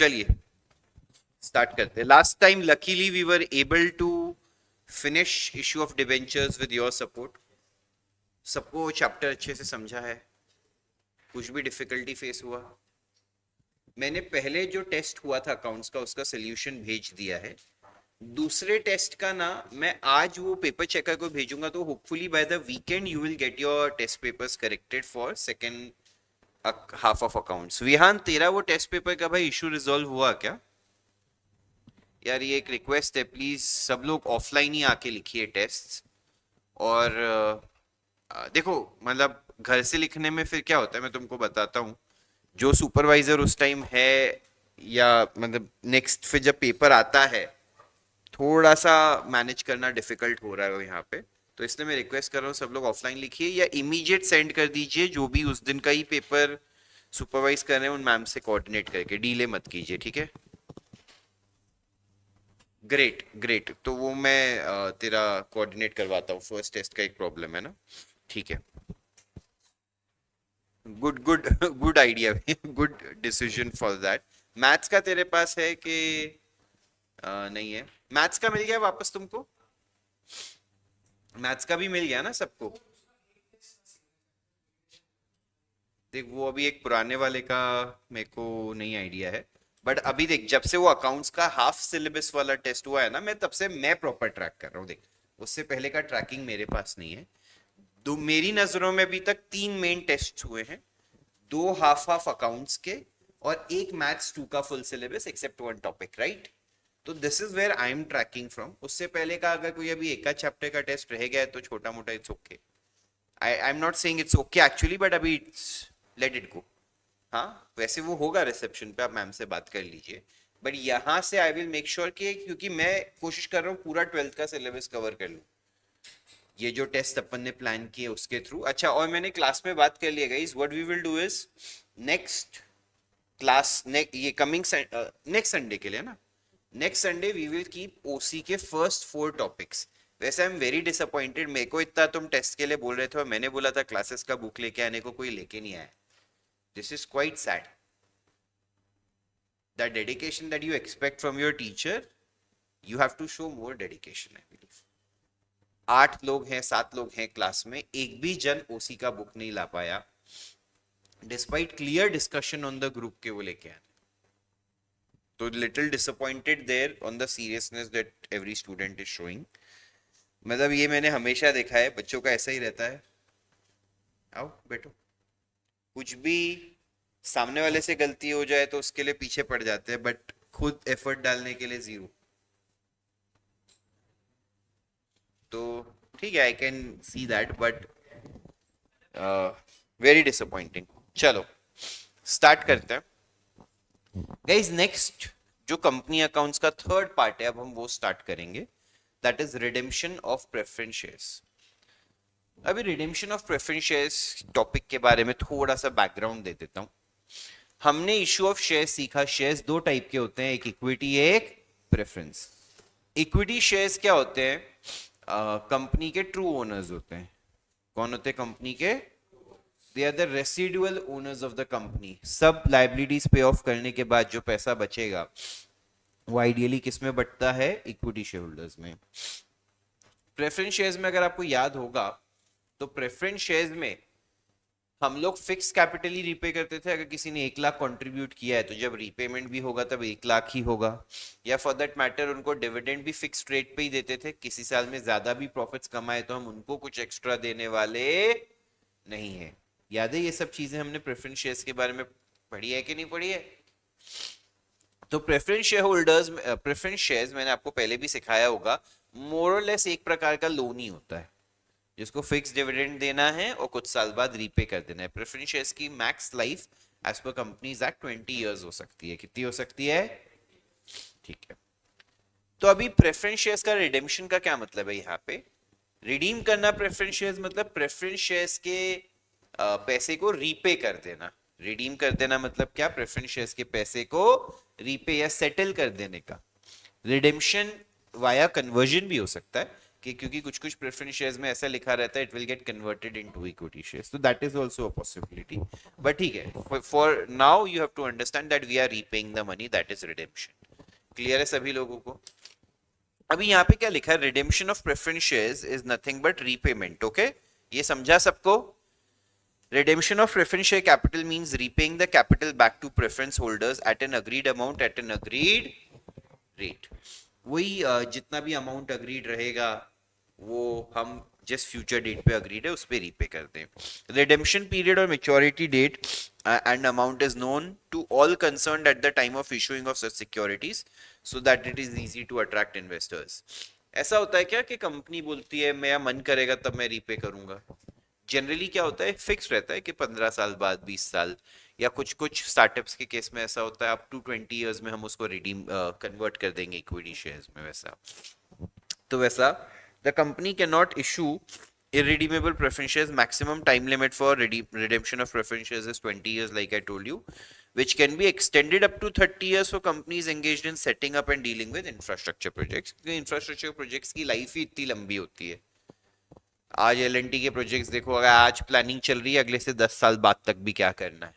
चलिए स्टार्ट करते हैं. Last time luckily we were able to finish issue of debentures with your support. सबको chapter अच्छे से समझा है? कुछ भी डिफिकल्टी फेस हुआ? मैंने पहले जो टेस्ट हुआ था अकाउंट्स का उसका सोल्यूशन भेज दिया है. दूसरे टेस्ट का ना मैं आज वो पेपर चेकर को भेजूंगा, तो hopefully by the weekend you will get your test papers corrected for second half of accounts. Vihan, तेरा वो टेस्ट पेपर का भाई इशू रिजॉल्व हुआ क्या? यार ये एक रिक्वेस्ट है, प्लीज सब लोग ऑफलाइन ही आके लिखिए टेस्ट. और देखो मतलब घर से लिखने में फिर क्या होता है मैं तुमको बताता हूँ. जो सुपरवाइजर उस टाइम है या मतलब नेक्स्ट फिर जब पेपर आता है थोड़ा सा मैनेज करना डिफिकल्ट हो रहा है यहाँ पे. तो इसलिए मैं रिक्वेस्ट कर रहा हूँ सब लोग ऑफलाइन लिखिए या इमीडिएट सेंड कर दीजिए. जो भी उस दिन का ही पेपर सुपरवाइज कर रहे हैं उन मैम से कोऑर्डिनेट करके डीले मत कीजिए, ठीक है? Great great. तो वो मैं तेरा कोऑर्डिनेट करवाता हूँ. फर्स्ट टेस्ट का एक प्रॉब्लम है ना, ठीक है? Good good good idea. Good decision for that. Maths का तेरे पास है कि नहीं है? मैथ्स का मिल गया वापस तुमको? मैथ्स का भी मिल गया ना सबको? देख वो अभी एक पुराने वाले का मेरे को नहीं आइडिया है. बट अभी देख जब से वो अकाउंट्स का हाफ सिलेबस वाला टेस्ट हुआ है ना, मैं तब से मैं प्रॉपर ट्रैक कर रहा हूँ. देख उससे पहले का ट्रैकिंग मेरे पास नहीं है. दो मेरी नजरों में अभी तक 3 मेन टेस्ट हुए हैं. 2 हाफ अकाउंट्स के और एक मैथ्स 2 का full syllabus except one topic, right? तो this is where I am tracking from. उससे पहले का अगर कोई अभी एक चैप्टर का टेस्ट रह गया है तो छोटा मोटा it's okay. I am not saying it's okay actually, but अभी इट्स लेट इट गो. हाँ वैसे वो होगा रिसेप्शन पे, आप मैम से बात कर लीजिए. बट यहाँ से आई विल मेक श्योर कि क्योंकि मैं कोशिश कर रहा हूँ पूरा 12th का सिलेबस कवर कर लूँ ये जो टेस्ट अपन ने प्लान किए उसके थ्रू. अच्छा और मैंने क्लास में बात कर लिया guys. What we will do is next class ये कमिंग नेक्स्ट संडे के लिए ना, next Sunday we will keep OC के फर्स्ट 4 टॉपिक्स. वैसे आई एम वेरी डिसअपॉइंटेड. मेरे को इतना तुम टेस्ट के लिए बोल रहे थे और मैंने बोला था क्लासेस का बुक लेके आने को, कोई लेके नहीं आया. This is quite sad. The dedication that you expect from your teacher, you have to show more dedication. I believe 8 लोग हैं 7 लोग हैं क्लास में, एक भी जन ओसी का बुक नहीं ला पाया despite clear discussion on the group के वो लेके आने. तो little disappointed there on the seriousness that every student is showing. मतलब ये मैंने हमेशा देखा है बच्चों का ऐसा ही रहता है. आओ बैठो. कुछ भी सामने वाले से गलती हो जाए तो उसके लिए पीछे पड़ जाते हैं, बट खुद एफर्ट डालने के लिए जीरो. तो ठीक है, I can see that, but very disappointing. चलो स्टार्ट करते हैं गाइस. नेक्स्ट जो कंपनी अकाउंट्स का थर्ड पार्ट है अब हम वो स्टार्ट करेंगे. That is redemption of preference shares. अभी redemption of preference shares topic के बारे में थोड़ा सा बैकग्राउंड दे देता हूं. हमने इशू ऑफ शेयर्स सीखा. शेयर्स 2 टाइप के होते हैं, एक इक्विटी एक प्रेफरेंस. इक्विटी शेयर्स क्या होते हैं? कंपनी के ट्रू ओनर्स होते हैं. कौन होते हैं कंपनी के? They are the residual owners of the company. सब लाइबिलिटीज पे ऑफ करने के बाद जो पैसा बचेगा वो आइडियली किस में बटता है? इक्विटी शेयर होल्डर्स में. प्रेफरेंस शेयर्स में अगर आपको याद होगा तो प्रेफरेंस शेयर्स में हम लोग फिक्स कैपिटल ही रीपे करते थे. अगर किसी ने 1 लाख कंट्रीब्यूट किया है तो जब रीपेमेंट भी होगा तब 1 लाख ही होगा. या फॉर दैट मैटर उनको डिविडेंड भी फिक्स रेट पे ही देते थे. किसी साल में ज्यादा भी प्रॉफिट्स कमाए तो हम उनको कुछ एक्स्ट्रा देने वाले नहीं है. याद है ये सब चीजें हमने प्रेफरेंस शेयर्स के बारे में पढ़ी है कि नहीं पढ़ी है? तो preference share holders, preference shares मैंने आपको पहले भी सिखाया होगा, मोर और लेस एक प्रकार का लोन ही होता है जिसको फिक्स डिविडेंड देना है और कुछ साल बाद रीपे कर देना है. प्रेफरेंस शेयर्स की max life as per companies act 20 years हो सकती है. कितनी हो सकती है? ठीक है. तो अभी प्रेफरेंस शेयर्स का रिडेम्पशन का क्या मतलब है? यहाँ पे रिडीम करना प्रेफरेंस शेयर्स मतलब प्रेफरेंस शेयर्स के पैसे को रीपे कर देना. रिडीम कर देना मतलब क्या? प्रेफरेंस शेयर्स के पैसे को रीपे या सेटल कर देने का. रिडेम्पशन वाया कन्वर्जन भी हो सकता है. कि क्योंकि कुछ कुछ प्रेफरेंस शेयर्स में ऐसा लिखा रहता है it will get converted into equity shares, तो that is also a possibility, but ठीक है, for now you have to understand that we are repaying the money, that is redemption. Clear है सभी लोगों को? अभी यहाँ पे क्या लिखा है, redemption of preference shares is nothing but repayment, okay? ये समझा सबको? Redemption of preference share capital means repaying the capital back to preference holders at an agreed amount at an agreed rate. वही जितना भी अमाउंट अग्रीड रहेगा वो हम जिस फ्यूचर डेट पे अग्रीड है उस पे रीपे करते हैं। रिडेम्पशन पीरियड और maturity date and amount is known to all concerned at the time of issuing of such securities so that it is easy to attract investors. ऐसा होता है क्या कि कंपनी बोलती है मेरा मन करेगा तब मैं रीपे करूंगा, जनरली क्या होता है फिक्स रहता है कि 15 साल बाद, 20 साल, या कुछ कुछ स्टार्टअप्स के केस में ऐसा होता है अप टू 20 इयर्स में हम उसको रिडीम कन्वर्ट कर देंगे इक्विटी शेयर्स में। वैसा तो वैसा the company can not issue irredeemable preference shares, maximum time limit for redemption of preference shares is 20 years like I told you, which can be extended up to 30 years for companies engaged in setting up and dealing with infrastructure projects। infrastructure projects की life ही इतनी लंबी होती है। आज LNT के projects देखो, अगर आज प्लानिंग चल रही है अगले से 10 साल बाद तक भी क्या करना है,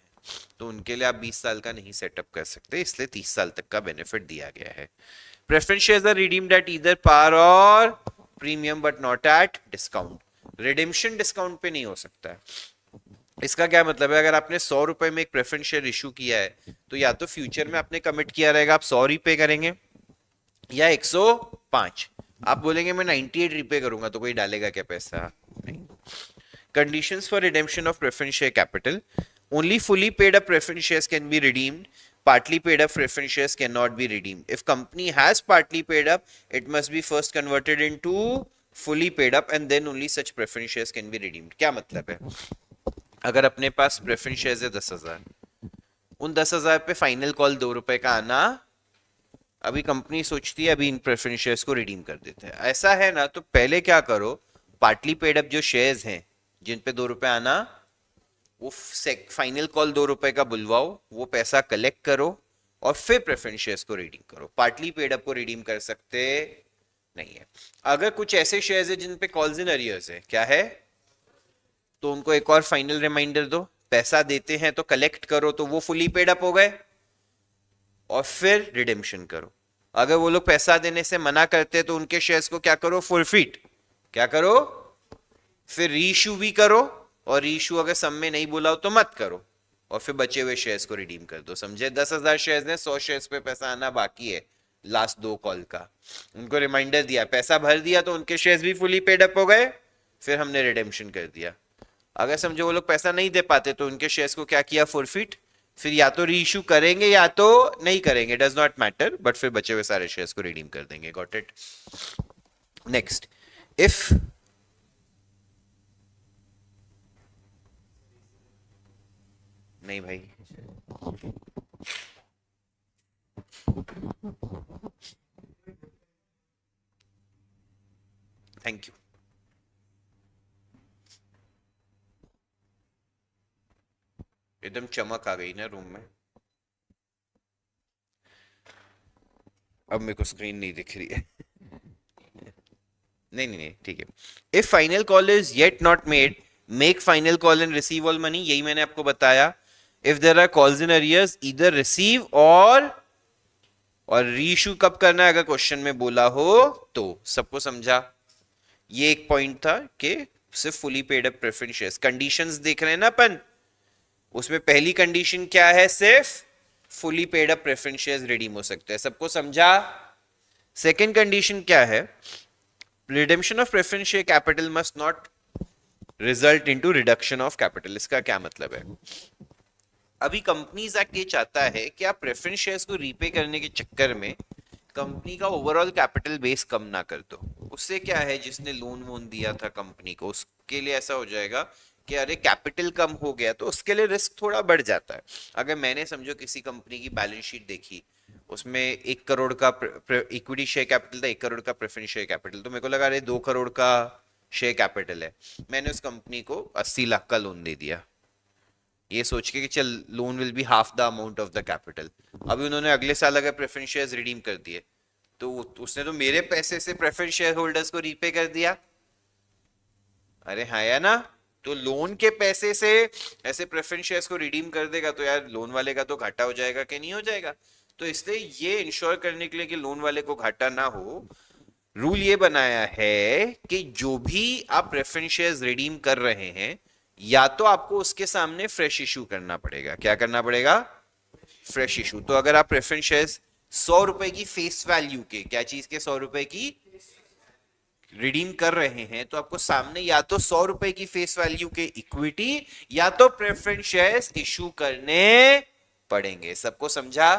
तो उनके लिए आप 20 साल का नहीं सेटअप कर सकते, इसलिए 30 साल तक का बेनिफिट दिया गया है। Preference shares are redeemed at either par और premium but not at discount. Redemption discount पे नहीं हो सकता है। इसका क्या मतलब है, अगर आपने 100 रुपए में एक प्रेफरेंस शेयर इशू किया है तो या तो फ्यूचर में आपने कमिट किया रहेगा आप 100 रिपे करेंगे या 105। आप बोलेंगे मैं 98 रिपे करूंगा तो कोई डालेगा क्या पैसा? नहीं। Conditions for redemption of preference share capital, only fully paid up preference shares can be redeemed, partly paid up preference shares cannot be redeemed. If company has partly paid up, it must be first converted into fully paid up and then only such preference shares can be redeemed। क्या मतलब है, अगर अपने पास preference shares है 10,000, उन 10,000 पे final call 2 रुपए का आना, अभी कंपनी सोचती है अभी इन प्रेफरेंस शेयर्स को रिडीम कर देते हैं, ऐसा है ना, तो पहले क्या करो, पार्टली पेड अप जो शेयर्स हैं जिन पे 2 रुपए आना, वो फाइनल कॉल 2 रुपए का बुलवाओ, वो पैसा कलेक्ट करो और फिर प्रेफरेंस शेयर्स को रिडीम करो। पार्टली पेड अप को रिडीम कर सकते नहीं है। अगर कुछ ऐसे शेयर्स है जिन पे कॉल्स इन अरियर्स है, क्या है, तो उनको एक और फाइनल रिमाइंडर दो, पैसा देते हैं तो कलेक्ट करो, तो वो फुली पेड अप हो गए और फिर रिडेम्पशन करो। अगर वो लोग पैसा देने से मना करते तो उनके शेयर्स को क्या करो, फॉरफिट, क्या करो, फिर रीइश्यू भी करो, और रीइश्यू अगर सम में नहीं बोला हो तो मत करो, और फिर बचे हुए शेयर्स को रिडीम कर दो। समझे? 10,000 शेयर्स ने 100 शेयर्स पे पैसा आना बाकी है लास्ट 2 कॉल का, उनको रिमाइंडर दिया, पैसा भर दिया तो उनके शेयर्स भी फुली पेड अप हो गए, फिर हमने रिडेम्पशन कर दिया। अगर समझो वो लोग पैसा नहीं दे पाते तो उनके शेयर्स को क्या किया, फॉरफिट, फिर या तो रीइश्यू करेंगे या तो नहीं करेंगे, डज नॉट मैटर, बट फिर बचे हुए सारे शेयर्स को रिडीम कर देंगे। Got it? नेक्स्ट, इफ नहीं भाई, थैंक यू। एकदम चमक आ गई ना रूम में। अब मेरे को स्क्रीन नहीं दिख रही है। नहीं नहीं नहीं, ठीक है। If final call is yet not made, make final call and receive all money, यही मैंने आपको बताया। If there are calls in arrears, इधर रिसीव और रीइश्यू कब करना है अगर क्वेश्चन में बोला हो तो। सबको समझा? ये एक पॉइंट था कि सिर्फ fully paid up preference shares, conditions देख रहे हैं ना अपन, उसमें पहली कंडीशन क्या है, सिर्फ fully paid up preference shares redeem हो सकते हैं। सबको समझा? सेकेंड कंडीशन क्या है, redemption of preference share capital must not result into reduction of capital. इसका क्या मतलब है, अभी कंपनीज एक्ट ये चाहता है कि आप प्रेफरेंस शेयर्स को रीपे करने के चक्कर में कंपनी का ओवरऑल कैपिटल बेस कम ना कर दो। उससे क्या है, जिसने लोन वोन दिया था कंपनी को, उसके लिए ऐसा हो जाएगा कि अरे कैपिटल कम हो गया, तो उसके लिए रिस्क थोड़ा बढ़ जाता है। अगर मैंने समझो किसी कंपनी की बैलेंस शीट देखी, उसमें 1 करोड़ का इक्विटी शेयर कैपिटल था, 1 करोड़ का प्रेफरेंस शेयर कैपिटल, तो मेरे को लगा अरे 2 करोड़ का शेयर कैपिटल है, मैंने उस कंपनी को 80 लाख का लोन दे दिया, ये सोच के कि चल loan will be half the amount of the capital. अभी उन्होंने अगले साल अगर प्रेफरेंस शेयर्स रिडीम कर दिए तो उसने तो मेरे पैसे से प्रेफरेंस शेयर होल्डर्स को रीपे कर दिया। अरे हाँ या ना। तो लोन के पैसे से ऐसे प्रेफरेंस शेयर्स को रिडीम कर देगा तो यार लोन वाले का तो घाटा हो जाएगा कि नहीं हो जाएगा। तो इसलिए ये इंश्योर करने के लिए कि लोन वाले को घाटा ना हो, रूल ये बनाया है कि जो भी आप प्रेफरेंस शेयर्स रिडीम कर रहे हैं, या तो आपको उसके सामने फ्रेश इशू करना पड़ेगा। क्या करना पड़ेगा? Fresh issue. तो अगर आप प्रेफरेंस शेयर्स 100 रुपए की फेस वैल्यू के, क्या चीज के 100 रुपए की रिडीम कर रहे हैं, तो आपको सामने या तो 100 रुपए की फेस वैल्यू के इक्विटी या तो प्रेफरेंस शेयर्स इशू करने पड़ेंगे। सबको समझा?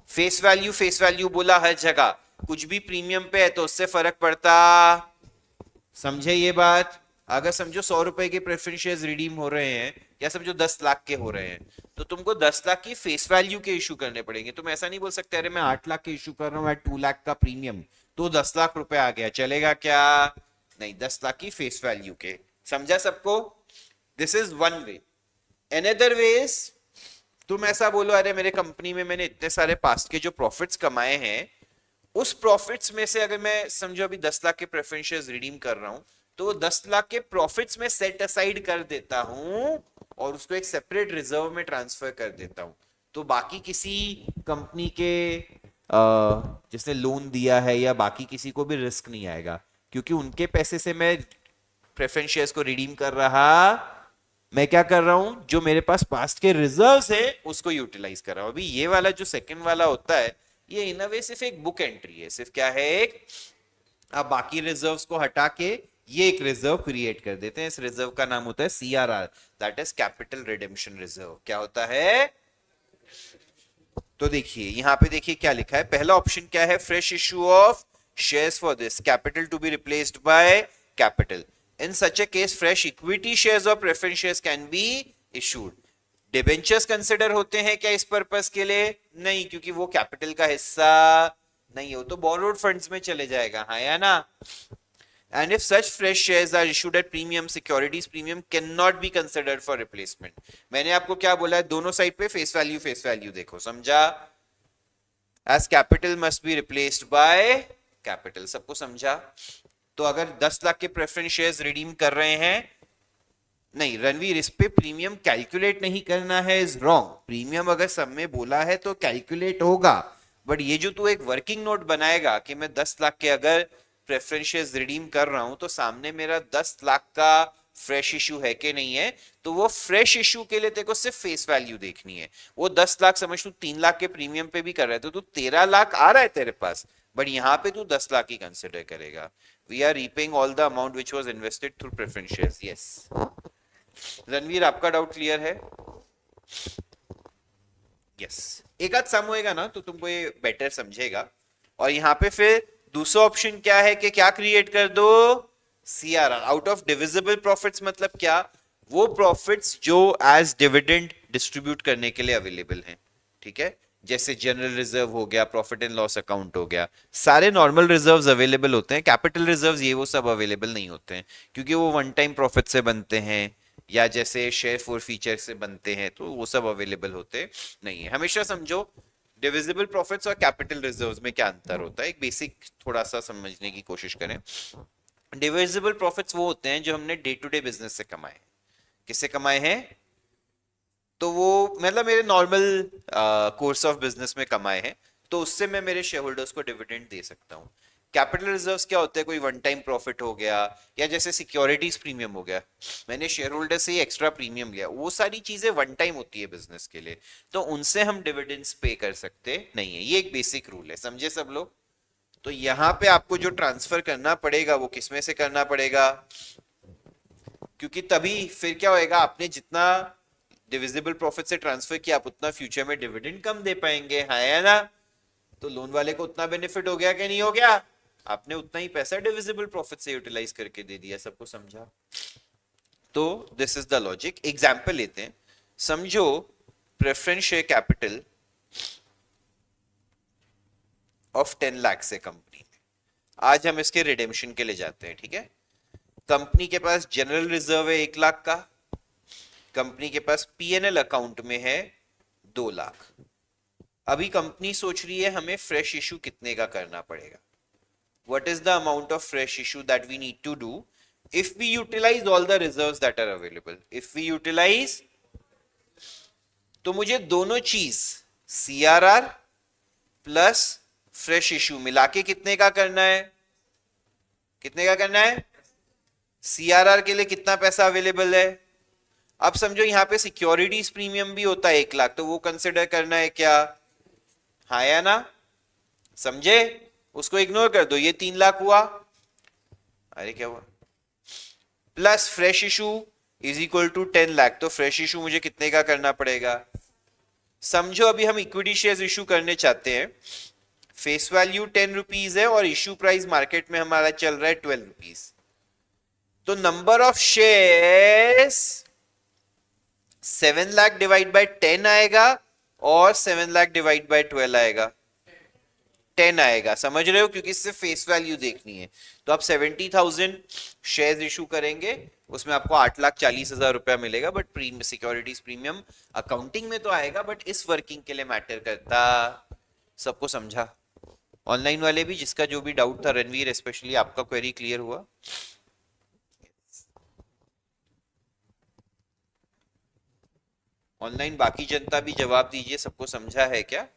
फेस वैल्यू बोला हर जगह, कुछ भी प्रीमियम पे है तो उससे फर्क पड़ता। समझे ये बात? अगर समझो 100 रुपए के प्रेफरेंस शेयर्स रिडीम हो रहे हैं, या समझो 10 लाख के हो रहे हैं, तो तुमको 10 लाख की फेस वैल्यू के इशू करने पड़ेंगे। तुम ऐसा नहीं बोल सकते अरे मैं 8 लाख के इशू कर रहा हूँ एट 2 लाख का प्रीमियम, तो 10 लाख रुपए आ गया, चलेगा क्या? नहीं, 10 लाख की फेस वैल्यू के। समझा सबको? This is one way. Another ways, तुम ऐसा बोलो अरे मेरे कंपनी में मैंने इतने सारे पास्ट के जो प्रॉफिट्स कमाए हैं, उस प्रॉफिट्स में से अगर मैं समझो अभी 10 लाख के प्रेफरेंस शेयर्स रिडीम कर रहा हूं, तो 10 लाख के प्रॉफिट्स में सेट असाइड कर देता हूं और उसको एक सेपरेट रिजर्व में ट्रांसफर कर देता हूं। तो बाकी किसी कंपनी के जिसने लोन दिया है या बाकी किसी को भी रिस्क नहीं आएगा, क्योंकि उनके पैसे से मैं प्रेफरेंस शेयर्स को रिडीम कर रहा, मैं क्या कर रहा हूं, जो मेरे पास पास्ट के रिजर्व्स है उसको यूटिलाइज कर रहा हूं। अभी ये वाला जो सेकंड वाला होता है, ये इन अ वे सिर्फ एक बुक एंट्री है। सिर्फ क्या है? एक, आप बाकी रिजर्व्स को हटा के ये एक रिजर्व क्रिएट कर देते हैं। इस रिजर्व का नाम होता है CRR, that is capital redemption reserve. क्या होता है? तो देखिए यहां पे, देखिए क्या लिखा है। पहला ऑप्शन क्या है? Fresh issue of shares for this capital to be replaced by capital. In such a case fresh equity shares और preference shares can be issued. Debentures consider होते हैं क्या इस पर्पस के लिए? नहीं, क्योंकि वो कैपिटल का हिस्सा नहीं हो, तो बोरोड फंड्स में चले जाएगा। हाँ या ना? And if such fresh shares are issued at premium, securities premium cannot be considered for replacement. मैंने आपको क्या बोला है? दोनों साइड पे फेस वैल्यू देखो, समझा? As capital must be replaced by capital. सबको समझा? तो अगर 10 लाख के प्रेफरेंस शेयर्स रिडीम कर रहे हैं, नहीं रणवीर, इस पे प्रीमियम कैलकुलेट नहीं करना है, इज रॉन्ग। प्रीमियम अगर सब में बोला है तो कैलकुलेट होगा, बट ये जो तू एक वर्किंग नोट बनाएगा कि मैं 10 लाख के अगर प्रेफरेंस शेयर्स रिडीम कर रहा हूं तो सामने मेरा 10 लाख का फ्रेश इशू है कि नहीं है, तो वो फ्रेश इशू के लिए तेरे को सिर्फ फेस वैल्यू देखनी है। वो 10 लाख समझ, तू 3 लाख के प्रीमियम पे भी कर रहा है तो तू 13 लाख आ रहा है तेरे पास, बट यहाँ पे तू 10 लाख ही कंसिडर करेगा। We are reaping all the amount which was invested through preference shares. Yes Ranveer, आपका डाउट क्लियर है? यस। एक आध सम होएगा ना तो तुमको ये बेटर समझेगा। और यहाँ पे फिर दूसरा ऑप्शन क्या है कि क्या क्रिएट कर दो? CRR, out of divisible profits. मतलब क्या? वो प्रॉफिट्स जो एज डिविडेंड डिस्ट्रीब्यूट करने के लिए अवेलेबल हैं। ठीक है, जैसे जनरल रिजर्व हो गया, प्रॉफिट एंड लॉस अकाउंट हो गया, सारे नॉर्मल रिजर्व्स अवेलेबल होते हैं। कैपिटल रिजर्व्स ये वो सब अवेलेबल नहीं होते हैं, क्योंकि वो वन टाइम प्रॉफिट से बनते हैं या जैसे शेयर फॉर फीचर से बनते हैं, तो वो सब अवेलेबल होते नहीं है। हमेशा समझो डिविजिबल प्रॉफिट्स और कैपिटल रिजर्व्स में क्या अंतर होता है, एक बेसिक थोड़ा सा समझने की कोशिश करें। डिविजिबल प्रॉफिट्स वो होते हैं जो हमने डे टू डे बिजनेस से कमाए। किससे कमाए हैं? तो वो मतलब मेरे नॉर्मल कोर्स ऑफ बिजनेस में कमाए हैं, तो उससे मैं मेरे शेयर होल्डर्स को डिविडेंड दे सकता हूँ। कैपिटल रिजर्व्स क्या होते हैं? कोई वन टाइम प्रॉफिट हो गया, या जैसे सिक्योरिटीज प्रीमियम हो गया, मैंने शेयर होल्डर से एक्स्ट्रा प्रीमियम लिया, वो सारी चीजें वन टाइम होती है बिजनेस के लिए, तो उनसे हम डिविडेंड्स पे कर सकते नहीं है। ये एक बेसिक रूल है, समझे सब लोग? तो यहाँ पे आपको जो ट्रांसफर करना पड़ेगा वो किसमें से करना पड़ेगा? क्योंकि तभी फिर क्या होएगा, आपने जितना डिविजिबल प्रॉफिट से ट्रांसफर किया आप उतना फ्यूचर में डिविडेंड कम दे पाएंगे। हाँ है ना? तो लोन वाले को उतना बेनिफिट हो गया कि नहीं हो गया? आपने उतना ही पैसा डिविजिबल प्रॉफिट से यूटिलाइज करके दे दिया। सबको समझा? तो this is the logic. Example लेते हैं। समझो preference share capital of 10 lakh से कंपनी में, आज हम इसके रिडेम्पशन के लिए जाते हैं। ठीक है, कंपनी के पास जनरल रिजर्व है 1 लाख का, कंपनी के पास PNL अकाउंट में है 2 लाख। अभी कंपनी सोच रही है हमें फ्रेश इशू कितने का करना पड़ेगा. What is the amount of fresh issue that we need to do if we utilize all the reserves that are available? If we utilize, तो मुझे दोनों चीज CRR प्लस फ्रेश इशू मिला के कितने का करना है? कितने का करना है? CRR के लिए कितना पैसा अवेलेबल है? अब समझो यहां पे सिक्योरिटीज प्रीमियम भी होता है 1 लाख, तो वो कंसिडर करना है क्या? हाँ या ना? समझे? उसको इग्नोर कर दो, ये 3 लाख हुआ. अरे क्या हुआ? Plus fresh issue is equal to 10 lakh, तो फ्रेश इशू मुझे कितने का करना पड़ेगा? समझो अभी हम इक्विटी शेयर्स इशू करने चाहते हैं, फेस वैल्यू 10 रुपीज है और इशू प्राइस मार्केट में हमारा चल रहा है 12 रुपीज. तो number of shares 7 lakh divide by 10 आएगा और 7 लाख डिवाइड बाय 12 आएगा. 10 आएगा. समझ रहे हो? क्योंकि इससे फेस वैल्यू देखनी है. तो आप 70,000 शेयर्स इशू करेंगे, उसमें आपको 8,40,000 रुपया मिलेगा. बट सिक्योरिटीज प्रीमियम अकाउंटिंग में तो आएगा, बट इस वर्किंग के लिए मैटर करता. सबको समझा? ऑनलाइन वाले भी, जिसका जो भी डाउट था, रणवीर स्पेशली, आपका क्वेरी क्लियर हुआ? ऑनलाइन बाकी जनता भी जवाब दीजिए, सबको समझा है क्या?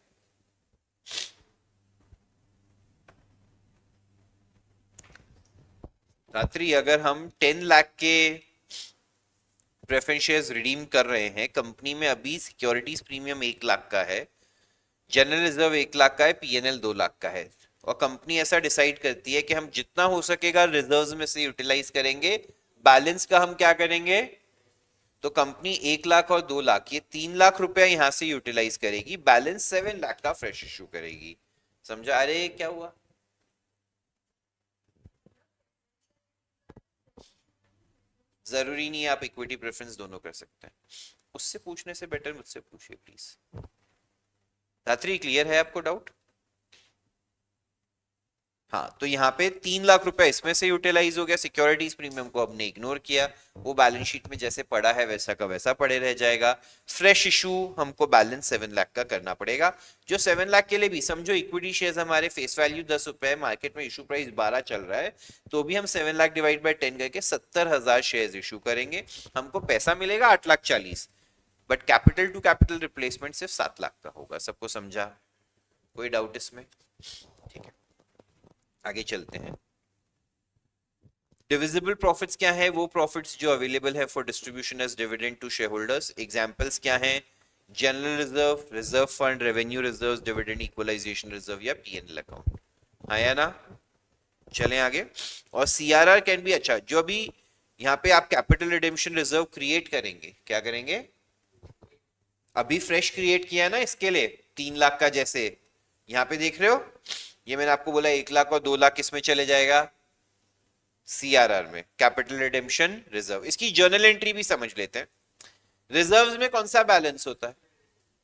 रात्रि, अगर हम 10 लाख के प्रेफरेंस शेयर्स रिडीम कर रहे हैं, कंपनी में अभी सिक्योरिटीज प्रीमियम 1 लाख का है, जनरल रिजर्व 1 लाख का है, पीएनएल 2 लाख का है, और कंपनी ऐसा डिसाइड करती है कि हम जितना हो सकेगा रिजर्व्स में से यूटिलाइज करेंगे, बैलेंस का हम क्या करेंगे? तो कंपनी 1 लाख और 2 लाख, ये 3 लाख रुपया यहां से यूटिलाइज करेगी, बैलेंस 7 लाख का फ्रेश इशू करेगी. समझा? अरे क्या हुआ? जरूरी नहीं है आप इक्विटी प्रेफरेंस दोनों कर सकते हैं. उससे पूछने से बेटर मुझसे पूछिए प्लीज. धात्री, क्लियर है आपको डाउट? हाँ, तो यहाँ पे 3 लाख रुपए इसमें से यूटिलाइज हो गया. सिक्योरिटीज प्रीमियम को हमने इग्नोर किया, वो बैलेंस शीट में जैसे पड़ा है वैसा का वैसा पड़े रह जाएगा. फ्रेश इशू हमको बैलेंस 7 लाख का करना पड़ेगा, जो 7 लाख के लिए भी समझो इक्विटी शेयर्स हमारे फेस वैल्यू 10 रुपए है, मार्केट में इशू प्राइस 12 चल रहा है, तो भी हम 7 लाख डिवाइड बाई 10 करके 70,000 शेयर इशू करेंगे. हमको पैसा मिलेगा 8,40,000, but capital to capital replacement सिर्फ 7 लाख का होगा. सबको समझा? कोई डाउट इसमें? ठीक है, आगे चलते हैं. डिविजिबल प्रॉफिट्स क्या है? वो प्रॉफिट्स जो अवेलेबल है for distribution as dividend to share holders. Examples क्या हैं? General reserve, reserve fund, revenue reserve, dividend equalisation reserve या पीएनएल अकाउंट. हाँ या ना? चलें आगे. और सीआरआर कैन बी, अच्छा, जो अभी यहाँ पे आप कैपिटल रिडेम्पशन रिजर्व क्रिएट करेंगे, क्या करेंगे? अभी फ्रेश क्रिएट किया ना इसके लिए 3 लाख का, जैसे यहाँ पे देख रहे हो, ये मैंने आपको बोला 1 लाख और 2 लाख किस में चले जाएगा? सीआरआर में, कैपिटल रिडेम्पशन रिजर्व. इसकी जर्नल एंट्री भी समझ लेते हैं. रिजर्व्स में कौन सा बैलेंस होता है?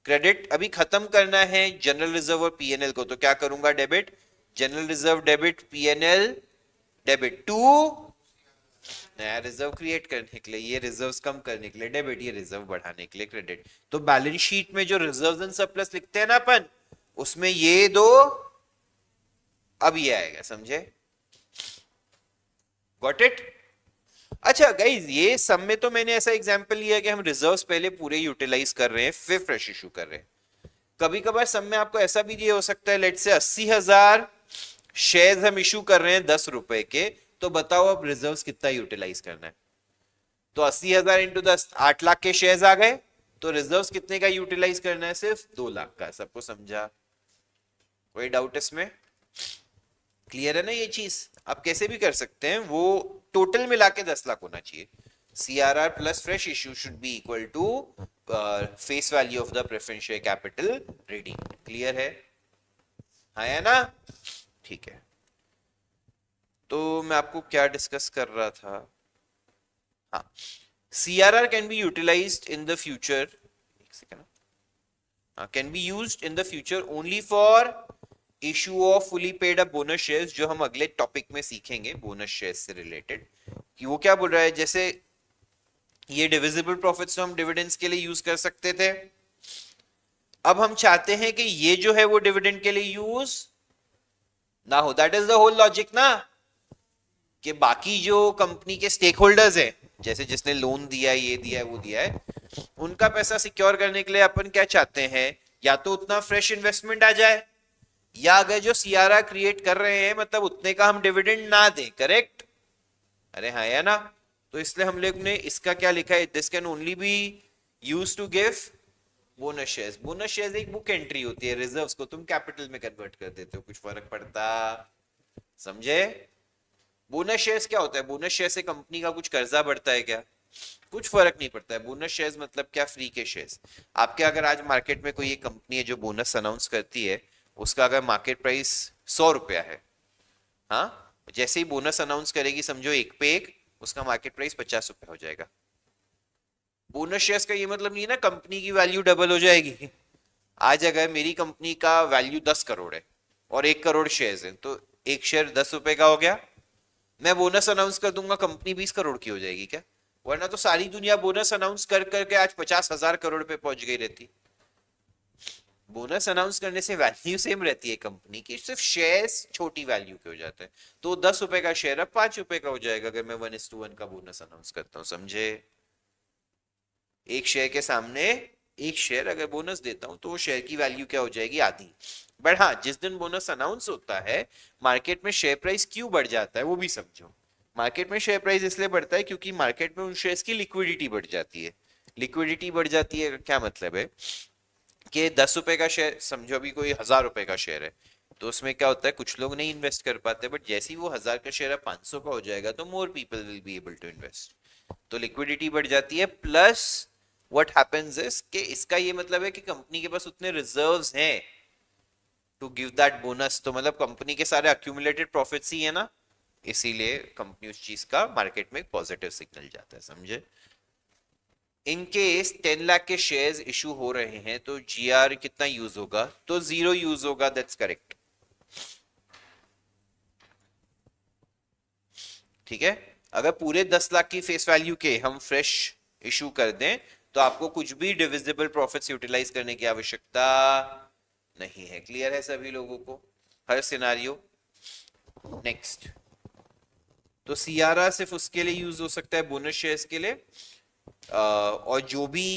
क्रेडिट. अभी खत्म करना है जनरल रिजर्व और पीएनएल को, तो क्या करूंगा? Debit. General reserve debit, PNL debit to नया रिजर्व क्रिएट करने के लिए, ये रिजर्व्स कम करने के लिए डेबिट, ये रिजर्व बढ़ाने के लिए क्रेडिट. तो बैलेंस शीट में जो रिजर्व्स एंड सरप्लस लिखते हैं ना अपन, उसमें ये दो, अब ये आएगा. समझे? Got it? अच्छा गाइज, ये सब में तो मैंने ऐसा एग्जांपल लिया कि हम रिजर्व्स पहले पूरे यूटिलाइज कर रहे हैं, फिर फ्रेश इशू कर रहे हैं. कभी कभार सब में आपको ऐसा भी ये हो सकता है, लेट से 80,000 शेयर्स हम इशू कर रहे हैं 10 रुपए के, तो बताओ अब रिजर्व्स कितना यूटिलाइज करना है? तो 80,000 इंटू 10, 8 लाख के शेयर्स आ गए, तो रिजर्व्स कितने का यूटिलाइज करना है? सिर्फ 2 लाख का. सबको समझा? कोई डाउट इसमें? क्लियर है ना ये चीज? आप कैसे भी कर सकते हैं, वो टोटल मिला के 10 लाख होना चाहिए. CRR plus fresh issue should be equal to face value of the preference share capital redeem. Clear है? हाँ या ना? ठीक है. तो मैं आपको क्या डिस्कस कर रहा था? हाँ, CRR can be utilized in the future, can be used in the future only for issue of fully paid up bonus shares, जो हम अगले टॉपिक में सीखेंगे बोनस शेयर्स से रिलेटेड. कि वो क्या बोल रहा है, जैसे ये डिविजिबल प्रॉफिट्स तो हम डिविडेंड्स के लिए यूज कर सकते थे, अब हम चाहते हैं कि ये जो है वो डिविडेंड के लिए यूज ना हो। That is the whole logic ना, कि बाकी जो कंपनी के स्टेक होल्डर्स हैं, जैसे जिसने लोन दिया है, ये दिया है, वो दिया है, उनका पैसा सिक्योर करने के लिए अपन क्या चाहते हैं, या तो उतना फ्रेश इन्वेस्टमेंट आ जाए, या अगर जो सीआरआर क्रिएट कर रहे हैं मतलब उतने का हम डिविडेंड ना दें। करेक्ट? अरे हाँ या ना? तो इसलिए हम लोग ने इसका क्या लिखा है, this can only be use to give bonus shares. Bonus shares एक बुक एंट्री होती है, रिजर्व्स को तुम कैपिटल में कन्वर्ट कर देते हो, कुछ फर्क पड़ता? समझे? बोनस शेयर्स क्या होता है? बोनस शेयर से कंपनी का कुछ कर्जा बढ़ता है क्या? कुछ फर्क नहीं पड़ता है। बोनस शेयर्स मतलब क्या? फ्री के शेयर्स। आपके अगर आज मार्केट में कोई एक कंपनी है जो बोनस अनाउंस करती है, उसका अगर मार्केट प्राइस 100 रुपया है, हाँ, जैसे ही बोनस अनाउंस करेगी समझो एक पे एक, उसका मार्केट प्राइस 50 रुपया हो जाएगा। बोनस शेयर्स का ये मतलब नहीं है ना कंपनी की वैल्यू डबल हो जाएगी। आज अगर मेरी कंपनी का वैल्यू 10 करोड़ है और 1 करोड़ शेयर्स हैं, तो एक शेयर 10 रुपए का हो गया। मैं बोनस अनाउंस कर दूंगा, कंपनी 20 करोड़ की हो जाएगी क्या? वरना तो सारी दुनिया बोनस अनाउंस कर करके आज 50,000 करोड़ पे पहुंच गई रहती। बोनस अनाउंस करने से वैल्यू सेम रहती है कंपनी की, सिर्फ शेयर्स छोटी वैल्यू के हो जाते हैं। तो 10 रुपए का शेयर अब 5 रुपए का हो जाएगा अगर मैं 1:1 का बोनस अनाउंस करता हूँ। समझे? एक शेयर के सामने एक शेयर अगर बोनस देता हूं तो वो शेयर की वैल्यू क्या हो जाएगी? आधी। बट हाँ, जिस दिन बोनस अनाउंस होता है मार्केट में शेयर प्राइस क्यों बढ़ जाता है वो भी समझो। मार्केट में शेयर प्राइस इसलिए बढ़ता है क्योंकि मार्केट में उन शेयर्स की लिक्विडिटी बढ़ जाती है। लिक्विडिटी बढ़ जाती है क्या मतलब है कि 10 रुपए का शेयर समझो, अभी कोई 1000 रुपए का शेयर है, तो उसमें क्या होता है, कुछ लोग नहीं इन्वेस्ट कर पाते, बट जैसे ही वो 1000 का शेयर अब 500 का हो जाएगा तो more people will be able to invest. तो लिक्विडिटी बढ़ जाती है। प्लस व्हाट हैपेंस इज कि इसका ये मतलब है कि कंपनी के पास उतने रिजर्व्स हैं टू गिव दैट बोनस। तो मतलब कंपनी के सारे अक्यूमुलेटेड प्रॉफिट्स ही है ना, इसीलिए कंपनी उस चीज का मार्केट में एक पॉजिटिव सिग्नल जाता है। समझे? इन केस 10 लाख के शेयर्स इशू हो रहे हैं तो जीआर कितना यूज होगा? तो 0 यूज होगा। That's correct. ठीक है? अगर पूरे 10 लाख की फेस वैल्यू के हम फ्रेश इशू कर दें तो आपको कुछ भी डिविजिबल प्रॉफिट्स यूटिलाइज करने की आवश्यकता नहीं है। क्लियर है सभी लोगों को हर सिनारियो? नेक्स्ट। तो सीआरआर सिर्फ उसके लिए यूज हो सकता है बोनस शेयर्स के लिए, और जो भी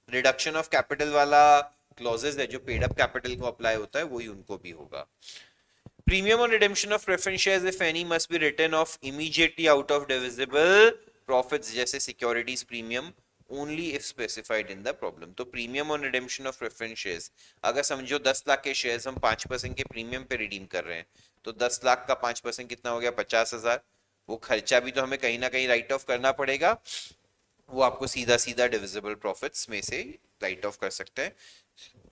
रिडक्शन ऑफ कैपिटल वाला क्लॉजेस है जो पेड अप कैपिटल को अप्लाई होता है वही उनको भी होगा। Premium on redemption of preference shares, if any, must be written off immediately out of divisible profits, जैसे securities premium, only if specified in the problem. तो premium on redemption of preference shares, अगर समझो 10 लाख के shares हम 5% के premium पे redeem कर रहे हैं, तो 10 लाख का 5% कितना हो गया? 50,000। वो खर्चा भी तो हमें कहीं ना कहीं राइट ऑफ करना पड़ेगा, वो आपको सीधा सीधा डिविजिबल प्रॉफिट्स में से राइट ऑफ कर सकते हैं।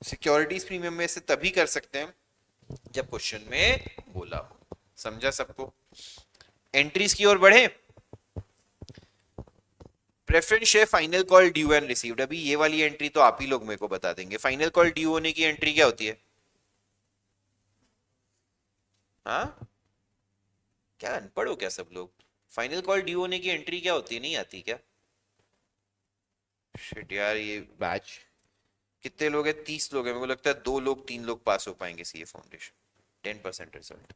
सिक्योरिटीज प्रीमियम में से तभी कर सकते हैं जब क्वेश्चन में बोला हो। समझा सबको? एंट्रीज की ओर बढ़े। Preference share final call due and received. अभी ये वाली एंट्री तो आप ही लोग मेरे को बता देंगे। फाइनल कॉल ड्यू होने की एंट्री क्या होती है? हाँ, क्या अनपढ़ हो क्या सब लोग? फाइनल कॉल ड्यू होने की एंट्री क्या होती है? नहीं आती क्या? शिट यार, ये बैच कितने लोग हैं? 30 लोग हैं। मेरे को लगता है 2 लोग 3 लोग पास हो पाएंगे CA foundation. 10% result.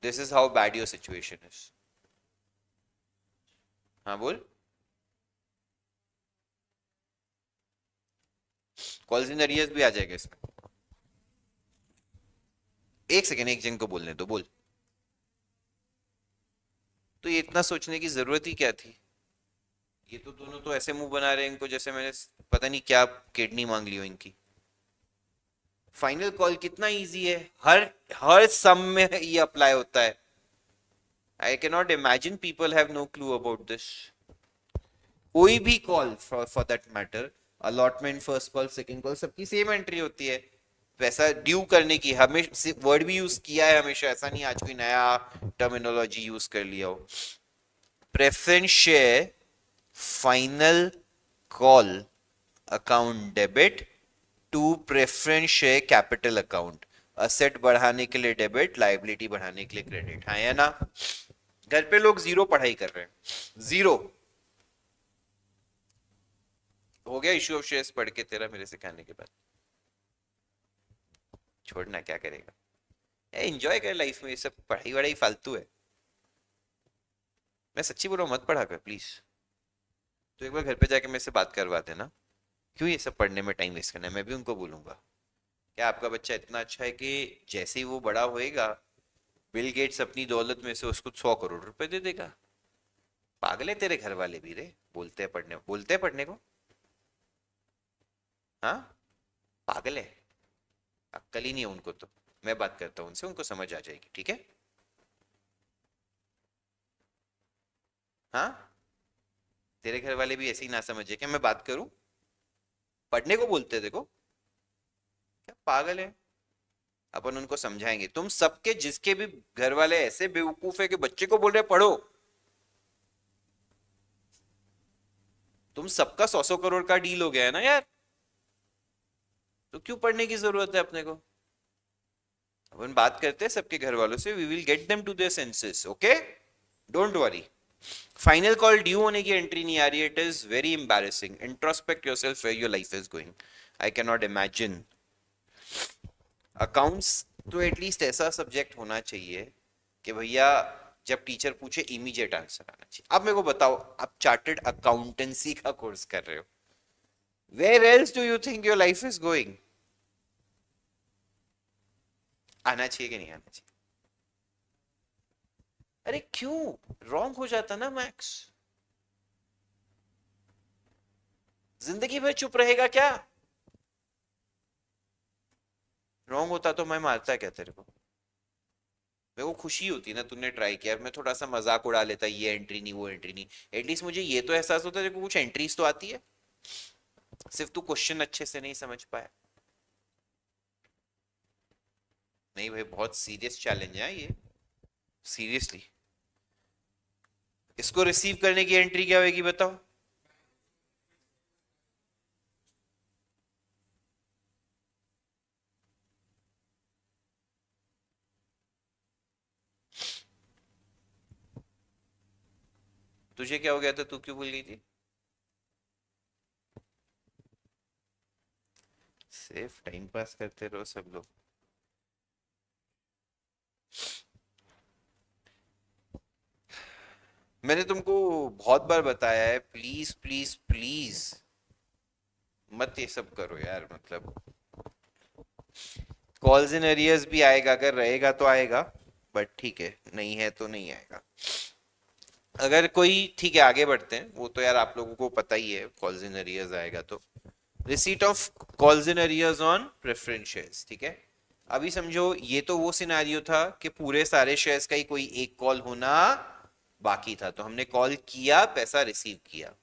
This is how bad your situation is. हाँ बोल। कॉल्स इन अरियर्स भी आ जाएगा इसमें। एक सेकेंड, एक जन को बोलने दो। बोल। तो ये इतना सोचने की जरूरत ही क्या थी? ये तो दोनों तो ऐसे मुंह बना रहे हैं इनको जैसे मैंने पता नहीं क्या किडनी मांग ली हो इनकी। फाइनल कॉल कितना इजी है, हर हर सम में ये अप्लाई होता है। I can not imagine people have no clue about this. कोई भी call for that matter, allotment, first call, second call, सबकी सेम एंट्री होती है। पैसा ड्यू करने की हमेशा वर्ड भी यूज किया है हमेशा, ऐसा नहीं आज कोई नया टर्मिनोलॉजी यूज कर लिया हो। Preference share final call account debit to preference share capital account. Asset बढ़ाने के लिए डेबिट, लाइबिलिटी बढ़ाने के लिए क्रेडिट। हाँ या ना? घर पे लोग जीरो पढ़ाई कर रहे हैं। जीरो हो गया इश्यू ऑफ शेयर्स पढ़ के तेरा मेरे सिखाने के बाद? छोड़ना क्या करेगा, एंजॉय कर लाइफ में, ये सब पढ़ाई वढ़ाई फालतू है। मैं सच्ची बोल रहा हूँ, मत पढ़ा कर प्लीज। तो एक बार घर पे जाके मेरे से बात करवा देना, क्यों ये सब पढ़ने में टाइम वेस्ट करना है। मैं भी उनको बोलूंगा, क्या आपका बच्चा इतना अच्छा है कि जैसे ही वो बड़ा होएगा, बिल गेट्स अपनी दौलत में से उसको 100 करोड़ रुपए दे देगा। पागल है तेरे घर वाले भी रे, बोलते हैं पढ़ने को। हाँ, पागल है, अक्ल ही नहीं है उनको। तो मैं बात करता हूँ उनसे, उनको समझ आ जाएगी, ठीक है। हाँ, तेरे घर वाले भी ऐसे ही ना समझे क्या मैं बात करूं। पढ़ने को बोलते हैं देखो, क्या पागल है। अपन उनको समझाएंगे। तुम सबके जिसके भी घर वाले ऐसे बेवकूफ है कि बच्चे को बोल रहे पढ़ो, तुम सबका 100 100 करोड़ का डील हो गया है ना यार, तो क्यों पढ़ने की जरूरत है अपने को। अपन बात करते हैं सबके घर वालों से, we will get them to their senses, okay, don't worry. Final call due होने की एंट्री नहीं आ रही है, it is very embarrassing. Introspect yourself where your life is going, I can not imagine. Accounts तो एटलीस्ट ऐसा subject होना चाहिए कि भैया जब टीचर पूछे इमीडिएट आंसर आना चाहिए। अब मेरे को बताओ, आप चार्टर्ड अकाउंटेंसी का कोर्स कर रहे हो, where else do you think your life is going. आना चाहिए कि नहीं आना चाहिए। अरे क्यों, रॉन्ग हो जाता ना मैक्स, जिंदगी भर चुप रहेगा क्या। रॉन्ग होता तो मैं मारता क्या तेरे को। मेरे को खुशी होती ना तूने ट्राई किया, मैं थोड़ा सा मजाक उड़ा लेता, ये एंट्री नहीं वो एंट्री नहीं। एटलीस्ट मुझे ये तो एहसास होता है, कुछ एंट्रीज तो आती है, सिर्फ तू क्वेश्चन अच्छे से नहीं समझ पाया। नहीं भाई, बहुत सीरियस चैलेंज है ये, सीरियसली। इसको रिसीव करने की एंट्री क्या होगी बताओ। तुझे क्या हो गया था, तू क्यों भूल गई थी। सिर्फ टाइम पास करते रहो सब लोग। मैंने तुमको बहुत बार बताया है, प्लीज प्लीज प्लीज मत ये सब करो यार। मतलब कॉल्स इन एरियर्स भी आएगा, अगर रहेगा तो आएगा, बट ठीक है, नहीं है तो नहीं आएगा। अगर कोई, ठीक है आगे बढ़ते हैं, वो तो यार आप लोगों को पता ही है, कॉल्स इन एरियर्स आएगा तो receipt of calls in arrears on preference shares, ठीक है। अभी समझो ये तो वो सिनेरियो था कि पूरे सारे शेयर्स का ही कोई एक कॉल होना बाकी था, तो हमने कॉल किया, पैसा रिसीव किया।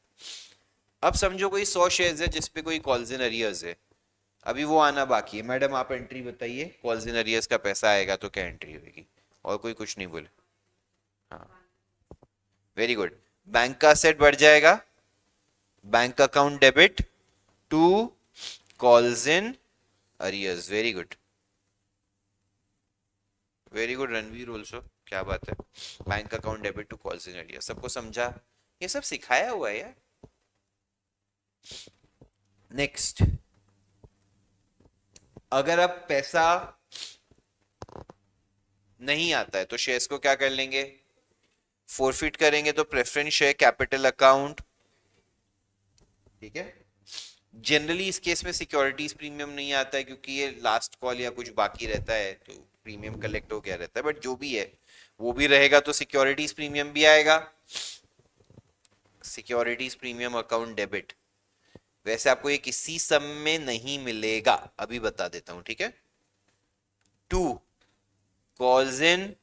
अब समझो कोई 100 शेयर्स है जिसपे कोई कॉल्स इन अरियर्स है, अभी वो आना बाकी है। मैडम आप एंट्री बताइए, कॉल्स इन अरियर्स का पैसा आएगा तो क्या एंट्री होगी। और कोई कुछ नहीं बोले। हाँ, वेरी गुड। बैंक का असेट बढ़ जाएगा, bank account debit to calls in arrears, very good, very good Ranveer also, क्या बात है। Bank account debit to calls in arrears, सबको समझा, ये सब सिखाया हुआ है यार। नेक्स्ट, अगर अब पैसा नहीं आता है तो शेयर्स को क्या कर लेंगे, फोरफिट करेंगे, तो प्रेफरेंस शेयर कैपिटल अकाउंट, ठीक है। जनरली इस केस में सिक्योरिटीज प्रीमियम नहीं आता है, क्योंकि ये लास्ट कॉल या कुछ बाकी रहता है तो प्रीमियम कलेक्ट हो गया रहता है, बट जो भी है वो भी रहेगा तो सिक्योरिटीज प्रीमियम भी आएगा। सिक्योरिटीज प्रीमियम अकाउंट डेबिट, वैसे आपको ये किसी सम में नहीं मिलेगा, अभी बता देता हूं, ठीक है। To calls in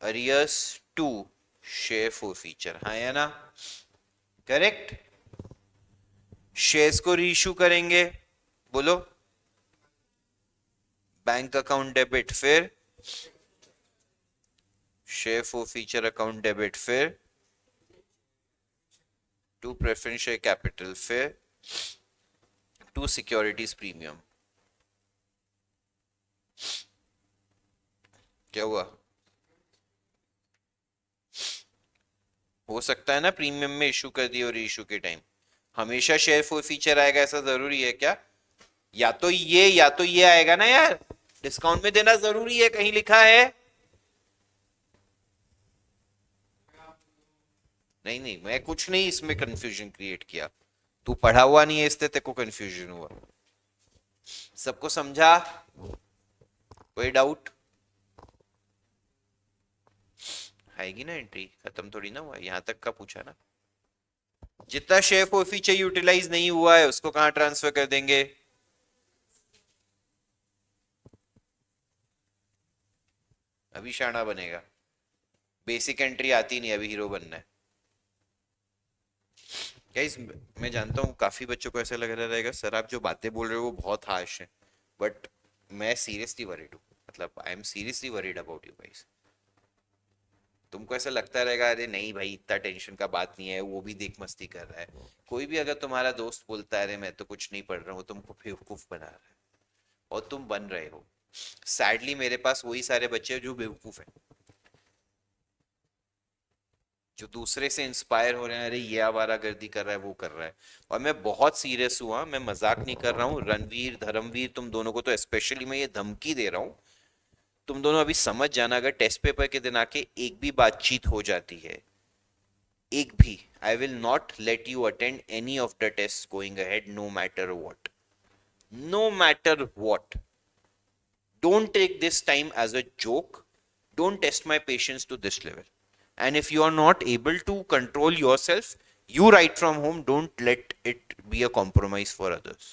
arrears to share forfeiture, हाँ या ना, करेक्ट। शेयर्स को रीइश्यू करेंगे, बोलो, बैंक अकाउंट डेबिट, फिर share forfeiture account debit, फिर टू प्रेफरेंस शेयर कैपिटल, फिर टू सिक्योरिटीज प्रीमियम। क्या हुआ, हो सकता है ना प्रीमियम में इशू कर दिए और इशू के टाइम हमेशा शेयर फॉर फीचर आएगा, ऐसा जरूरी है क्या। या तो ये आएगा ना यार, डिस्काउंट में देना जरूरी है, कहीं लिखा है? नहीं नहीं, मैं कुछ नहीं इसमें कंफ्यूजन क्रिएट किया। तू पढ़ा हुआ नहीं है इसलिए तेरे को कंफ्यूजन हुआ। सबको समझा? कोई डाउट? आएगी ना एंट्री, खत्म थोड़ी ना हुआ, यहां तक का पूछा ना। जितना शेयर फॉर फीचर यूटिलाइज नहीं हुआ है उसको कहां ट्रांसफर कर देंगे? अभी शाना बनेगा। बेसिक एंट्री आती नहीं, अभी हीरो बनना है। गाइस, मैं जानता हूँ काफी बच्चों को ऐसा लग रहा रहेगा सर आप जो बातें बोल रहे हो वो बहुत हार्श है, बट मैं सीरियसली वरीड हूँ। मतलब I am seriously worried about you guys. तुमको ऐसा लगता रहेगा अरे नहीं भाई इतना टेंशन का बात नहीं है, वो भी देख मस्ती कर रहा है। कोई भी अगर तुम्हारा दोस्त बोलता है अरे मैं तो कुछ नहीं पढ़ रहा हूँ, तुमको बेवकूफ बना रहा है, और तुम बन रहे हो। सैडली मेरे पास वही सारे बच्चे हैं जो बेवकूफ हैं, जो दूसरे से इंस्पायर हो रहे हैं, अरे ये आवारागर्दी कर रहा है वो कर रहा है। और मैं बहुत सीरियस हुआ, मैं मजाक नहीं कर रहा हूँ। रणवीर धर्मवीर तुम दोनों को तो स्पेशली मैं ये धमकी दे रहा हूँ, तुम दोनों अभी समझ जाना, अगर टेस्ट पेपर के दिन आके एक भी बातचीत हो जाती है, एक भी, I will not let you attend any of the test going ahead, no matter what. No matter what. Don't take this time as a joke. Don't test my patience to this level. And if you are not able to control yourself, you write from home. Don't let it be a compromise for others.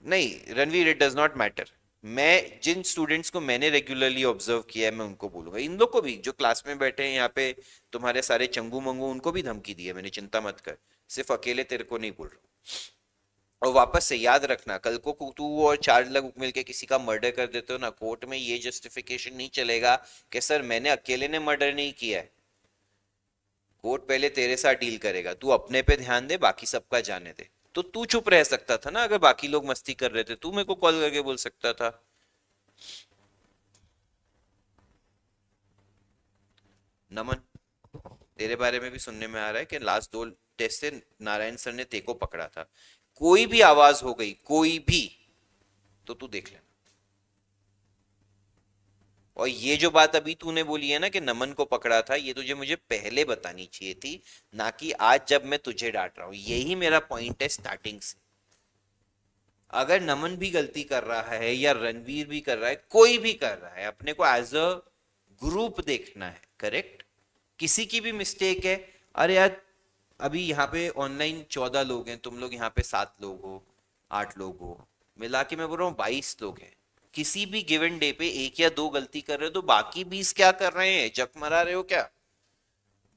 नहीं Ranveer, it does not matter. मैं जिन students को मैंने regularly observe किया है मैं उनको बोलूंगा, इन लोग को भी जो क्लास में बैठे हैं यहाँ पे, तुम्हारे सारे चंगू मंगू, उनको भी धमकी दी है मैंने, चिंता मत कर। सिर्फ अकेले तेरे को नहीं बोल रहा। और वापस से याद रखना, कल को तू और चार लोग मिलके किसी का मर्डर कर देते हो ना, कोर्ट में ये जस्टिफिकेशन नहीं चलेगा कि सर मैंने अकेले ने मर्डर नहीं किया है। कोर्ट पहले तेरे साथ डील करेगा, तू अपने पे ध्यान दे, बाकी सबका जाने दे। तो तू चुप रह सकता था ना, अगर बाकी लोग मस्ती कर रहे थे तू मेरे को कॉल करके बोल सकता था। नमन, तेरे बारे में भी सुनने में आ रहा है कि लास्ट दो टेस्ट से नारायण सर ने तेको पकड़ा था। कोई भी आवाज हो गई, कोई भी, तो तू देख ले। और ये जो बात अभी तूने बोली है ना कि नमन को पकड़ा था, ये तुझे मुझे पहले बतानी चाहिए थी, ना कि आज जब मैं तुझे डांट रहा हूं। यही मेरा पॉइंट है स्टार्टिंग से। अगर नमन भी गलती कर रहा है या रणवीर भी कर रहा है, कोई भी कर रहा है, अपने को एज अ ग्रुप देखना है, करेक्ट? किसी की भी मिस्टेक है। अरे यार, अभी यहाँ पे ऑनलाइन 14 लोग हैं, तुम लोग यहाँ पे 7 लोग हो, 8 लोग हो, मिला के मैं बोल रहा हूँ 22 लोग हैं। किसी भी गिवन डे पे एक या दो गलती कर रहे हो तो बाकी 20 क्या कर रहे हैं, जक मरा रहे हो क्या?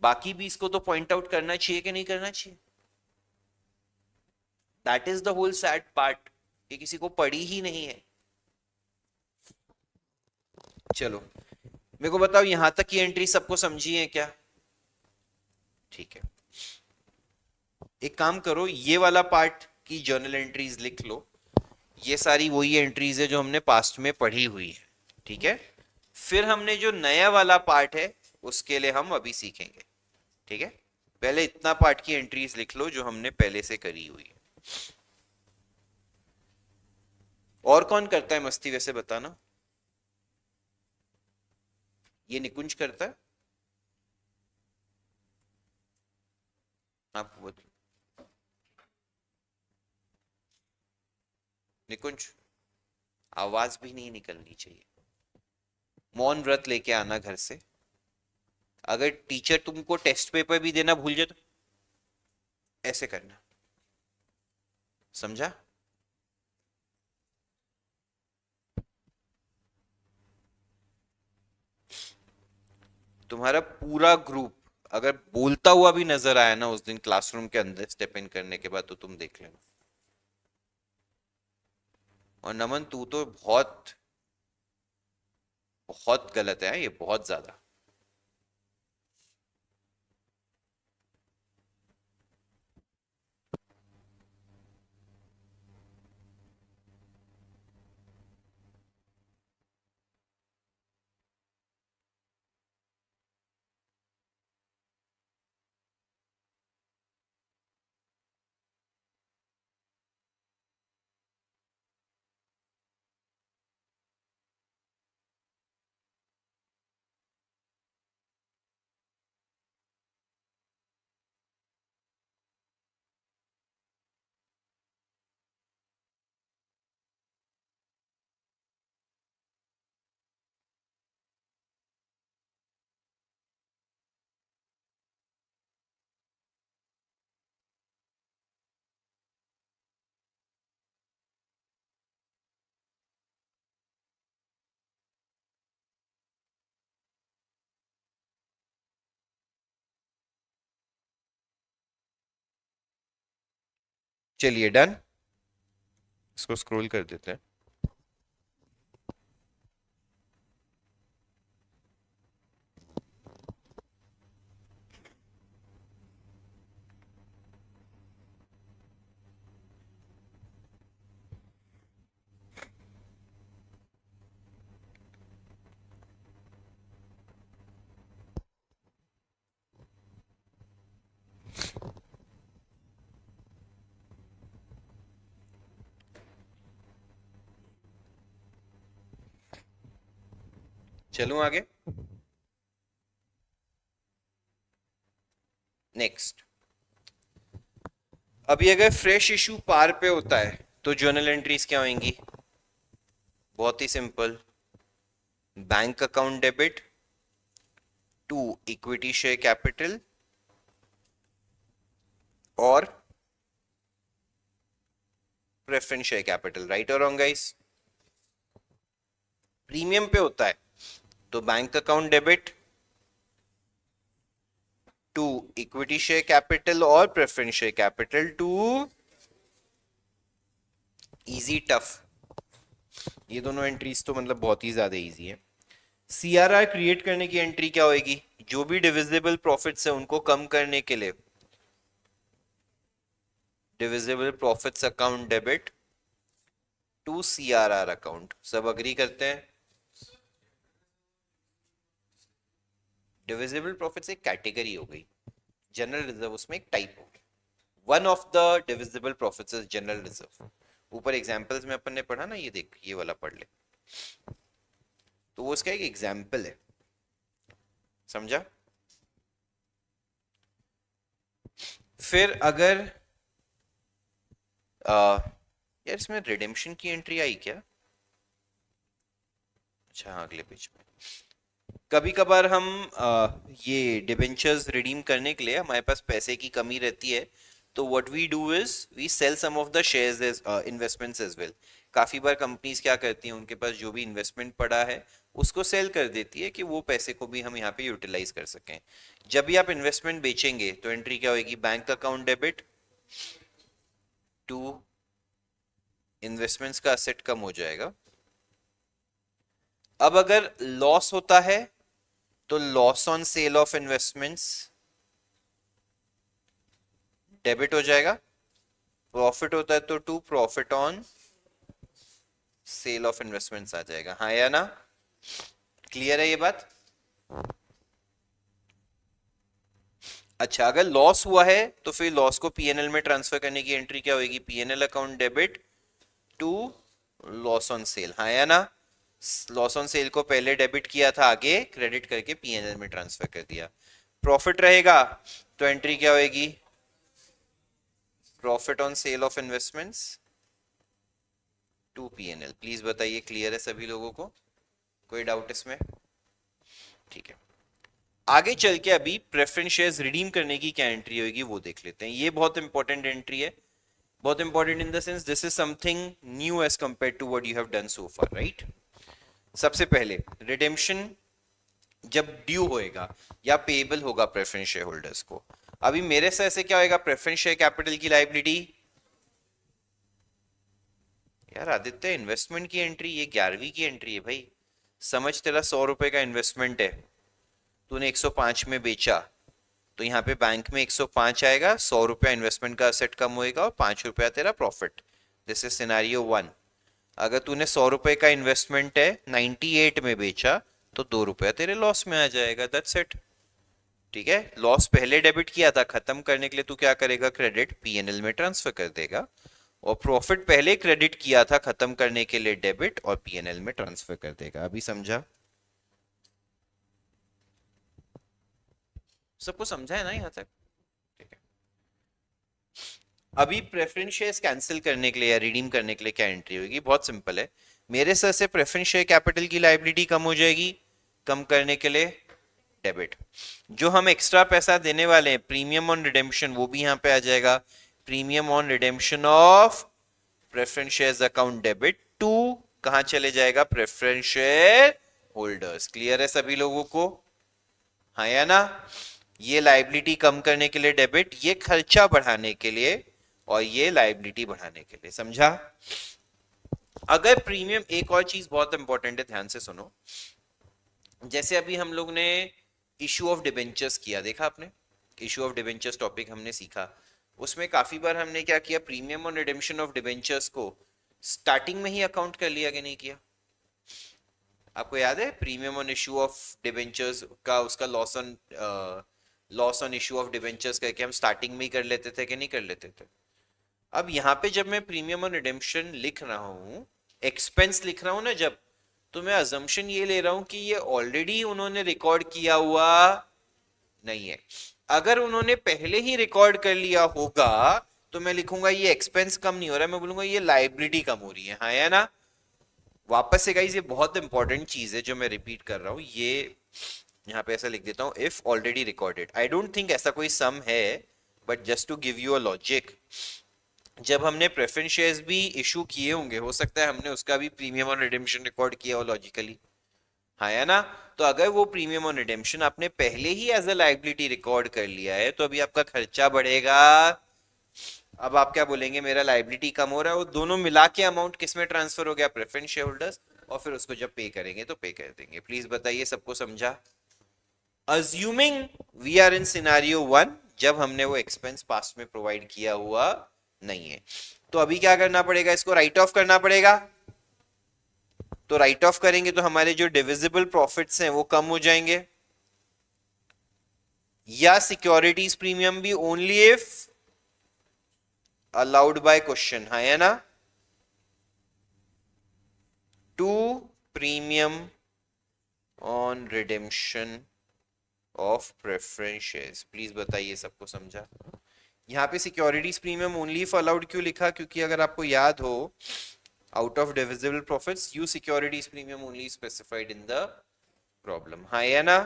बाकी 20 को तो पॉइंट आउट करना चाहिए कि नहीं करना चाहिए? That is the whole sad part, ये किसी को पड़ी ही नहीं है। चलो, मेरे को बताओ यहां तक की एंट्री सबको समझी है क्या? ठीक है, एक काम करो, ये वाला पार्ट की जर्नल एंट्रीज लिख लो। ये सारी वही एंट्रीज है जो हमने पास्ट में पढ़ी हुई है, ठीक है? फिर हमने जो नया वाला पार्ट है उसके लिए हम अभी सीखेंगे, ठीक है? पहले इतना पार्ट की एंट्रीज लिख लो जो हमने पहले से करी हुई है। और कौन करता है मस्ती वैसे बताना? ये निकुंज करता है? आप निकुंज, आवाज भी नहीं निकलनी चाहिए। मौन व्रत लेके आना घर से। अगर टीचर तुमको टेस्ट पेपर भी देना भूल जाए तो ऐसे करना, समझा? तुम्हारा पूरा ग्रुप अगर बोलता हुआ भी नजर आया ना उस दिन क्लासरूम के अंदर स्टेप इन करने के बाद, तो तुम देख लेना। और नमन, तू तो बहुत बहुत गलत है, ये बहुत ज्यादा। चलिए डन, इसको स्क्रॉल कर देते हैं। चलूं आगे। नेक्स्ट, अभी अगर फ्रेश इशू पार पे होता है तो जर्नल एंट्रीज क्या होंगी? बहुत ही simple, bank account debit to equity share capital और प्रेफरेंस शेयर कैपिटल। राइट और रॉन्ग गाइस? प्रीमियम पे होता है तो bank account debit to equity share capital और preference share capital to easy tough. ये दोनों एंट्रीज तो मतलब बहुत ही ज्यादा इजी है। सीआरआर क्रिएट करने की एंट्री क्या होगी? जो भी डिविजिबल प्रॉफिट्स है उनको कम करने के लिए divisible profits account debit to CRR account. सब अग्री करते हैं? डिविजिबल प्रॉफिट्स एक कैटेगरी हो गई, जनरल रिजर्व उसमें एक टाइप हो गया। One of the divisible profits is general reserve. ऊपर एग्जांपल्स में अपन ने पढ़ा ना, ये देख, ये वाला पढ़ ले, तो वो उसका एक एग्जाम्पल है, समझा? फिर अगर यार इसमें रिडेम्पशन की एंट्री आई क्या? अच्छा हाँ, अगले पेज में। कभी कभार हम ये डिबेंचर्स रिडीम करने के लिए हमारे पास पैसे की कमी रहती है, तो what we do is we sell some of the shares as investments as well. काफी बार कंपनीज क्या करती हैं, उनके पास जो भी इन्वेस्टमेंट पड़ा है उसको सेल कर देती है कि वो पैसे को भी हम यहाँ पे यूटिलाइज कर सकें। जब भी आप इन्वेस्टमेंट बेचेंगे तो एंट्री क्या होगी? Bank account debit to investments का असेट कम हो जाएगा। अब अगर लॉस होता है तो loss on sale of investments debit हो जाएगा। प्रॉफिट होता है तो to profit on sale of investments आ जाएगा। हाँ या ना? क्लियर है ये बात? अच्छा, अगर लॉस हुआ है तो फिर लॉस को पीएनएल में ट्रांसफर करने की एंट्री क्या होगी? PNL account debit to loss on sale. हाँ या ना? लॉस ऑन सेल को पहले डेबिट किया था, आगे क्रेडिट करके पीएनएल में ट्रांसफर कर दिया। प्रॉफिट रहेगा तो एंट्री क्या होगी? Profit on sale of investments to PNL. Please बताइए, क्लियर है सभी लोगों को? कोई डाउट इसमें? ठीक है, आगे चल के अभी प्रेफरेंस शेयर्स रिडीम करने की क्या एंट्री होगी वो देख लेते हैं। ये बहुत इंपॉर्टेंट एंट्री है, बहुत important in the sense this is something new as compare to what you have done so far, right? सबसे पहले रिडेम्पशन जब ड्यू होएगा या पेएबल होगा प्रेफरेंस शेयर होल्डर्स को, अभी मेरे से ऐसे क्या होएगा? प्रेफरेंस शेयर कैपिटल की लायबिलिटी। यार आदित्य, इन्वेस्टमेंट की एंट्री ये 11वीं की एंट्री है भाई। समझ, तेरा 100 रुपए का इन्वेस्टमेंट है, तूने 105 में बेचा, तो यहाँ पे बैंक में 105 आएगा, 100 रुपया इन्वेस्टमेंट का असेट कम होएगा और 5 रुपया तेरा प्रॉफिट। This is scenario 1। अगर तूने 100 रुपए का इन्वेस्टमेंट है 98 में बेचा तो 2 रुपया तेरे लॉस में आ जाएगा। That's it. ठीक है, लॉस पहले डेबिट किया था, खत्म करने के लिए तू क्या करेगा? क्रेडिट पीएनएल में ट्रांसफर कर देगा। और प्रॉफिट पहले क्रेडिट किया था, खत्म करने के लिए डेबिट और पीएनएल में ट्रांसफर कर देगा। अभी समझा? सबको समझा है ना यहाँ तक? ठीक है, अभी प्रेफरेंस शेयर्स कैंसिल करने के लिए या रिडीम करने के लिए क्या एंट्री होगी? बहुत सिंपल है, मेरे सर से प्रेफरेंस शेयर कैपिटल की लायबिलिटी कम हो जाएगी, कम करने के लिए डेबिट। जो हम एक्स्ट्रा पैसा देने वाले हैं प्रीमियम ऑन रिडेम्पशन, वो भी यहाँ पे आ जाएगा। Premium on redemption of preference shares account debit to कहां चले जाएगा? Preference share holders. क्लियर है सभी लोगों को? हाँ या ना? ये लाइबिलिटी कम करने के लिए डेबिट, ये खर्चा बढ़ाने के लिए और ये लायबिलिटी बढ़ाने के लिए, समझा? अगर प्रीमियम, एक और चीज बहुत इंपॉर्टेंट है, ध्यान से सुनो। जैसे अभी हम लोग ने इशू ऑफ डिबेंचर्स किया, देखा आपने? इशू ऑफ डिबेंचर्स टॉपिक हमने सीखा। उसमें काफी बार हमने क्या किया, प्रीमियम और रिडेम्पशन ऑफ डिबेंचर्स को स्टार्टिंग में ही अकाउंट कर लिया कि नहीं किया? आपको याद है premium on issue of debentures का, उसका loss on issue of debentures करके हम स्टार्टिंग में ही कर लेते थे कि नहीं कर लेते थे? अब यहाँ पे जब मैं प्रीमियम ऑन रिडेम्पशन लिख रहा हूँ, एक्सपेंस लिख रहा हूँ ना जब, तो मैं अजम्पशन ये ले रहा हूँ कि ये ऑलरेडी उन्होंने रिकॉर्ड किया हुआ नहीं है। अगर उन्होंने पहले ही रिकॉर्ड कर लिया होगा तो मैं लिखूंगा ये एक्सपेंस कम नहीं हो रहा है, मैं बोलूंगा ये लाइबिलिटी कम हो रही है, हाँ या ना? वापस से गाइस, ये बहुत इंपॉर्टेंट चीज है जो मैं रिपीट कर रहा हूँ, ये यहाँ पे ऐसा लिख देता हूँ, if already recorded. I don't think ऐसा कोई सम है, but just to give you a logic, जब हमने प्रेफरेंस शेयर्स भी इशू किए होंगे, हो सकता है हमने उसका भी प्रीमियम और रिडेम्पशन रिकॉर्ड किया हो लॉजिकली, हाँ या ना? तो अगर वो प्रीमियम और रिडेम्पशन आपने पहले ही एज अ लाइबिलिटी रिकॉर्ड कर लिया है, तो अभी आपका खर्चा बढ़ेगा। अब आप क्या बोलेंगे, मेरा लाइबिलिटी कम हो रहा है, वो दोनों मिला के अमाउंट किस में ट्रांसफर हो गया, प्रेफरेंस शेयर होल्डर्स, और फिर उसको जब पे करेंगे तो पे कर देंगे। प्लीज बताइए, सबको समझा? Assuming we are in scenario one, जब हमने वो एक्सपेंस पास्ट में प्रोवाइड किया हुआ नहीं है, तो अभी क्या करना पड़ेगा, इसको राइट ऑफ करना पड़ेगा। तो राइट ऑफ करेंगे तो हमारे जो डिविजिबल प्रॉफिट्स हैं वो कम हो जाएंगे, या सिक्योरिटीज प्रीमियम भी only if allowed by question, हाँ या ना? To premium on redemption of preference shares. Please बताइए, सबको समझा? यहाँ पे securities premium only if allowed क्यों लिखा? क्योंकि अगर आपको याद हो, out of divisible profits you securities premium only specified in the problem, हाँ या ना?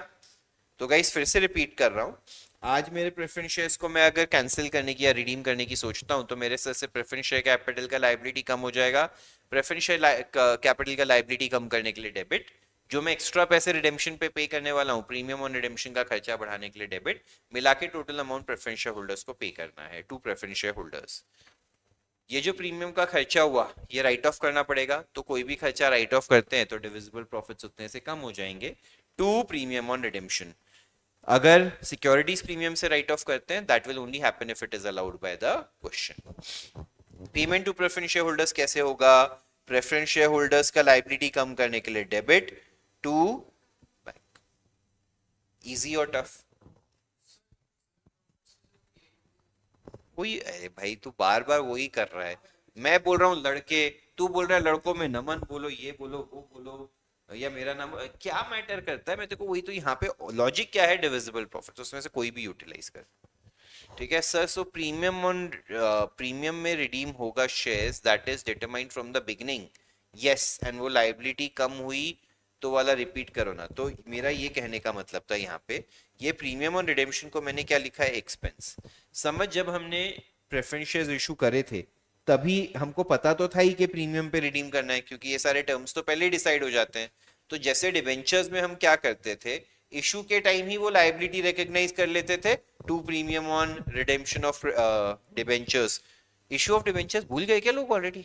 तो गाइस फिर से रिपीट कर रहा हूँ, आज मेरे प्रेफरेंस शेयर्स को मैं अगर कैंसिल करने की या रिडीम करने की सोचता हूँ, तो मेरे सर से प्रेफरेंस शेयर कैपिटल का लाइबिलिटी कम हो जाएगा। प्रेफरेंस शेयर कैपिटल का लाइबिलिटी कम करने के लिए डेबिट, जो मैं एक्स्ट्रा पैसे रिडेम्पशन पे करने वाला हूँ, प्रीमियम ऑन रिडेम्पशन का खर्चा बढ़ाने के लिए डेबिट, मिला के total amount preference share holders को पे करना है, टू प्रेफरेंस शेयर होल्डर्स। ये जो प्रीमियम का खर्चा हुआ ये राइट ऑफ करना पड़ेगा, तो कोई भी खर्चा राइट ऑफ करते हैं तो डिविजिबल प्रॉफिट्स उतने से कम हो जाएंगे, टू प्रीमियम ऑन रिडेम्पशन। अगर सिक्योरिटीज प्रीमियम से राइट ऑफ करते हैं, that will only happen if it is allowed by the question. Payment to preference share holders कैसे होगा? प्रेफरेंस शेयर होल्डर्स का लाइबिलिटी कम करने के लिए डेबिट टू बैंक। इजी और टफ? वही, अरे भाई तू बार बार वही कर रहा है। मैं बोल रहा हूँ लड़के, तू बोल रहा है लड़कों में नमन बोलो, ये बोलो, वो बोलो, या मेरा नाम, क्या मैटर करता है? मैं तेको वही तो, यहाँ पे लॉजिक क्या है, डिविजिबल प्रॉफिट, उसमें से कोई भी यूटिलाइज कर। ठीक है सर, सो प्रीमियम में रिडीम होगा shares that is determined from the beginning, yes, and वो लाइबिलिटी कम हुई तो वाला रिपीट करो ना। तो मेरा ये कहने का मतलब था यहाँ पे, ये प्रीमियम ऑन रिडेम्पशन को मैंने क्या लिखा है, एक्सपेंस। समझ, जब हमने प्रेफरेंस शेयर्स इशू करे थे तभी हमको पता तो था ही कि प्रीमियम पे रिडीम करना है, क्योंकि ये सारे टर्म्स तो पहले डिसाइड हो जाते हैं। तो जैसे डिबेंचर्स में हम क्या करते थे, इशू के टाइम ही वो लाइबिलिटी रिकॉग्नाइज कर लेते थे, to premium on redemption of debentures. Issue of debentures भूल गए क्या लोग ऑलरेडी?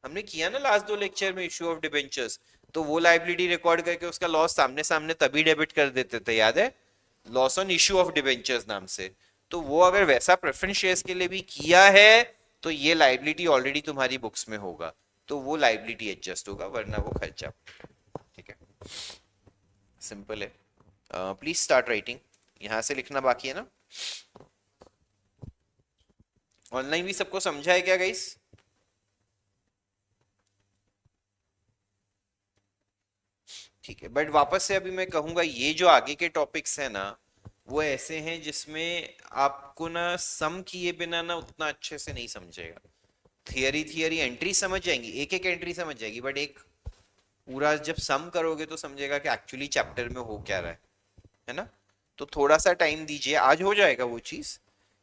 हमने किया ना लास्ट दो लेक्चर में इशू ऑफ डिबेंचर्स, तो वो लाइबिलिटी रिकॉर्ड करके उसका लॉस सामने सामने तभी डेबिट कर देते थे, याद है? Loss on issue of debentures नाम से। तो वो अगर वैसा प्रेफरेंस शेयर्स के लिए भी किया है तो ये लाइबिलिटी ऑलरेडी तुम्हारी बुक्स में होगा, तो वो लाइबिलिटी एडजस्ट होगा, वरना वो खर्चा। ठीक है, सिंपल है। Please start writing. यहां से लिखना बाकी है ना? ऑनलाइन भी सबको समझा है क्या गाइस? ठीक है, बट वापस से अभी मैं कहूंगा, ये जो आगे के टॉपिक्स है ना, वो ऐसे हैं जिसमें आपको ना सम किए बिना ना उतना अच्छे से नहीं समझेगा। थियरी थियरी एंट्री समझ जाएंगी, एक एक एंट्री समझ जाएगी, बट एक पूरा जब सम करोगे तो समझेगा कि एक्चुअली चैप्टर में हो क्या रहा है ना? तो थोड़ा सा टाइम दीजिए, आज हो जाएगा वो चीज।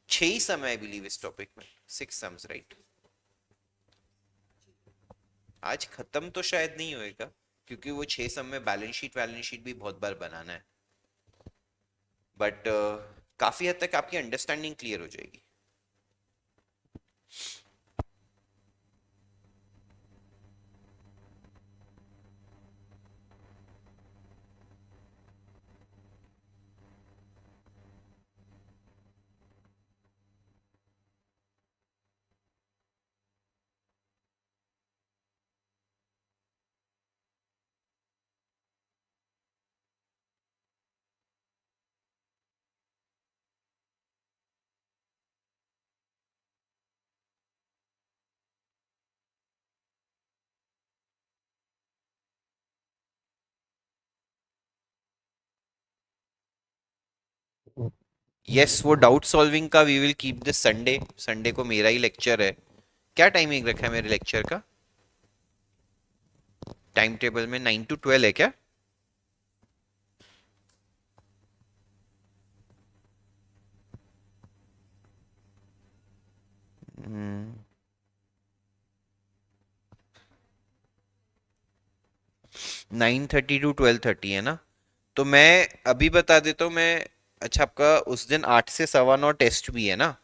6 ही सम है आई बिलीव इस टॉपिक में, 6 सम्स, राइट? आज खत्म तो शायद नहीं होएगा, क्योंकि वो 6 सम में बैलेंस शीट भी बहुत बार बनाना है, बट काफी हद तक आपकी अंडरस्टैंडिंग क्लियर हो जाएगी। यस, वो डाउट सॉल्विंग का we will keep this Sunday. Sunday को मेरा ही लेक्चर है। क्या टाइमिंग रखा है मेरे लेक्चर का? टाइम टेबल में 9 to 12 है क्या? हम्म, 9:30 to 12:30 है ना? तो मैं अभी बता देता हूँ मैं। अच्छा, आपका उस दिन 8 से 9:15 टेस्ट भी है ना?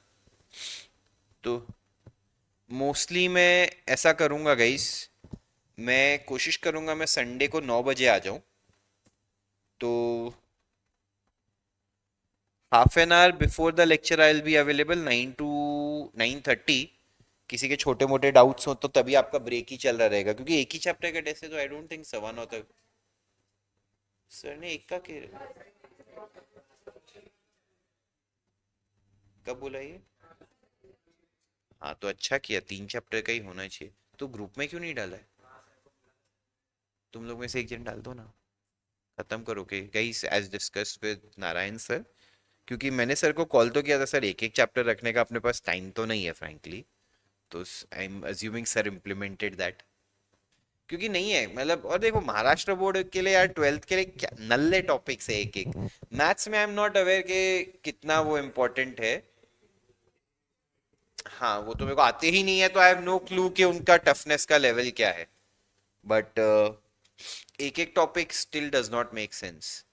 तो मोस्टली मैं ऐसा करूँगा गाइस। मैं कोशिश करूँगा मैं संडे को 9 बजे आ जाऊँ। तो half an hour before the lecture I will be available 9 to 9:30। किसी के छोटे मोटे डाउट्स हो तो तभी आपका ब्रेक ही चल रहा रहेगा, क्योंकि एक ही चैप्टर का टेस्ट है, तो आई डोंट थिंक 9 तक। सर ने एक का कब बोला ये? हाँ, तो अच्छा किया, 3 चैप्टर का ही होना चाहिए। तो ग्रुप में क्यों नहीं डाला है? तुम लोग में से एक जन डाल दो ना। खत्म करो के guys, as discussed with Narayan sir. क्योंकि मैंने सर को कॉल तो किया था, सर एक एक चैप्टर रखने का अपने पास टाइम तो नहीं है फ्रैंकली। तो I am assuming sir implemented that. क्योंकि नहीं है मतलब, और देखो महाराष्ट्र बोर्ड के लिए यार 12th के लिए क्या नल्ले टॉपिक्स है एक एक। मैथ्स में आई एम नॉट अवेयर कि कितना वो इम्पोर्टेंट है। हाँ, वो तो मेरे को आते ही नहीं है, तो आई हैव नो क्लू कि उनका टफनेस का लेवल क्या है। बट एक एक topic still does not make sense.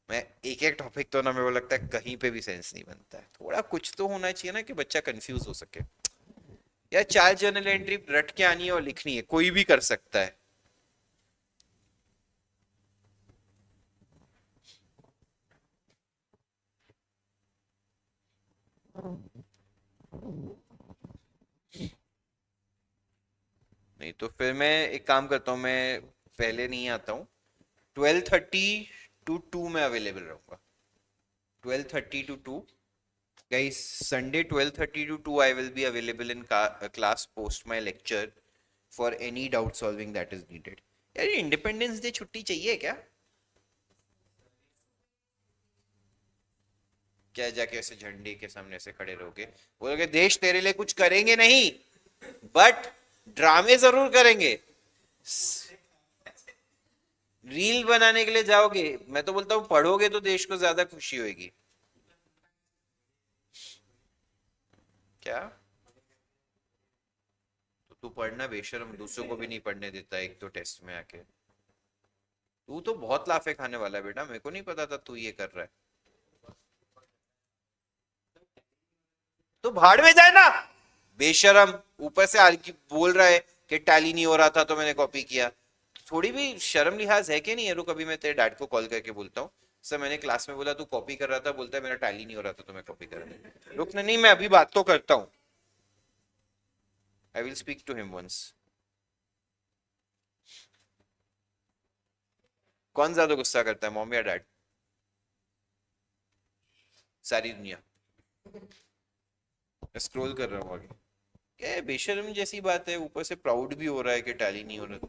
मैं एक एक टॉपिक तो ना मेरे को लगता है कहीं पे भी सेंस नहीं बनता है। थोड़ा कुछ तो होना चाहिए ना कि बच्चा कंफ्यूज हो सके। या 4 जर्नल एंट्री रट के आनी है और लिखनी है, कोई भी कर सकता है। नहीं तो फिर मैं एक काम करता हूँ, मैं पहले नहीं आता हूँ। 12:30 to 2 में अवेलेबल रहूंगा। 12:30 to 2। Guys, Sunday 12:30 to 2 I will be available in class post my lecture for any doubt solving that is needed. यार, ये इंडिपेंडेंस डे छुट्टी चाहिए क्या? क्या जाके ऐसे झंडे के सामने ऐसे खड़े रहोगे, बोलोगे देश तेरे लिए कुछ करेंगे नहीं, बट ड्रामे जरूर करेंगे? रील बनाने के लिए जाओगे? मैं तो बोलता हूँ पढ़ोगे तो देश को ज्यादा खुशी होगी। क्या? तो तू पढ़ना बेशरम, दूसरों को भी नहीं पढ़ने देता एक तो टेस्ट में आके। तू तो बहुत लाफे खाने वाला है बेटा, मेरे को नहीं पता था तू ये कर रहा है। तो भाड़ में जाए ना, बेशरम। ऊपर से आर्ग्यू बोल रहा है कि टैली नहीं हो रहा था तो मैंने कॉपी किया। थोड़ी भी शर्म लिहाज है कि नहीं है? रुक, अभी मैं तेरे डैड को कॉल करके बोलता हूँ। सर, मैंने क्लास में बोला तू कॉपी कर रहा था, बोलता है मेरा टैली नहीं हो रहा था तो मैं कॉपी कर रहा था। रुक ना, नहीं मैं अभी बात तो करता हूँ। I will speak to him once. कौन ज्यादा गुस्सा करता है, मॉम या डैड? सारी दुनिया। स्क्रॉल कर रहा हूँ आगे। क्या बेशर्म जैसी बात है, ऊपर से प्राउड भी हो रहा है कि टैली नहीं हो रहा।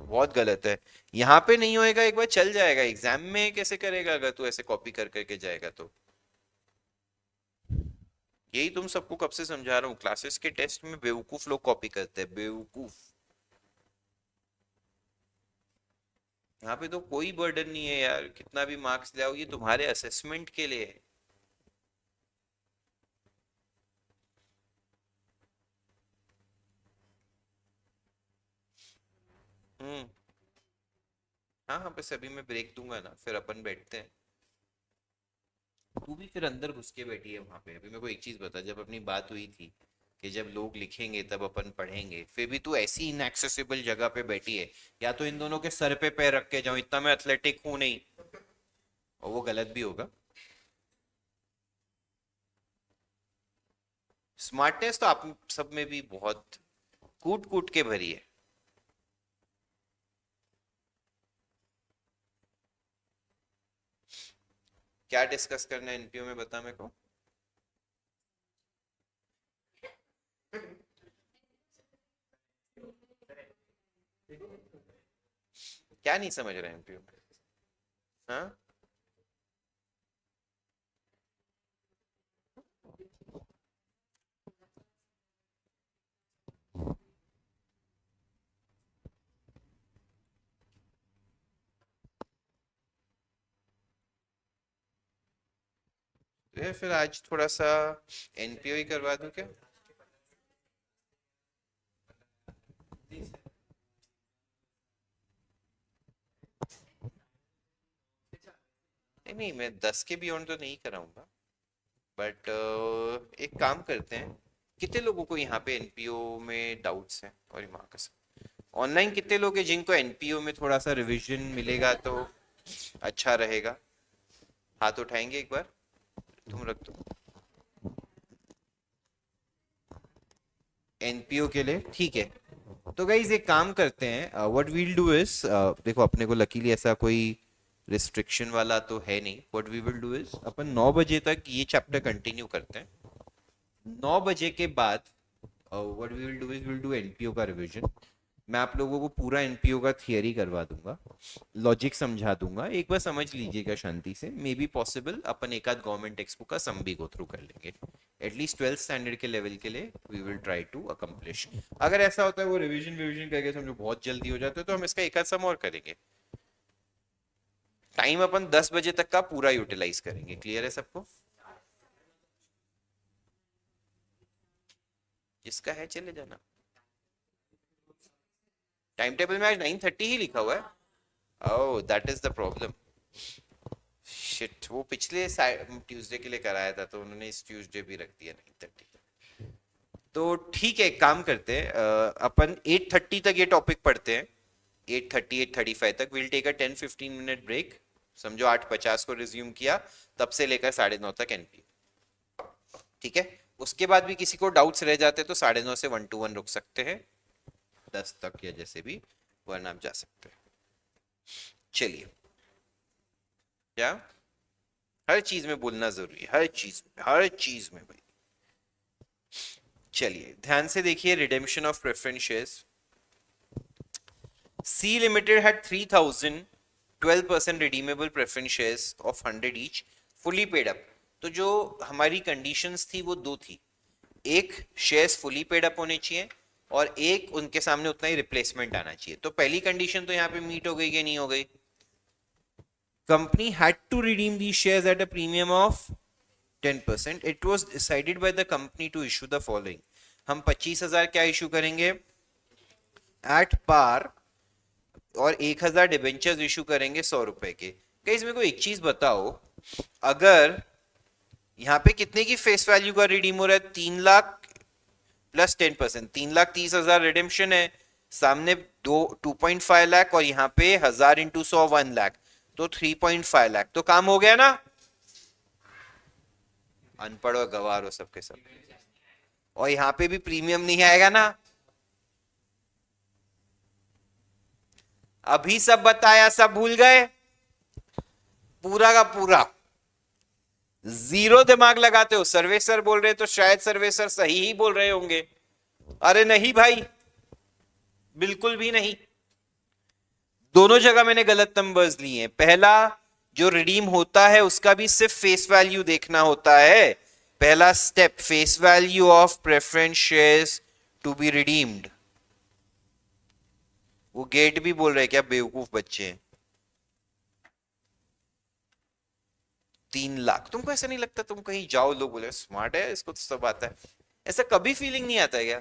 बहुत गलत है। यहाँ पे नहीं होएगा, एक बार चल जाएगा, एग्जाम में कैसे करेगा अगर तू ऐसे कॉपी कर करके जाएगा तो? यही तुम सबको कब से समझा रहा हूँ, क्लासेस के टेस्ट में बेवकूफ लोग कॉपी करते हैं, बेवकूफ। यहाँ पे तो कोई बर्डन नहीं है यार, कितना भी मार्क्स ले आओ, ये तुम्हारे असेसमेंट के लिए है। हम्म। हाँ हाँ, बस अभी मैं ब्रेक दूंगा ना, फिर अपन बैठते हैं। तू भी फिर अंदर घुस के बैठी है वहां पे। अभी मेरे को एक चीज बता, जब अपनी बात हुई थी कि जब लोग लिखेंगे तब अपन पढ़ेंगे, फिर भी तू ऐसी इनएक्सेसिबल जगह पे बैठी है। या तो इन दोनों के सर पे पैर रख के जाऊं, इतना मैं एथलेटिक हूं नहीं। और वो गलत भी होगा। स्मार्टनेस तो आप सब में भी बहुत कूट कूट के भरी है। क्या डिस्कस करना है एनपीओ में, बता मेरे को। क्या नहीं समझ रहे एनपीओ में? हाँ, तो फिर आज थोड़ा सा एनपीओ ही करवा दूं क्या? नहीं नहीं, मैं 10 के बियॉन्ड तो नहीं कराऊंगा, बट एक काम करते हैं। कितने लोगों को यहाँ पे एनपीओ में डाउट्स हैं? और माँ का ऑनलाइन कितने लोग हैं जिनको एनपीओ में थोड़ा सा रिवीजन मिलेगा तो अच्छा रहेगा? हाथ उठाएंगे एक बार। तुम रख दो एनपीओ के लिए, ठीक है। तो गाइज एक काम करते हैं, व्हाट वील डू इज, देखो अपने को लकीली ऐसा कोई रिस्ट्रिक्शन वाला तो है नहीं। What we will do is अपन 9 बजे तक ये चैप्टर कंटिन्यू करते हैं। 9 बजे के बाद what we will do is will do NPO का रिवीजन। मैं आप लोगों को पूरा एनपीओ का थियरी करवा दूंगा, लॉजिक समझा दूंगा, एक बार समझ लीजिएगा शांति से। मे बी पॉसिबल अपन एक आध गवर्नमेंट टेक्स्ट बुक का सम भी गो थ्रू कर लेंगे, एटलीस्ट 12th स्टैंडर्ड के लेवल के लिए we will try to accomplish. अगर ऐसा होता है वो रिवीजन करके समझो बहुत जल्दी हो जाता है, तो हम इसका एक आध सम और करेंगे। टाइम अपन 10 बजे तक का पूरा यूटिलाइज करेंगे। क्लियर है सबको? जिसका है चले जाना। टाइम टेबल में आज 9:30 ही लिखा हुआ है। Oh that is the problem. Shit, वो पिछले ट्यूसडे के लिए कराया था तो उन्होंने इस ट्यूसडे भी रख दिया 9:30। तो ठीक है, एक काम करते हैं, अपन 8:30 तक ये टॉपिक पढ़ते हैं। 8:30 8:35 तक will take a 10-15 minute break. समझो 8:50 को रिज्यूम किया, तब से लेकर 9:30 तक एनपी। ठीक है, उसके बाद भी किसी को डाउट्स रह जाते तो 9:30 से 1-to-1 रुक सकते हैं, 10 तक या जैसे भी, वरना आप जा सकते हैं। चलिए, क्या हर चीज में बोलना जरूरी है? हर चीज में भाई। चलिए ध्यान से देखिए, redemption of preference shares. C limited had 3000 12% redeemable preference shares of 100 each fully paid up। तो जो हमारी कंडीशंस थी वो दो थी, एक शेयर्स फुली पेड अप होने चाहिए और एक उनके सामने उतना ही रिप्लेसमेंट आना चाहिए। तो पहली कंडीशन तो यहाँ पे मीट हो गई कि नहीं हो गई? Company had to redeem the shares at a premium of 10%। It was decided by the company to issue the following. हम 25,000 क्या इशू करेंगे एट पार, और 1,000 डिबेंचर्स इशू करेंगे 100 रुपए के। गाइस मेरे को एक चीज बताओ, अगर यहाँ पे कितने की फेस वैल्यू का रिडीम हो रहा है? 3 लाख प्लस 10%, 3,30,000 रिडेम्पशन है। सामने 2.5 लाख, और यहाँ पे 1000 इंटू 100 1 लाख, तो 3.5 लाख। तो काम हो गया ना? अनपढ़ और गवार हो सबके सब। और यहाँ पे भी प्रीमियम नहीं आएगा ना? अभी सब बताया, सब भूल गए? पूरा का पूरा जीरो दिमाग लगाते हो? सर्वेसर बोल रहे तो शायद सर्वेसर सही ही बोल रहे होंगे। अरे नहीं भाई, बिल्कुल भी नहीं। दोनों जगह मैंने गलत नंबर्स लिए हैं। पहला जो रिडीम होता है उसका भी सिर्फ फेस वैल्यू देखना होता है। पहला step, face value of preference shares to be redeemed. वो गेट भी बोल रहे क्या बेवकूफ बच्चे हैं? 3 लाख, तुमको ऐसा नहीं लगता? तुम कहीं जाओ, लोग बोले स्मार्ट है, इसको तो सब आता है। ऐसा कभी फीलिंग नहीं आता है क्या?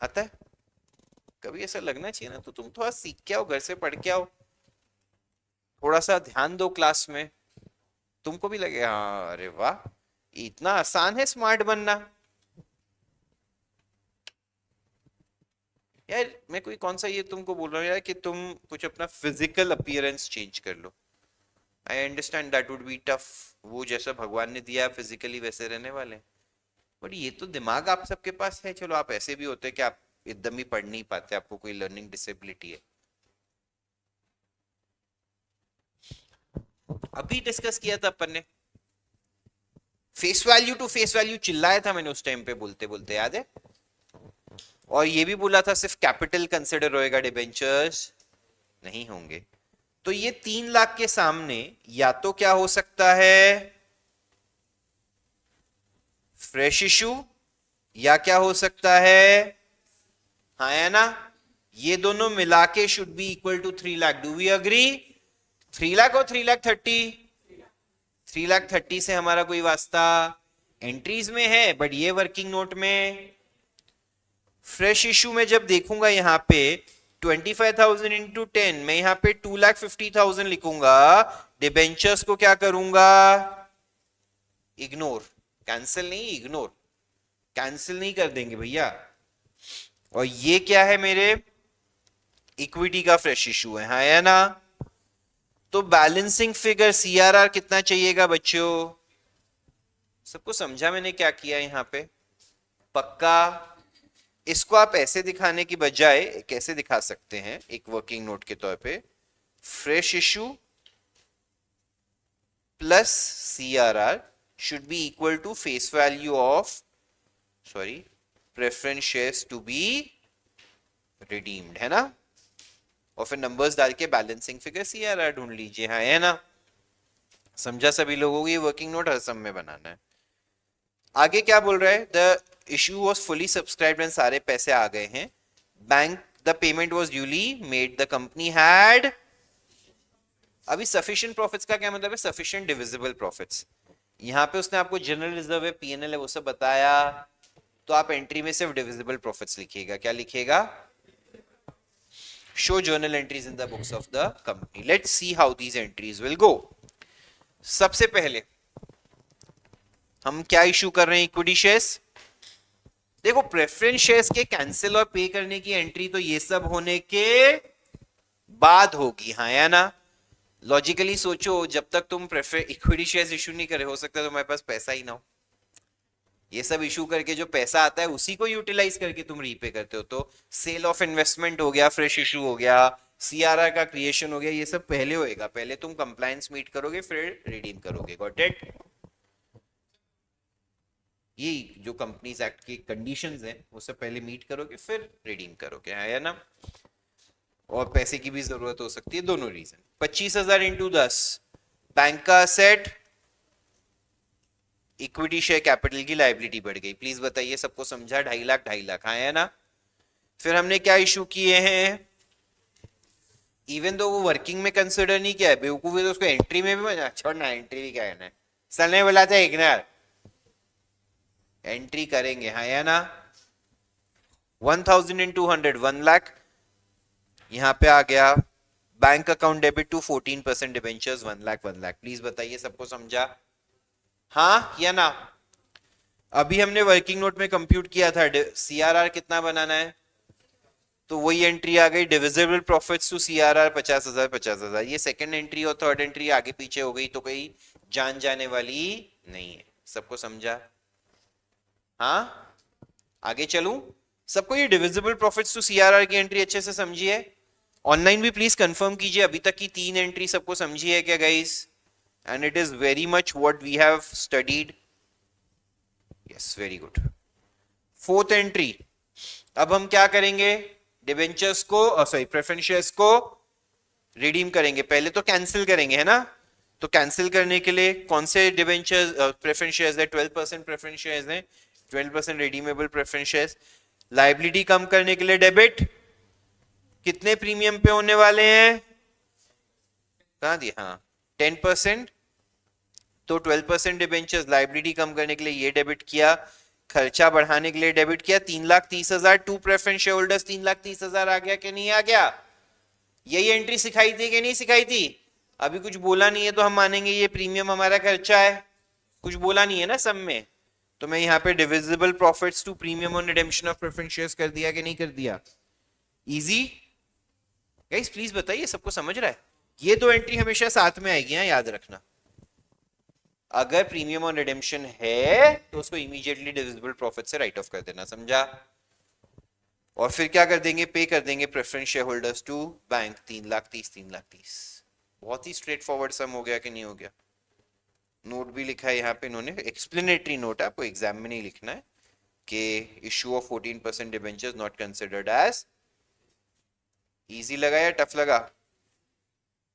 आता है कभी? ऐसा लगना चाहिए ना। तो तुम थोड़ा सीख के आओ, घर से पढ़ के आओ, थोड़ा सा ध्यान दो क्लास में, तुमको भी लगे हाँ अरे वाह, इतना आसान है स्मार्ट बनना। यार मैं कोई कौन सा ये तुमको बोल रहा हूँ यार कि तुम कुछ अपना फिजिकल अपीयरेंस चेंज कर लो। I understand that would be tough. वो जैसा भगवान ने दिया फिजिकली वैसे रहने वाले, बट ये तो दिमाग आप सबके पास है। चलो आप ऐसे भी होते कि आप एकदम ही पढ़ नहीं पाते, आपको कोई लर्निंग डिसेबिलिटी है। अभी डिस्कस किया था अपन ने, face value to face value चिल्लाया था मैंने उस टाइम पे बोलते बोलते, याद है? और ये भी बोला था सिर्फ कैपिटल कंसिडर होएगा, डिबेंचर्स नहीं होंगे। तो ये 3 लाख के सामने या तो क्या हो सकता है, फ्रेश इशू, या क्या हो सकता है, हाँ है ना, ये दोनों मिला के should be equal to 3 lakh. Do we agree? 3 lakh और 3,30,000, 3,30,000 से हमारा कोई वास्ता एंट्रीज में है, बट ये वर्किंग नोट में। फ्रेश इशू में जब देखूंगा यहाँ पे 25,000 इंटू 10, मैं यहाँ पे 2,50,000 लिखूंगा। डिबेंचर्स को क्या करूंगा, इग्नोर, कैंसिल नहीं, इग्नोर, कैंसिल नहीं कर देंगे भैया। और ये क्या है, मेरे इक्विटी का फ्रेश इशू है, हाँ है ना। तो बैलेंसिंग फिगर सीआरआर कितना चाहिएगा बच्चों? सबको समझा मैंने क्या किया यहाँ पे? पक्का? इसको आप ऐसे दिखाने की बजाय कैसे दिखा सकते हैं, एक वर्किंग नोट के तौर पे, fresh issue plus CRR should be equal to face value of, sorry, preference shares to be redeemed, है ना। और फिर नंबर्स डाल के बैलेंसिंग फिगर सीआरआर ढूंढ लीजिए, हाँ है ना। समझा सभी लोगों को? ये वर्किंग नोट हर सम में बनाना है। आगे क्या बोल रहा है, the issue was fully subscribed and सारे पैसे आ गए हैं, bank the payment was duly made, the company had, अभी सफिशिएंट प्रॉफिट्स का क्या मतलब है, सफिशिएंट डिविजिबल प्रॉफिट्स। यहां पे उसने आपको जनरल रिजर्व है, पीएनएल है, वो सब बताया, तो आप एंट्री में सिर्फ डिविजिबल प्रॉफिट्स लिखिएगा। क्या लिखिएगा? Show journal entries in the books of the company. Let's see how these entries will go. सबसे पहले हम क्या इशू कर रहे हैं, इक्विटी शेयर्स। देखो प्रेफरेंस शेयर्स के कैंसिल और पे करने की एंट्री तो ये सब होने के बाद होगी, हाँ या ना। लॉजिकली सोचो, जब तक तुम प्रेफर इक्विटी शेयर्स इशू नहीं करे, हो सकता है तुम्हारे पास पैसा ही ना हो। ये सब इशू करके जो पैसा आता है उसी को यूटिलाइज करके तुम रीपे करते हो। तो सेल ऑफ इन्वेस्टमेंट हो गया, फ्रेश इशू हो गया, सीआरआर का क्रिएशन हो गया, ये सब पहले होएगा। पहले तुम कंप्लायंस मीट करोगे, फिर रिडीम करोगे। Got it? ये जो कंपनीज एक्ट की कंडीशंस हैं वो सब पहले मीट करोगे, फिर रिडीम करोगे, है या ना। और पैसे की भी जरूरत हो सकती है, दोनों रीजन। 25,000 इंटू 10, बैंक का असेट, इक्विटी शेयर कैपिटल की लाइबिलिटी बढ़ गई। प्लीज बताइए, सबको समझा? 2.5 लाख 2.5 लाख, हाँ है ना। फिर हमने क्या इशू किए हैं, इवन दो वो वर्किंग में कंसिडर नहीं किया है, बेवकूफी तो उसको एंट्री में भी छोड़ना, एंट्री भी क्या है, सर ने बोला था इग्नोर, एंट्री करेंगे, हाँ या ना। 1,000 इंटू 100, 1 लाख, यहां पे आ गया। Bank account debit to 14% debentures, 1 lakh 1 lakh. Please बताइए, सबको समझा? हाँ या ना। अभी हमने वर्किंग नोट में कंप्यूट किया था सीआरआर कितना बनाना है, तो वही एंट्री आ गई, डिविजिबल प्रॉफिट्स टू सीआरआर 50,000 50,000। ये सेकंड एंट्री और थर्ड एंट्री आगे पीछे हो गई तो कोई जान जाने वाली नहीं है। सबको समझा? हाँ, आगे चलूं? सबको ये डिविजिबल प्रॉफिट्स टू सीआरआर की एंट्री अच्छे से समझी है? ऑनलाइन भी प्लीज कंफर्म कीजिए अभी तक की 3 एंट्री सबको समझी है क्या guys? And it is very much what we have studied. Yes, very good. Fourth entry, अब हम क्या करेंगे, डिबेंचर्स को, सॉरी, प्रेफरेंस शेयर्स को रिडीम करेंगे। पहले तो कैंसिल करेंगे, है ना। तो कैंसिल करने के लिए कौन से डिबेंचर्स, प्रेफरेंस शेयर्स है, 12% प्रेफरेंस शेयर्स है, 12% रिडीमेबल प्रेफरेंस शेयर्स। लाइबिलिटी कम करने के लिए डेबिट कितने प्रीमियम पे होने वाले हैं, कहां दिया, हाँ 10%। तो 12% डिबेंचर्स, लाइबिलिटी कम करने के लिए ये डेबिट किया, खर्चा बढ़ाने के लिए डेबिट किया। 3,30,000 टू प्रेफरेंस शेयर होल्डर्स, 3,30,000 आ गया कि नहीं आ गया? यही एंट्री सिखाई थी कि नहीं सिखाई थी? अभी कुछ बोला नहीं है तो हम मानेंगे ये प्रीमियम हमारा खर्चा है, कुछ बोला नहीं है ना सब में। तो मैं यहाँ पे divisible profits to premium on redemption of preference shares कर दिया कि नहीं कर दिया? इजी गाइस, प्लीज बताइए, सबको समझ रहा है? ये दो एंट्री हमेशा साथ में आएगी, याद रखना। अगर प्रीमियम ऑन रिडेम्पशन है तो उसको इमीडिएटली डिविजिबल प्रॉफिट से राइट ऑफ कर देना, समझा? और फिर क्या कर देंगे, पे कर देंगे preference share holders to bank 3,30,000 3,30,000। बहुत ही स्ट्रेट फॉरवर्ड सम हो गया कि नहीं हो गया? नोट भी लिखा है यहाँ पे इन्होंने, एक्सप्लेनेटरी नोट है, आपको एग्जाम में नहीं लिखना है कि issue of 14% debentures not considered as. Easy लगा या टफ लगा?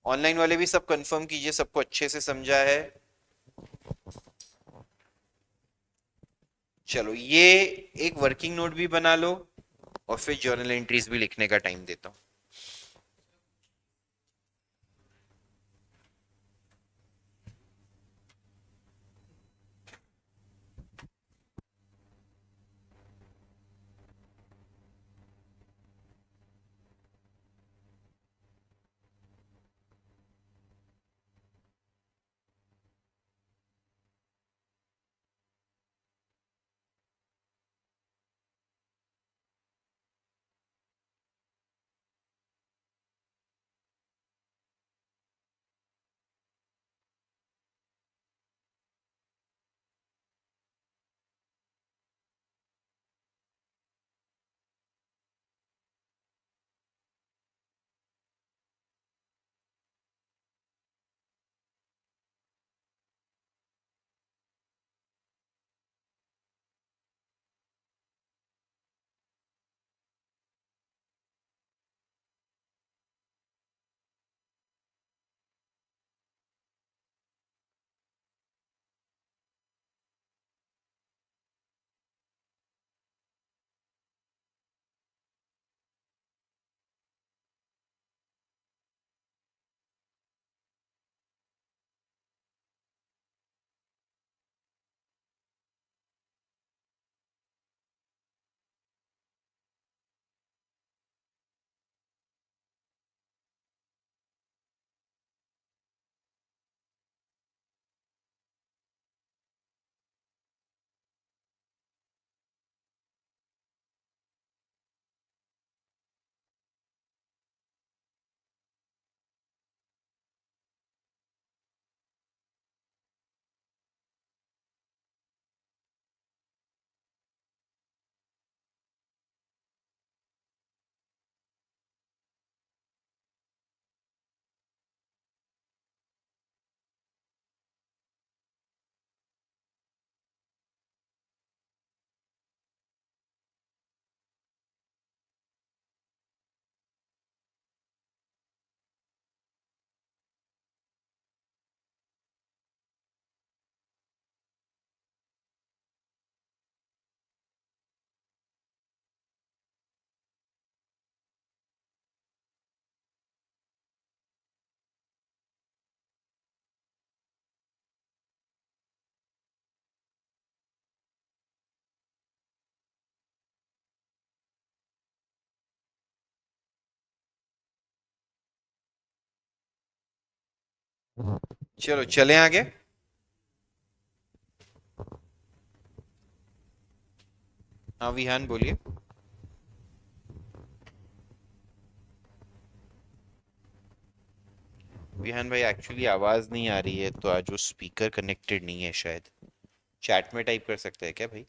ऑनलाइन वाले भी सब कंफर्म कीजिए, सबको अच्छे से समझा है? चलो ये एक वर्किंग नोट भी बना लो और फिर जर्नल एंट्रीज भी लिखने का टाइम देता हूँ। चलो चलें आगे। हाँ विहान बोलिए। विहान भाई एक्चुअली आवाज नहीं आ रही है, तो आज वो स्पीकर कनेक्टेड नहीं है शायद। चैट में टाइप कर सकते हैं क्या भाई?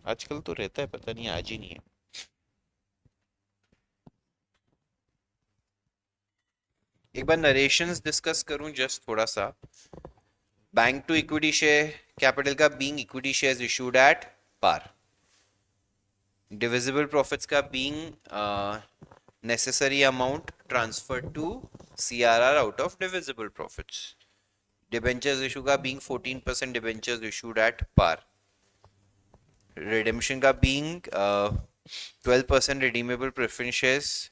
आजकल तो रहता है, पता नहीं आज ही नहीं है। एक बार नरेशंस डिस्कस करूं जस्ट थोड़ा सा। Bank to equity share capital का being equity shares issued at par. Divisible profits का being necessary amount transfer to CRR out of divisible profits. Debentures issue का being 14% debentures issued at par. Redemption का being 12% redeemable preference shares.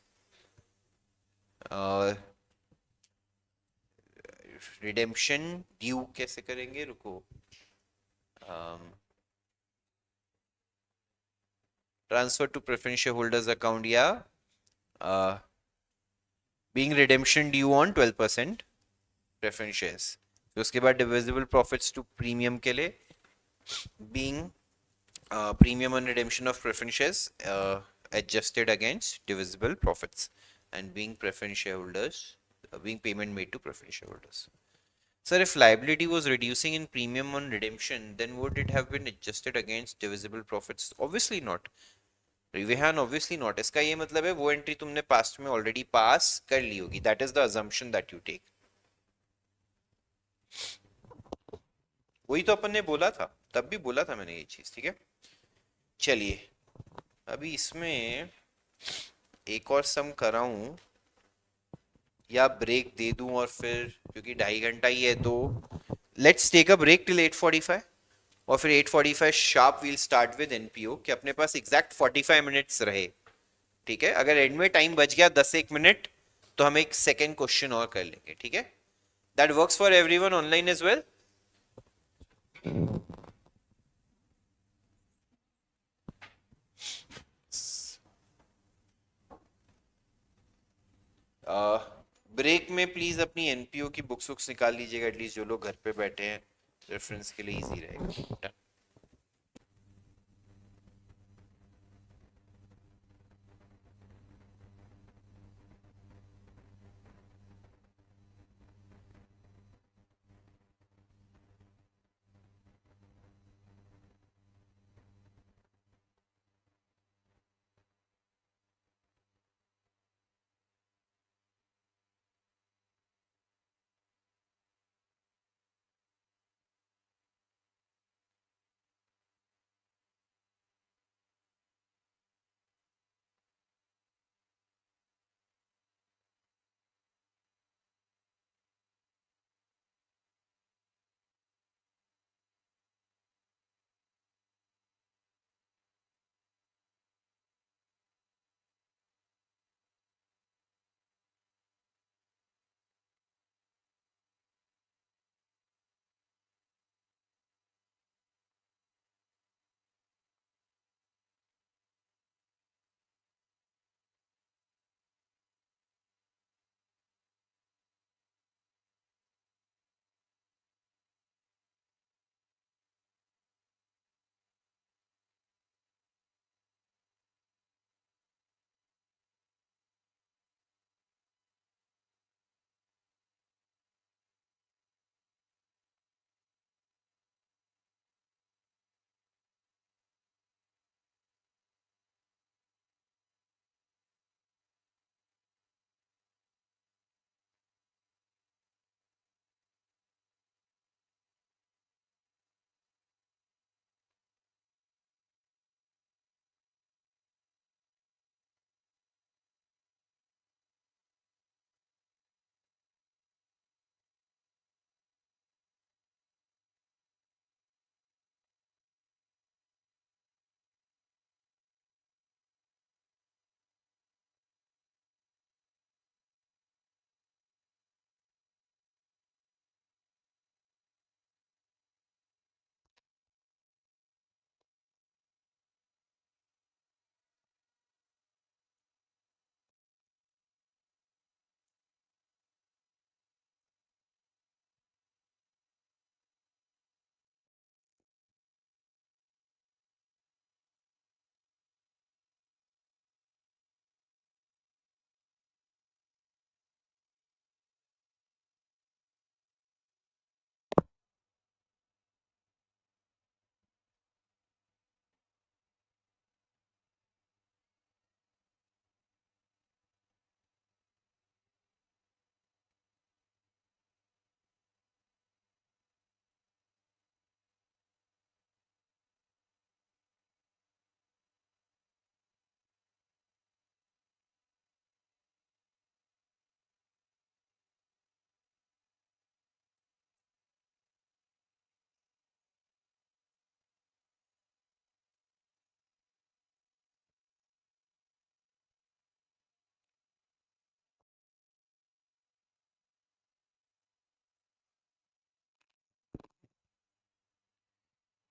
Redemption due कैसे करेंगे, रुको। Transfer to preference share holders account या being redemption due on 12% preference shares. फिर उसके बाद divisible profits to premium के लिए being premium on redemption of preference shares adjusted against divisible profits, and being preference shareholders, being payment made to preference shareholders. Sir, if liability was reducing in premium on redemption, then would it have been adjusted against divisible profits? Obviously not. Rehan, obviously not. इसका ये मतलब है वो entry तुमने past में already pass कर ली होगी. That is the assumption that you take. वही तो अपन ने बोला था, तब भी बोला था मैंने ये चीज, ठीक है? चलिए अभी इसमें एक और सम कराऊं या ब्रेक दे दूं, और फिर क्योंकि 2.5 घंटा ही है तो let's take a break till 8:45, और फिर 8:45 sharp we'll start with NPO कि अपने पास एग्जैक्ट 45 मिनट्स रहे। ठीक है, अगर एंड में टाइम बच गया 10 एक मिनट तो हम एक सेकेंड क्वेश्चन और कर लेंगे। ठीक है, that works for everyone online as well. Break में प्लीज अपनी एनपीओ की बुक्स वुक्स निकाल लीजिएगा, एटलीस्ट जो लोग घर पे बैठे हैं रेफरेंस के लिए इजी रहेगा।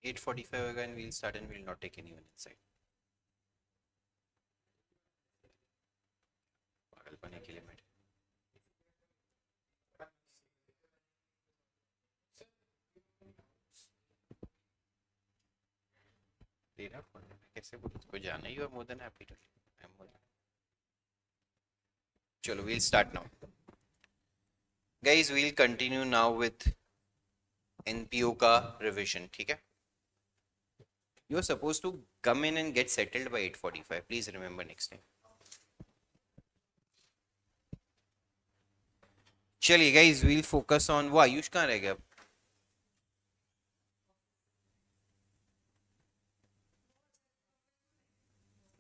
एट फोर्टी फाइव होगा and we'll start and we'll not take anyone inside. पागल बने के लिए मैं तेरा फोन है, कैसे बोलूं उसको, जाना ही, और more than happy to, I am more. चलो we'll start now guys, we'll continue now with NPO का रिवीजन। ठीक है, you are suppose to come in and get settled by 8:45, please remember next time. चलिए guys, we'll focus on, वो आयुष कहाँ रह गया अब?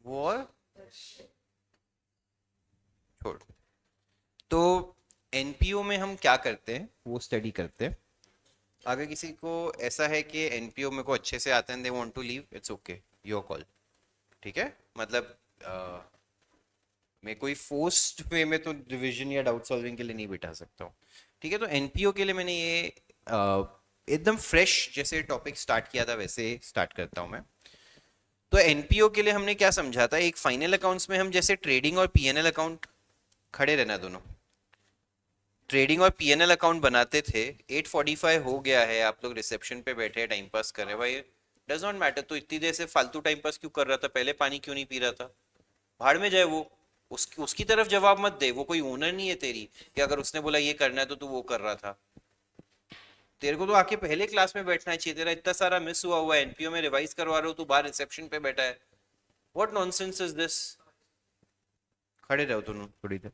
वो एनपीओ में हम क्या करते हैं वो स्टडी करते हैं। अगर किसी को ऐसा है कि एनपीओ मेरे को अच्छे से आता है, they want to leave, it's okay, your call. ठीक है, मतलब मैं कोई फोर्स्ड वे में तो रिवीजन या डाउट सॉल्विंग के लिए नहीं बिठा सकता हूँ। ठीक है, तो एनपीओ के लिए मैंने ये एकदम फ्रेश जैसे टॉपिक स्टार्ट किया था वैसे स्टार्ट करता हूँ मैं। तो एनपीओ के लिए हमने क्या समझा था, एक फाइनल अकाउंट्स में हम जैसे ट्रेडिंग और पीएनएल अकाउंट, खड़े रहना दोनों, ट्रेडिंग और पीएनएल अकाउंट बनाते थे। 8:45 हो गया है, आप लोग रिसेप्शन पे बैठे हैं, टाइम पास कर रहे हैं भाई, डज नॉट मैटर। तो इतनी देर से फालतू टाइम पास क्यों कर रहा था, पहले पानी क्यों नहीं पी रहा था, भाड़ में जाए वो। उसकी तरफ जवाब मत दे, वो कोई ओनर नहीं है तेरी कि अगर उसने बोला ये करना है तो तू वो कर रहा था। तेरे को तो आके पहले क्लास में बैठना चाहिए, तेरा इतना सारा मिस हुआ हुआ है, एनपीओ में रिवाइज करवा रहे हो, तू बाहर रिसेप्शन पे बैठा है। What nonsense is this. खड़े रहो दोनों थोड़ी देर।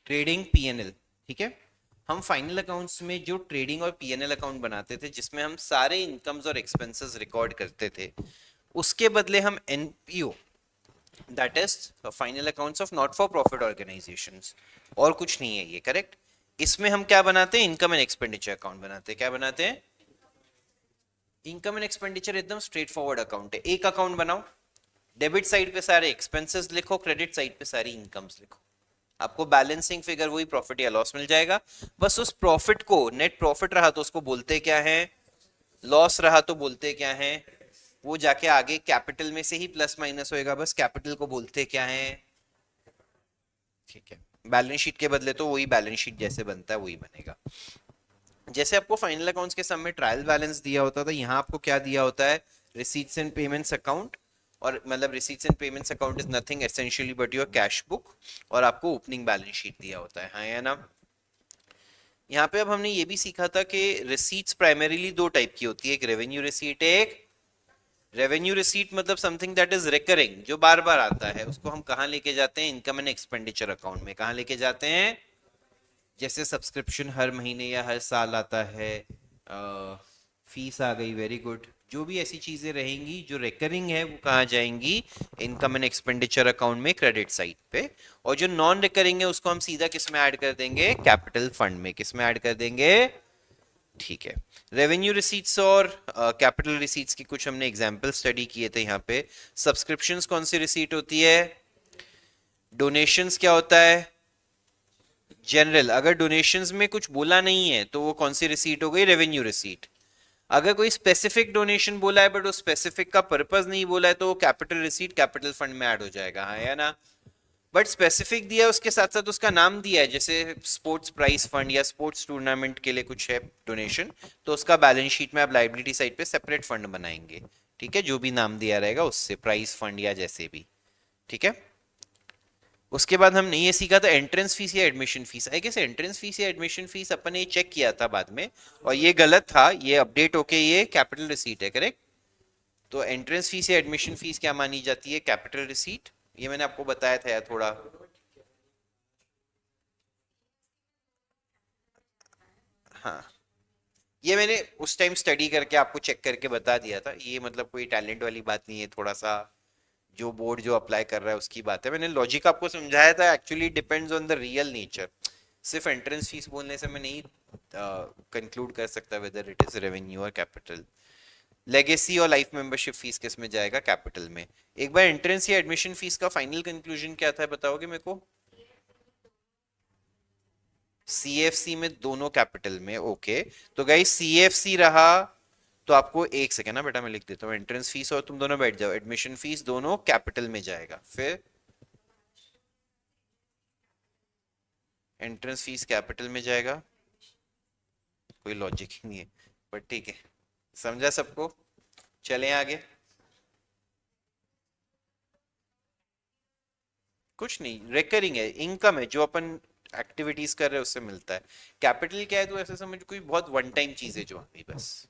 ट्रेडिंग पीएनएल, ठीक है, हम फाइनल अकाउंट्स में जो ट्रेडिंग और पीएनएल अकाउंट बनाते थे जिसमें हम सारे इनकम्स और एक्सपेंसेस रिकॉर्ड करते थे, उसके बदले हम NPO, that is final accounts of not for profit organisations, और कुछ नहीं है ये, करेक्ट। इसमें हम क्या बनाते हैं, इनकम एंड एक्सपेंडिचर अकाउंट बनाते हैं। क्या बनाते हैं, इनकम एंड एक्सपेंडिचर, एकदम स्ट्रेट फॉरवर्ड अकाउंट है। एक अकाउंट बनाओ, डेबिट साइड पे सारे एक्सपेंसेस लिखो, क्रेडिट साइड पे सारी इनकम्स लिखो, आपको बैलेंसिंग फिगर वही प्रॉफिट या लॉस मिल जाएगा। बस उस प्रॉफिट को, नेट प्रॉफिट रहा तो उसको बोलते क्या है, लॉस रहा तो बोलते क्या है, वो जाके आगे कैपिटल में से ही प्लस माइनस होएगा, बस कैपिटल को बोलते क्या है। ठीक है, बैलेंस शीट के बदले तो वही बैलेंस शीट जैसे बनता है वही बनेगा। जैसे आपको फाइनल अकाउंट्स के सम में ट्रायल बैलेंस दिया होता था, यहाँ आपको क्या दिया होता है, रिसीट्स एंड पेमेंट्स अकाउंट, और मतलब receipts and payments account is nothing essentially but your cash book, और आपको ओपनिंग बैलेंस शीट दिया होता है, हाँ या ना। यहाँ पे अब हमने ये भी सीखा था कि रिसीट्स प्राइमरीली दो टाइप की होती है, एक रेवेन्यू रिसीट, एक रेवेन्यू रिसीट, मतलब समथिंग दैट इज रिकरिंग, जो बार बार आता है, उसको हम कहाँ लेके जाते हैं, इनकम एंड एक्सपेंडिचर अकाउंट में। कहाँ लेके जाते हैं, जैसे सब्सक्रिप्शन हर महीने या हर साल आता है, फीस आ गई, वेरी गुड, जो भी ऐसी चीजें रहेंगी जो रिकरिंग है वो कहाँ जाएंगी, इनकम एंड एक्सपेंडिचर अकाउंट में, क्रेडिट साइड पे। और जो नॉन रिकरिंग है उसको हम सीधा किस में ऐड कर देंगे, कैपिटल फंड में। किस में ऐड कर देंगे, ठीक है। रेवेन्यू रिसीट्स और कैपिटल रिसीट्स की कुछ हमने एग्जांपल स्टडी किए थे यहाँ पे। सब्सक्रिप्शंस कौन सी रिसीट होती है, डोनेशंस क्या होता है, जनरल। अगर डोनेशंस में कुछ बोला नहीं है तो वो कौन सी रिसीट हो गई, रेवेन्यू रिसीट। अगर कोई स्पेसिफिक डोनेशन बोला है बट वो स्पेसिफिक का पर्पस नहीं बोला है तो वो कैपिटल रिसीट, कैपिटल फंड में ऐड हो जाएगा, हाँ या ना। बट स्पेसिफिक दिया है, उसके साथ साथ उसका नाम दिया है, जैसे स्पोर्ट्स प्राइज फंड या स्पोर्ट्स टूर्नामेंट के लिए कुछ है डोनेशन, तो उसका बैलेंस शीट में आप लाइबिलिटी साइड पे सेपरेट फंड बनाएंगे। ठीक है, जो भी नाम दिया रहेगा उससे, प्राइज फंड या जैसे भी। ठीक है, उसके बाद हमने ये सीखा था एंट्रेंस फीस या admission fees. I guess entrance fees या एडमिशन फीस अपन ने चेक किया था बाद में, और ये गलत था, ये अपडेट होके ये कैपिटल रिसीट है, करेक्ट। तो एंट्रेंस फीस या एडमिशन फीस क्या मानी जाती है, कैपिटल रिसीट। ये मैंने आपको बताया था यार थोड़ा। हाँ, ये मैंने उस टाइम स्टडी करके आपको चेक करके बता दिया था, ये मतलब कोई टैलेंट वाली बात नहीं है, थोड़ा सा जो बोर्ड जो अप्लाई कर रहा है उसकी बात है। मैंने लॉजिक आपको समझाया था, actually depends on the real nature. सिर्फ एंट्रेंस फीस बोलने से मैं नहीं कंक्लूड कर सकता वेदर इट इज रेवेन्यू और कैपिटल। लेगेसी और लाइफ मेंबरशिप फीस किस में जाएगा, कैपिटल में। एक बार एंट्रेंस या एडमिशन फीस का फाइनल कंक्लूजन क्या था, बताओगे मेरे को। सीएफसी में दोनों कैपिटल में, ओके। तो गाइस सीएफसी रहा तो आपको, एक सेकेंड ना बेटा मैं लिख देता हूँ, एंट्रेंस फीस और तुम दोनों बैठ जाओ, एडमिशन फीस दोनों कैपिटल में जाएगा। फिर एंट्रेंस फीस कैपिटल में जाएगा, कोई लॉजिक ही नहीं है, पर ठीक है, समझा सबको। चलें आगे। कुछ नहीं, रेकरिंग है, इनकम है, जो अपन एक्टिविटीज कर रहे हैं उससे मिलता है। कैपिटल क्या है, तो ऐसे समझ कोई बहुत वन टाइम चीज है जो हमें बस।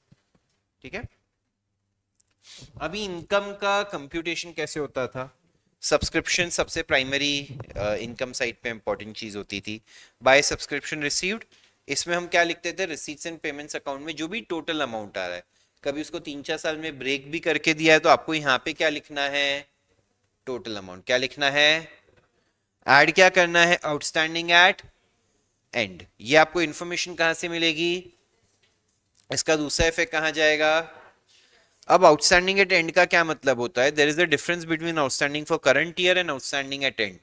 ठीक है, अभी इनकम का कंप्यूटेशन कैसे होता था, सब्सक्रिप्शन सबसे प्राइमरी इनकम साइड पे इंपॉर्टेंट चीज होती थी। बाय सब्सक्रिप्शन रिसीव्ड, इसमें हम क्या लिखते थे, रिसीट्स एंड पेमेंट्स अकाउंट में जो भी टोटल अमाउंट आ रहा है। कभी उसको 3-4 साल में ब्रेक भी करके दिया है तो आपको यहाँ पे क्या लिखना है, टोटल अमाउंट क्या लिखना है, ऐड क्या करना है, आउटस्टैंडिंग एट एंड। ये आपको इंफॉर्मेशन कहां से मिलेगी, इसका दूसरा इफेक्ट कहां जाएगा। अब आउटस्टैंडिंग एट एंड का क्या मतलब होता है, there is a difference between outstanding for current year and outstanding at end.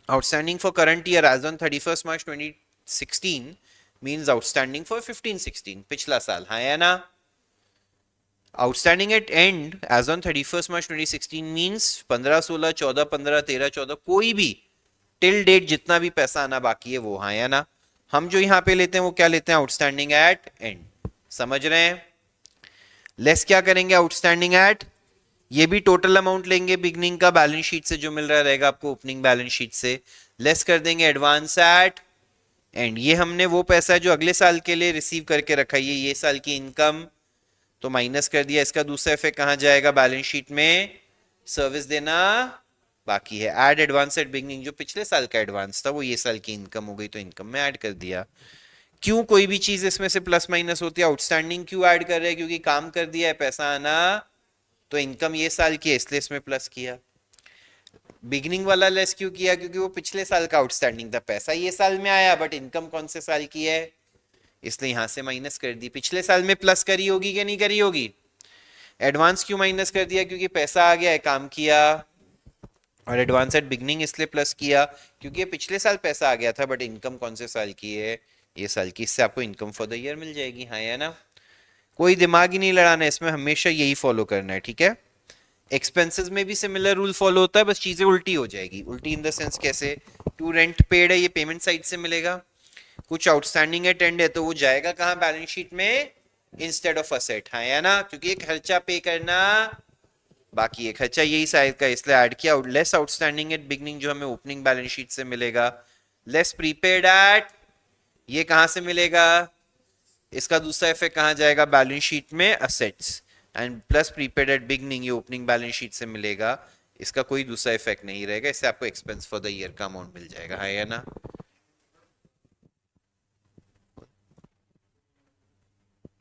Outstanding for current year as on 31st March 2016 means outstanding for 15-16 पिछला साल, हाँ या ना। Outstanding at end as on 31st March 2016 means 15, 16, 14, 15, 13, 14 कोई भी till date जितना भी पैसा आना बाकी है वो, हाँ या ना। हम जो यहाँ पे लेते हैं वो क्या लेते हैं, आउटस्टैंडिंग एट एंड। समझ रहे हैं। लेस क्या करेंगे, आउटस्टैंडिंग एट, ये भी टोटल अमाउंट लेंगे बिगनिंग का बैलेंस शीट से जो मिल रहा रहेगा आपको ओपनिंग बैलेंस शीट से, लेस कर देंगे एडवांस एट एंड। ये हमने वो पैसा है जो अगले साल के लिए रिसीव करके रखा है, ये साल की इनकम, तो माइनस कर दिया। इसका दूसरा इफेक्ट कहां जाएगा, बैलेंस शीट में सर्विस देना बाकी है। एड एडवांस एट बिगनिंग, जो पिछले साल का एडवांस था वो ये साल की इनकम हो गई तो इनकम में ऐड कर दिया। क्यों कोई भी चीज इसमें से प्लस माइनस होती है, आउटस्टैंडिंग क्यों ऐड कर रहे हैं, क्योंकि काम कर दिया है, पैसा आना, तो इनकम ये साल की है इसलिए इसमें प्लस किया। बिगिनिंग वाला लेस क्यों किया, क्योंकि वो पिछले साल का आउटस्टैंडिंग था, पैसा ये साल में आया बट इनकम कौन से साल की है, इसलिए यहां से माइनस कर दी। पिछले साल में प्लस करी होगी कि नहीं करी होगी। एडवांस क्यों माइनस कर दिया, क्योंकि पैसा आ गया है, काम किया। और एडवांस एट बिगनिंग इसलिए प्लस किया क्योंकि ये पिछले साल पैसा आ गया था बट इनकम कौन से साल की है, ये साल की। इससे आपको इनकम फॉर द ईयर मिल जाएगी, हाँ या ना। कोई दिमाग ही नहीं लड़ाना है इसमें, हमेशा यही फॉलो करना है, ठीक है। एक्सपेंसेस में भी सिमिलर रूल फॉलो होता है, बस चीजें उल्टी हो जाएगी। उल्टी इन द सेंस कैसे, टू रेंट पेड है, ये पेमेंट साइड से मिलेगा। कुछ आउटस्टैंडिंग है टेंड है तो वो जाएगा कहाँ, बैलेंस शीट में इंस्टेड ऑफ असेट, हाँ या ना, क्योंकि एक खर्चा पे करना बाकी है, खर्चा यही साइड का, इसलिए ऐड किया। लेस आउटस्टैंडिंग एट बिगनिंग जो हमें ओपनिंग बैलेंस शीट से मिलेगा, लेस प्रीपेड एट, ये कहां से मिलेगा, इसका दूसरा इफेक्ट कहां जाएगा, बैलेंस शीट में assets, and plus prepaid at beginning ये ओपनिंग बैलेंस शीट से मिलेगा, इसका कोई दूसरा इफेक्ट नहीं रहेगा, इससे आपको एक्सपेंस फॉर द ईयर का अमाउंट मिल जाएगा, है या ना।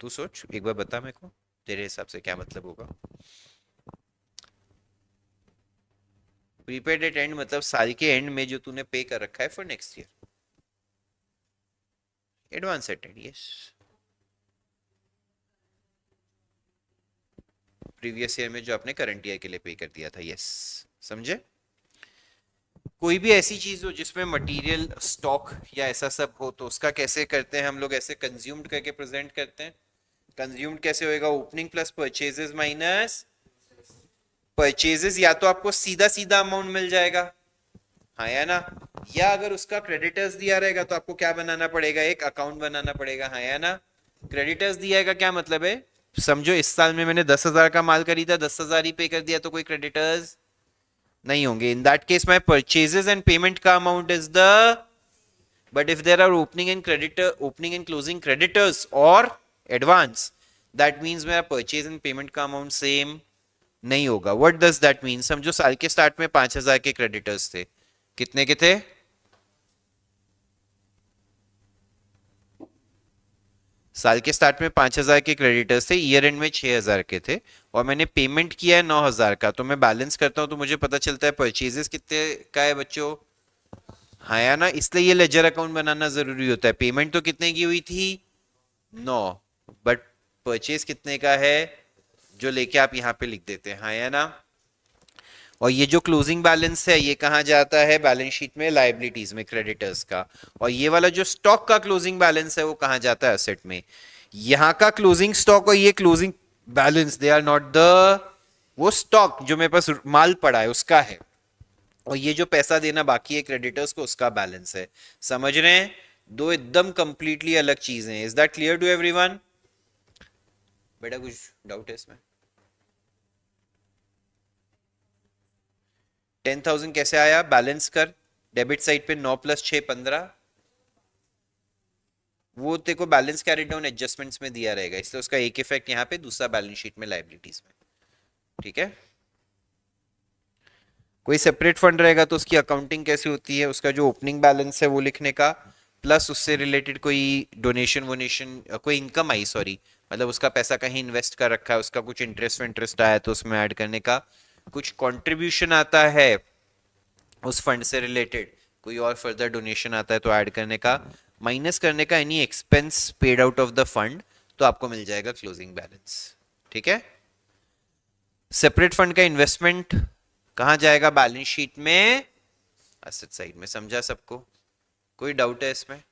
तू सोच एक बार, बता मेरे को तेरे हिसाब से क्या मतलब होगा। प्रीपेड एट एंड मतलब साल के एंड में जो तूने पे कर रखा है for next year. Advance at and, yes, previous year में जो आपने करंट ईयर के लिए पे कर दिया था, यस, समझे। कोई भी ऐसी चीज हो जिसमें मटेरियल स्टॉक या ऐसा सब हो तो उसका कैसे करते हैं हम लोग, ऐसे कंज्यूम्ड करके प्रेजेंट करते हैं। कंज्यूम्ड कैसे होएगा, opening plus purchases minus purchases, या तो आपको सीधा सीधा अमाउंट मिल जाएगा, हाँ या ना, या अगर उसका क्रेडिटर्स दिया रहेगा तो आपको क्या बनाना पड़ेगा, एक अकाउंट बनाना पड़ेगा, हाँ या ना। क्रेडिटर्स दिया है का क्या मतलब है, समझो इस साल में मैंने 10,000 का माल खरीदा, 10,000 ही पे कर दिया तो कोई क्रेडिटर्स नहीं होंगे। In that case my purchases and payment का amount is the, but if there are opening and closing creditors और एडवांस, दैट मींस मेरा परचेज एंड पेमेंट का अमाउंट सेम नहीं होगा। व्हाट डज दैट मीन, समझो साल के स्टार्ट में 5,000 के क्रेडिटर्स थे, कितने के थे, साल के स्टार्ट में 5,000 के क्रेडिटर्स थे, ईयर एंड में 6,000 के थे, और मैंने पेमेंट किया है 9,000 का, तो मैं बैलेंस करता हूं तो मुझे पता चलता है परचेजेस कितने का है बच्चों, हाँ या ना। इसलिए ये लेजर अकाउंट बनाना जरूरी होता है। पेमेंट तो कितने की हुई थी, 9, बट परचेज कितने का है जो लेके आप यहाँ पे लिख देते हैं, हाँ या ना। और ये जो क्लोजिंग बैलेंस है ये कहाँ जाता है, बैलेंस शीट में लाइबिलिटीज में क्रेडिटर्स का, और ये वाला जो स्टॉक का क्लोजिंग बैलेंस है वो कहाँ जाता है, असेट में। यहाँ का क्लोजिंग स्टॉक और ये closing balance they are not the, वो स्टॉक जो मेरे पास माल पड़ा है उसका है, और ये जो पैसा देना बाकी है क्रेडिटर्स को उसका बैलेंस है। समझ रहे हैं, दो एकदम कंप्लीटली अलग चीजें हैं। Is that clear to everyone. बेटा कुछ डाउट है इसमें। 10,000 कैसे आया, बैलेंस कर, डेबिट साइड पे 9 + 6 15, वो तेरे को बैलेंस कैरी डाउन एडजस्टमेंट्स में दिया रहेगा, इसलिए उसका एक इफेक्ट यहाँ पे, दूसरा बैलेंस शीट में लाइबिलिटीज में, ठीक है। कोई सेपरेट फंड रहेगा तो उसकी अकाउंटिंग कैसे होती है, उसका जो ओपनिंग बैलेंस है वो लिखने का, प्लस उससे रिलेटेड कोई डोनेशन वोनेशन, कोई इनकम आई सॉरी, मतलब उसका पैसा कहीं इन्वेस्ट कर रखा है, उसका कुछ इंटरेस्ट आया तो उसमें ऐड करने का, कुछ कंट्रीब्यूशन आता है उस फंड से रिलेटेड, कोई और फर्दर डोनेशन आता है तो ऐड करने का, माइनस करने का any expense paid out of the fund, तो आपको मिल जाएगा क्लोजिंग बैलेंस। ठीक है। सेपरेट फंड का इन्वेस्टमेंट कहां जाएगा? बैलेंस शीट में, एसेट साइड में। समझा सबको? कोई डाउट है इसमें?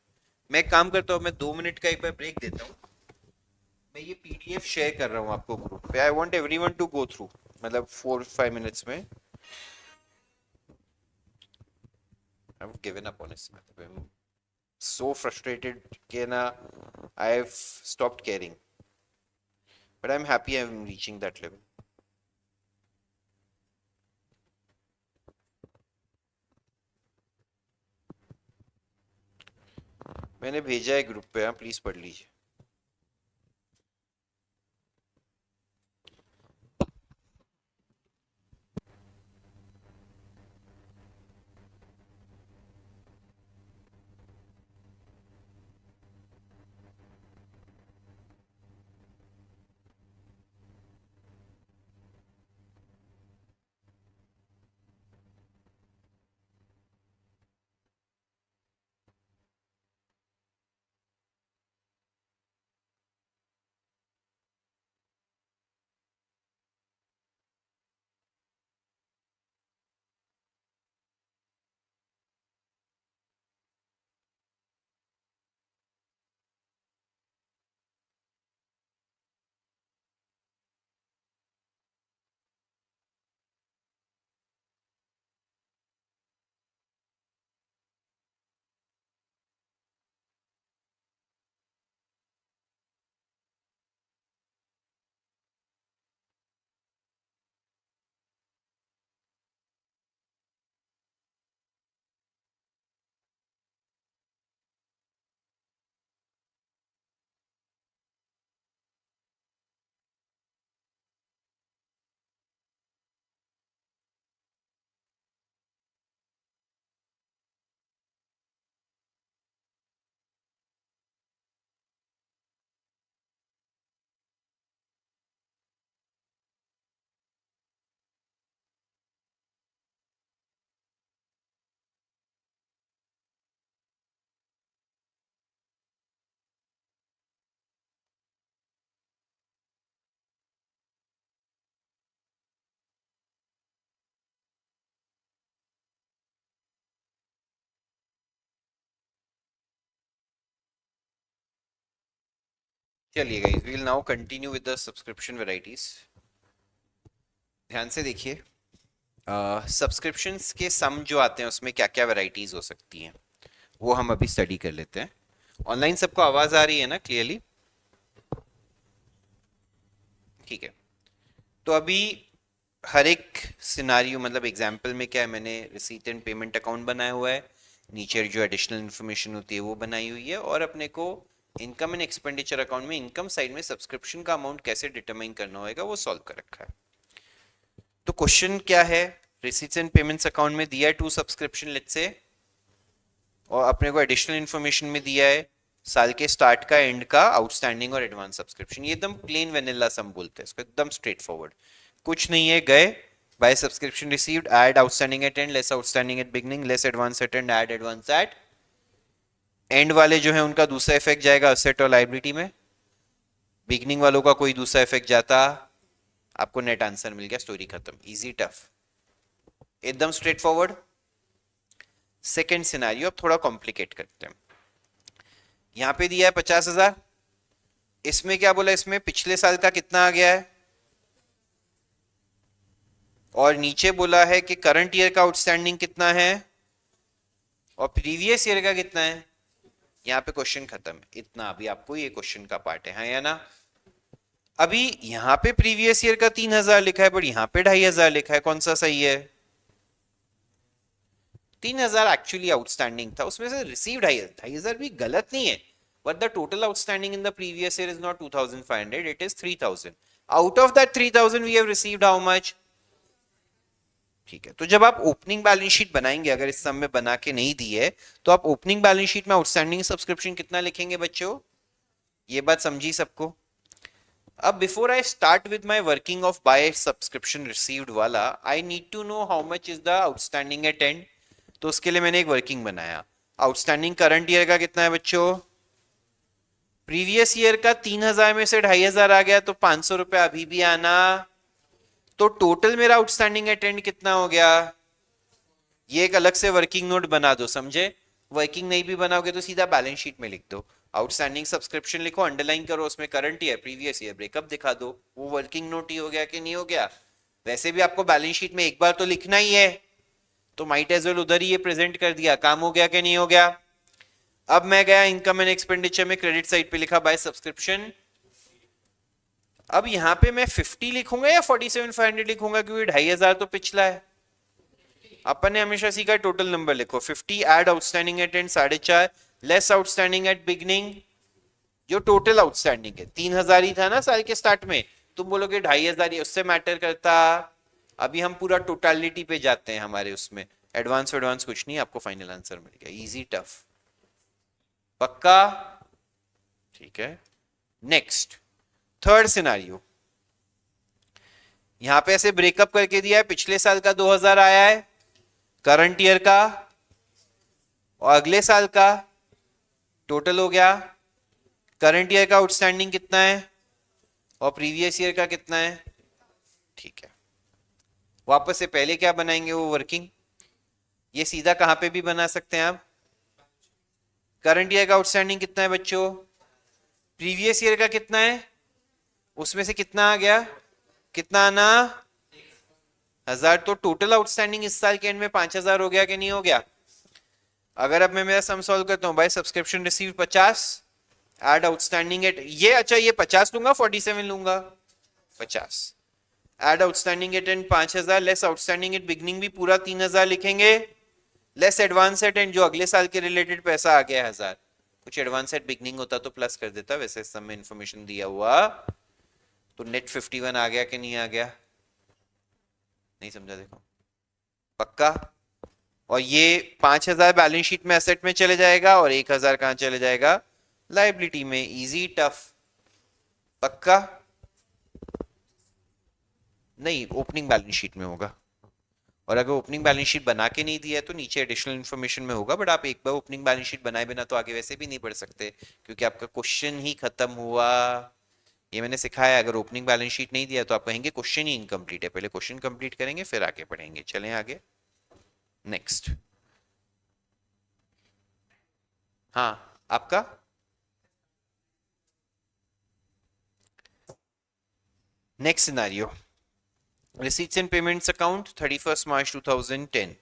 मैं एक काम करता हूं, मैं 2 मिनट का एक बार ब्रेक देता हूं। मैं ये पीडीएफ शेयर कर रहा हूं आपको ग्रुप पे। I want everyone to go through, मतलब 4-5 मिनट्स में। I have given up on it, I am so frustrated कि ना, I have stopped caring, but I'm happy I'm reaching that level. मैंने भेजा है ग्रुप पे, हाँ प्लीज पढ़ लीजिए। चलिए guys, we will now continue with the subscription varieties. ध्यान से देखिए, सब्सक्रिप्शंस के सम जो आते हैं उसमें क्या क्या वैरायटीज हो सकती हैं, वो हम अभी स्टडी कर लेते हैं। ऑनलाइन सबको आवाज आ रही है ना क्लियरली? ठीक है। तो अभी हर एक सिनारियो, मतलब एग्जाम्पल में क्या है, मैंने रिसीट एंड पेमेंट अकाउंट बनाया हुआ है, नीचे जो एडिशनल इन्फॉर्मेशन होती है वो बनाई हुई है, और अपने को इनकम एंड एक्सपेंडिचर अकाउंट में इनकम साइड में सब्सक्रिप्शन का अमाउंट कैसे डिटरमाइन करना होगा वो सॉल्व कर रखा है। तो क्वेश्चन क्या है? रिसीट्स एंड पेमेंट्स अकाउंट में दिया है 2 सब्सक्रिप्शन लेट्स से, और अपने को एडिशनल इन्फॉर्मेशन में दिया है साल के स्टार्ट का एंड का आउटस्टैंडिंग और एडवांस सब्सक्रिप्शन। ये एकदम प्लेन वेनिला सम बोलते हैं इसको, एकदम स्ट्रेट फॉरवर्ड, कुछ नहीं है। गए by subscription received, add outstanding at end, less outstanding at beginning, less advance at end, add advance at end. वाले जो है उनका दूसरा इफेक्ट जाएगा असेट और लाइबिलिटी में, बिगनिंग वालों का कोई दूसरा इफेक्ट जाता, आपको नेट आंसर मिल गया, स्टोरी खत्म। इजी टफ, एकदम स्ट्रेट फॉरवर्ड। सेकेंड सिनारियो अब थोड़ा कॉम्प्लिकेट करते हैं। यहां पे दिया है 50,000, इसमें क्या बोला, इसमें पिछले साल का कितना आ गया है, और नीचे बोला है कि करंट ईयर का आउटस्टैंडिंग कितना है और प्रीवियस ईयर का कितना है। यहाँ पे क्वेश्चन खत्म, इतना अभी आपको ये क्वेश्चन का पार्ट है, हाँ या ना? अभी यहाँ पे प्रीवियस ईयर का 3,000 लिखा है, पर यहाँ पे 2,500 लिखा है, कौन सा सही है? 3,000 एक्चुअली आउटस्टैंडिंग था, उसमें से रिसीव 2,500 भी गलत नहीं है, but the total outstanding in the previous year is not 2,500, it is 3,000. Out of that 3,000 we have received how much? ठीक है। तो जब आप ओपनिंग बैलेंस शीट बनाएंगे, अगर इस सम में बना के नहीं दी है, तो आप ओपनिंग बैलेंस शीट में आउटस्टैंडिंग सब्सक्रिप्शन कितना लिखेंगे बच्चों? ये बात समझी सबको? अब before I start with my working of by subscription received वाला, I need to know how much is the outstanding at end. तो उसके लिए मैंने एक वर्किंग बनाया। आउटस्टैंडिंग करंट ईयर का कितना है बच्चों? प्रीवियस ईयर का 3,000 में से 2,500 आ गया, तो 500 रुपए अभी भी आना। तो टोटल मेरा आउटस्टैंडिंग अटेंड कितना हो गया? ये एक अलग से वर्किंग नोट बना दो, समझे? वर्किंग नहीं भी बनाओगे तो सीधा बैलेंस शीट में लिख दो। आउटस्टैंडिंग सब्सक्रिप्शन लिखो, अंडरलाइन करो, उसमें current year previous year breakup दिखा दो। वो वर्किंग नोट ही हो गया कि नहीं हो गया? वैसे भी आपको बैलेंस शीट में एक बार तो लिखना ही है, तो माइट एज वेल उधर ही ये प्रेजेंट कर दिया। काम हो गया कि नहीं हो गया? अब मैं गया इनकम एंड एक्सपेंडिचर में, क्रेडिट साइड पे लिखा बाय सब्सक्रिप्शन। अब यहाँ पे मैं 50 लिखूंगा या 47,500 लिखूंगा, क्योंकि 2,500 तो पिछला है। अपन ने हमेशा सीखा टोटल नंबर लिखो। 50 add outstanding at end 4.5 less outstanding at beginning. जो टोटल आउटस्टैंडिंग है 3,000 ही था ना साल के स्टार्ट में, तुम बोलोगे 2,500 ही, उससे मैटर करता। अभी हम पूरा टोटालिटी पे जाते हैं हमारे उसमें, एडवांस एडवांस कुछ नहीं, आपको फाइनल आंसर मिल गया। इजी टफ पक्का? ठीक है। नेक्स्ट थर्ड सिनारियो, यहां पे ऐसे ब्रेकअप करके दिया है। पिछले साल का 2,000 आया है, करंट ईयर का और अगले साल का टोटल हो गया। करंट ईयर का आउटस्टैंडिंग कितना है और प्रीवियस ईयर का कितना है? ठीक है। वापस से पहले क्या बनाएंगे? वो वर्किंग। ये सीधा कहां पे भी बना सकते हैं आप। करंट ईयर का आउटस्टैंडिंग कितना है बच्चों? प्रीवियस ईयर का कितना है? उसमें से कितना आ गया? कितना आना? 1,000। तो टोटल आउटस्टैंडिंग इस साल के एंड में 5,000 हो गया कि नहीं हो गया? अगर अब मैं मेरा सम सॉल्व करता हूं, by subscription receive 50 add outstanding at ये, अच्छा ये 50 लूंगा 47 लूंगा? 50 add outstanding at end 5,000 less outstanding at beginning भी पूरा 3,000 लिखेंगे, लेस एडवांस एट एंड जो अगले साल के रिलेटेड पैसा आ गया 1,000। कुछ एडवांस एट बिगनिंग होता तो प्लस कर देता, वैसे सब में इंफॉर्मेशन दिया हुआ। तो नेट 51 आ गया कि नहीं आ गया? नहीं समझा? देखो पक्का। और ये 5,000 बैलेंस शीट में एसेट में चले जाएगा और 1,000 कहां चले जाएगा? लाइबिलिटी में। इजी टफ पक्का? नहीं, ओपनिंग बैलेंस शीट में होगा। और अगर ओपनिंग बैलेंस शीट बना के नहीं दिया है तो नीचे एडिशनल इन्फॉर्मेशन में होगा, बट आप एक बार ओपनिंग बैलेंस शीट बनाए बिना तो आगे वैसे भी नहीं पढ़ सकते, क्योंकि आपका क्वेश्चन ही खत्म हुआ। ये मैंने सिखाया, अगर ओपनिंग बैलेंस शीट नहीं दिया तो आप कहेंगे क्वेश्चन ही इनकम्प्लीट है। पहले क्वेश्चन कंप्लीट करेंगे फिर आगे पढ़ेंगे। चलें आगे। नेक्स्ट, हाँ आपका next scenario, receipts and payments account 31 मार्च 2010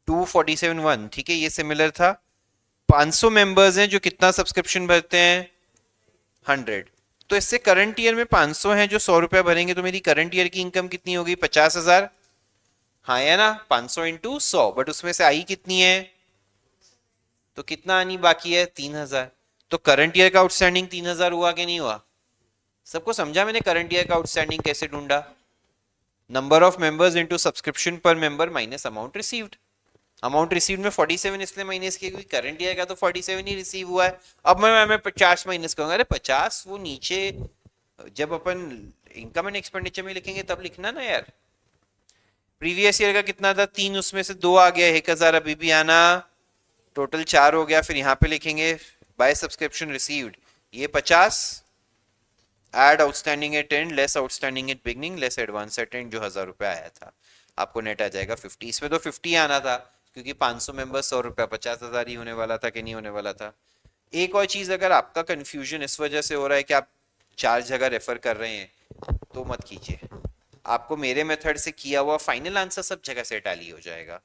247.1। ठीक है, ये सिमिलर था। 500 मेंबर्स हैं जो कितना सब्सक्रिप्शन भरते हैं? 100। तो इससे करंट ईयर में 500 हैं जो 100 रुपया भरेंगे, तो मेरी करंट ईयर की इनकम कितनी होगी? 50,000। हाँ है ना, 500 इंटू 100, बट उसमें से आई कितनी है? तो कितना आनी बाकी है? 3,000। तो करंट ईयर का आउटस्टैंडिंग 3,000 हुआ कि नहीं हुआ? सबको समझा मैंने करंट ईयर का आउटस्टैंडिंग कैसे ढूंढा? Number of members into subscription per member minus amount received. Amount received में 47 इसलिए माइनस किया क्योंकि करंट ईयर का तो 47 ही रिसीव हुआ है। अब मैं 50 माइनस करूंगा। अरे 50 वो नीचे जब अपन इनकम एंड एक्सपेंडिचर में लिखेंगे तब लिखना ना यार। प्रीवियस ईयर का कितना था? 3, उसमें से 2 आ गया, 1,000 अभी भी आना, टोटल 4 हो गया। फिर यहाँ पे लिखेंगे बाय सब्सक्रिप्शन रिसीव्ड ये 50 add outstanding at end less outstanding at beginning less advance at end जो 1,000 रुपया आया था, आपको नेट आ जाएगा 50। इसमें तो 50 आना था क्योंकि 500 मेंबर 100 रुपया, 50,000 ही होने वाला था कि नहीं होने वाला था। एक और चीज, अगर आपका कंफ्यूजन इस वजह से हो रहा है कि आप 4 जगह रेफर कर रहे हैं तो मत कीजिए। आपको मेरे मेथड से किया हुआ फाइनल आंसर सब जगह से टैली हो जाएगा।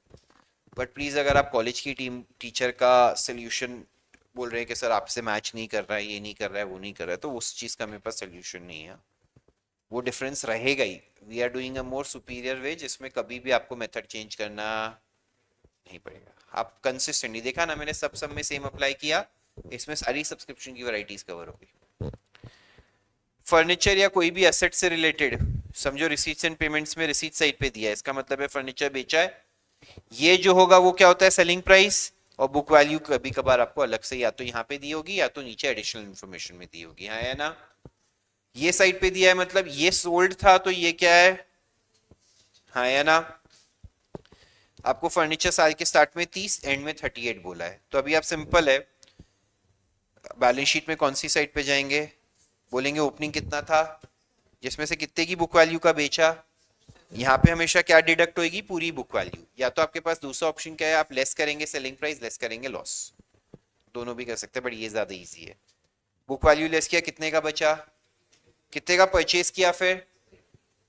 बट प्लीज अगर आप कॉलेज की टीम टीचर का सोल्यूशन बोल रहे हैं कि सर आपसे मैच नहीं कर रहा है, ये नहीं कर रहा है, वो नहीं कर रहा है, तो उस चीज का मेरे पास सोल्यूशन नहीं है। वो डिफरेंस रहेगा ही। We are doing a more superior way जिसमें कभी भी आपको मेथड चेंज करना नहीं पड़ेगा। आप कंसिस्टेंटली देखा ना, मैंने सब में सेम अप्लाई किया, इसमें सारी सब्सक्रिप्शन की वैरायटीज कवर होगी। फर्नीचर या कोई भी एसेट से रिलेटेड समझो, रिसीट्स एंड पेमेंट्स में रिसीट साइड पे दिया है, इसका मतलब है फर्नीचर बेचा है। ये जो होगा वो क्या होता है? Selling price. और बुक वैल्यू कभी कभार आपको अलग से या तो यहाँ पे दी होगी या तो नीचे एडिशनल इन्फॉर्मेशन में दी होगी। हाँ है ना, ये साइड पे दिया है मतलब ये सोल्ड था, तो ये क्या है? हाँ है ना। आपको फर्नीचर साल के स्टार्ट में 30 एंड में 38 बोला है, तो अभी आप सिंपल है, बैलेंस शीट में कौन सी साइड पे जाएंगे, बोलेंगे ओपनिंग कितना था, जिसमें से कितने की बुक वैल्यू का बेचा, यहाँ पे हमेशा क्या डिडक्ट होगी, पूरी बुक वैल्यू। या तो आपके पास दूसरा ऑप्शन क्या है, आप लेस करेंगे सेलिंग प्राइस, लेस करेंगे लॉस, दोनों भी कर सकते हैं, बट ये ज्यादा इजी है। बुक वैल्यू लेस किया, कितने का बचा, कितने का परचेज किया, फिर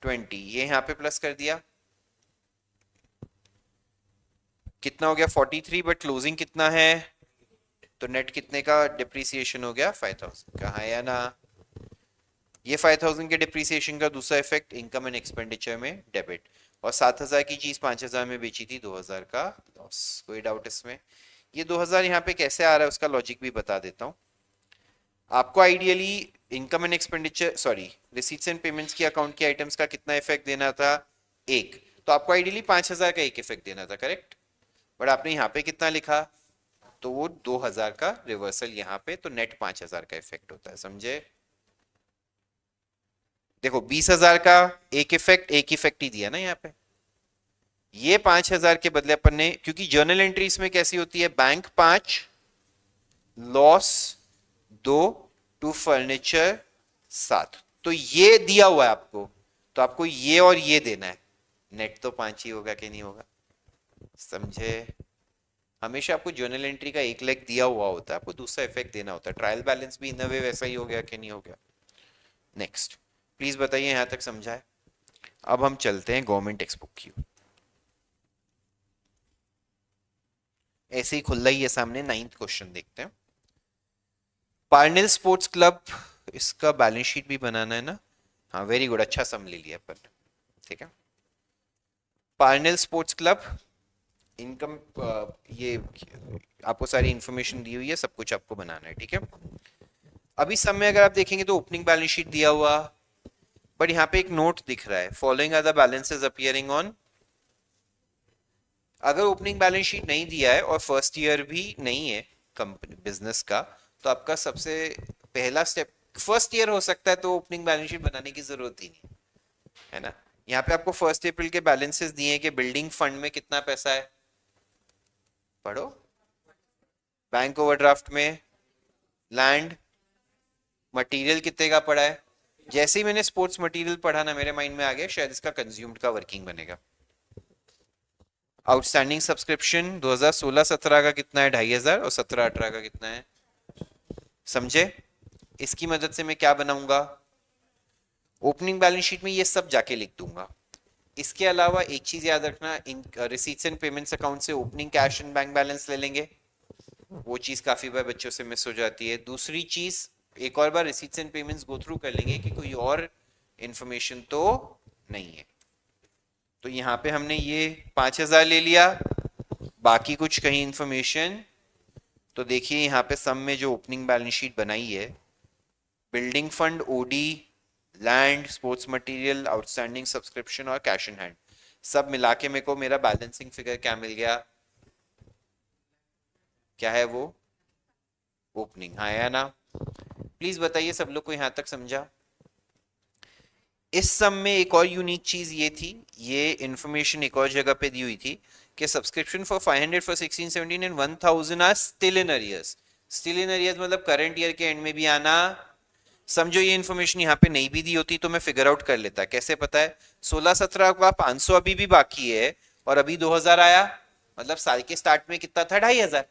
20, ये यहाँ पे प्लस कर दिया, कितना हो गया 43, बट क्लोजिंग कितना है, तो नेट कितने का डिप्रिसिएशन हो गया 5000 का, है या ना। ये 5000 के डिप्रिसिएशन का दूसरा इफेक्ट इनकम एंड एक्सपेंडिचर में डेबिट, और 7000 की चीज 5000 में बेची थी, 2000 का लॉस। कोई डाउट इसमें। ये 2000 यहाँ पे कैसे आ रहा है उसका लॉजिक भी बता देता हूँ आपको। Ideally income and expenditure, sorry, receipts and payments की अकाउंट की आइटम्स का कितना इफेक्ट देना था, एक, तो आपको आइडियली 5000 का एक इफेक्ट देना था, करेक्ट, बट आपने यहाँ पे कितना लिखा, तो वो 2000 का रिवर्सल यहाँ पे, तो नेट 5000 का इफेक्ट होता है, समझे। देखो 20,000 का एक इफेक्ट ही दिया ना यहाँ पे, ये 5,000 के बदले अपन ने, क्योंकि जर्नल एंट्री इसमें कैसी होती है, बैंक 5, लॉस 2, टू फर्नीचर 7, तो ये दिया हुआ है आपको, तो आपको ये और ये देना है, नेट तो 5 ही होगा कि नहीं होगा, समझे। हमेशा आपको जर्नल एंट्री का एक लेग दिया हुआ होता है, आपको दूसरा इफेक्ट देना होता है। ट्रायल बैलेंस भी इन वे वैसा ही हो गया कि नहीं हो गया। नेक्स्ट प्लीज बताइए, यहां तक समझा है। अब हम चलते हैं गवर्नमेंट टेक्स्ट बुक की, ऐसे ही खुला ही है सामने। 9th क्वेश्चन देखते हैं। पार्नेल स्पोर्ट्स क्लब, इसका बैलेंस शीट भी बनाना है ना, हाँ वेरी गुड, अच्छा सम ले लिया अपन, ठीक है। पार्नेल स्पोर्ट्स क्लब इनकम, ये आपको सारी इंफॉर्मेशन दी हुई है, सब कुछ आपको बनाना है, ठीक है। अभी सब में अगर आप देखेंगे तो ओपनिंग बैलेंस शीट दिया हुआ, बट यहाँ पे एक नोट दिख रहा है, following are the balances appearing on. अगर ओपनिंग बैलेंस शीट नहीं दिया है और फर्स्ट ईयर भी नहीं है कंपनी बिजनेस का, तो आपका सबसे पहला स्टेप, फर्स्ट ईयर हो सकता है तो ओपनिंग बैलेंस शीट बनाने की जरूरत ही नहीं है ना। यहाँ पे आपको 1 अप्रैल के बैलेंसेस दिए हैं कि बिल्डिंग फंड में कितना पैसा है, पढ़ो, बैंक ओवरड्राफ्ट में, लैंड मटेरियल कितने का पड़ा है। जैसे ही मैंने स्पोर्ट्स मटेरियल पढ़ा ना, मेरे माइंड में आ गया शायद इसका कंज्यूम्ड का वर्किंग बनेगा। आउटस्टैंडिंग सब्सक्रिप्शन 2016-17 का कितना है, 2500, और 17-18 का कितना है, समझे। इसकी मदद से मैं क्या बनाऊंगा, ओपनिंग बैलेंस शीट में ये सब जाके लिख दूंगा। इसके अलावा एक चीज याद रखना, इन रिसीट्स एंड पेमेंट्स अकाउंट से opening cash and bank balance ले लेंगे, वो चीज काफी बार बच्चों से मिस हो जाती है। दूसरी चीज, एक और बार receipts and payments go through कर लेंगे कि कोई और इंफॉर्मेशन तो नहीं है। तो यहाँ पे हमने ये 5,000 ले लिया, बाकी कुछ कहीं इंफॉर्मेशन, तो देखिए यहाँ पे सम में जो ओपनिंग बैलेंस शीट बनाई है, building fund, OD, land, sports material, outstanding subscription और कैश इन हैंड, सब मिला के मेरे को मेरा बैलेंसिंग फिगर क्या मिल गया, क्या है वो, ओपनिंग, हाँ या ना। प्लीज बताइए सब लोग को यहां तक समझा। इस सम में एक और यूनिक चीज ये थी, ये इंफॉर्मेशन एक और जगह पे दी हुई थी कि subscription for 500 for 16-17 and 1000 are still in arrears. Still in arrears मतलब करंट ईयर के एंड में भी आना। समझो ये इन्फॉर्मेशन यहाँ पे नहीं भी दी होती तो मैं फिगर आउट कर लेता। कैसे पता है, 16-17 का 500 अभी भी बाकी है और अभी 2000 आया, मतलब साल के स्टार्ट में कितना था, 2500।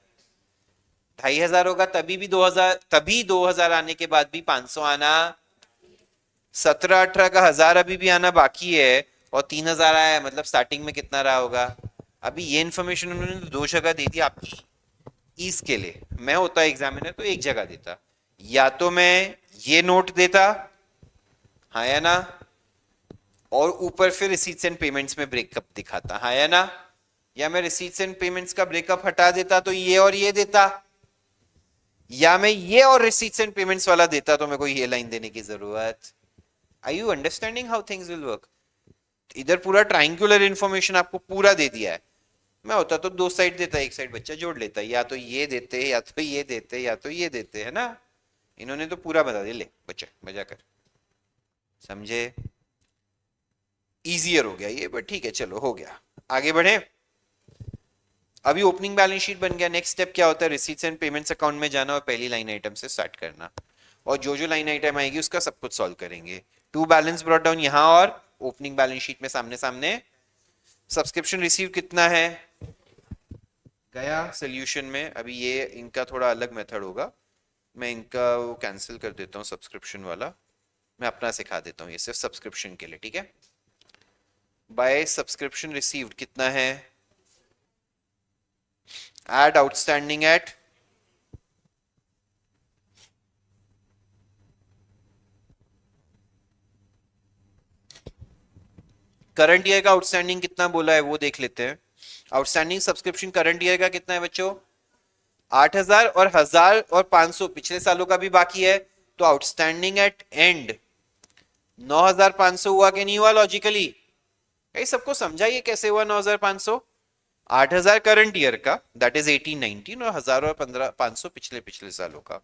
2500 होगा तभी भी 2000, तभी 2000 आने के बाद भी 500 आना, 17-18 का 1000 अभी भी आना बाकी है और 3000 आया है, मतलब स्टार्टिंग में कितना रहा होगा। अभी ये इन्फॉर्मेशन उन्होंने दो जगह दे दी आपकी ईज के लिए। मैं होता एग्जामिनर तो एक जगह देता, या तो मैं ये नोट देता, हाँ या ना, और ऊपर फिर रिसीट्स एंड पेमेंट्स में ब्रेकअप दिखाता, हाँ या ना, या मैं रिसीट्स एंड पेमेंट्स का ब्रेकअप हटा देता तो ये और ये देता, या मैं ये और रिसीट्स एंड पेमेंट्स वाला देता तो मेरे को ये लाइन देने की जरूरत। Are you understanding how things will work. इधर पूरा ट्रायंगुलर इंफॉर्मेशन आपको पूरा दे दिया है। मैं होता तो दो साइड देता, एक साइड बच्चा जोड़ लेता, या तो ये देते या तो ये देते या तो ये देते, है ना। इन्होंने तो पूरा बता दिया, ले बच्चा मजा कर, समझे। इजियर हो गया ये, बट ठीक है चलो हो गया, आगे बढ़े। अभी ओपनिंग बैलेंस शीट बन गया, नेक्स्ट स्टेप क्या होता है, रिसीट्स एंड पेमेंट्स अकाउंट में जाना और पहली लाइन आइटम से स्टार्ट करना, और जो जो लाइन आइटम आएगी उसका सब कुछ सॉल्व करेंगे। टू बैलेंस ब्रॉट डाउन यहाँ और ओपनिंग बैलेंस शीट में सामने सामने। सब्सक्रिप्शन रिसीव कितना है गया सोल्यूशन में। अभी ये इनका थोड़ा अलग मेथड होगा, मैं इनका वो कैंसिल कर देता हूँ सब्सक्रिप्शन वाला, मैं अपना सिखा देता हूँ ये सिर्फ सब्सक्रिप्शन के लिए, ठीक है। बाय सब्सक्रिप्शन रिसीव्ड कितना है, add outstanding at current year का आउटस्टैंडिंग कितना बोला है वो देख लेते हैं। आउटस्टैंडिंग सब्सक्रिप्शन करंट ईयर का कितना है बच्चों, 8,000 और 1,000 और 500 पिछले सालों का भी बाकी है, तो आउटस्टैंडिंग एट एंड 9,500 हुआ कि नहीं हुआ लॉजिकली। ये सबको समझा ये कैसे हुआ 9,500, 8,000 करंट ईयर का दैट इज 18-19 और 1,000 और 500 पिछले पिछले सालों का,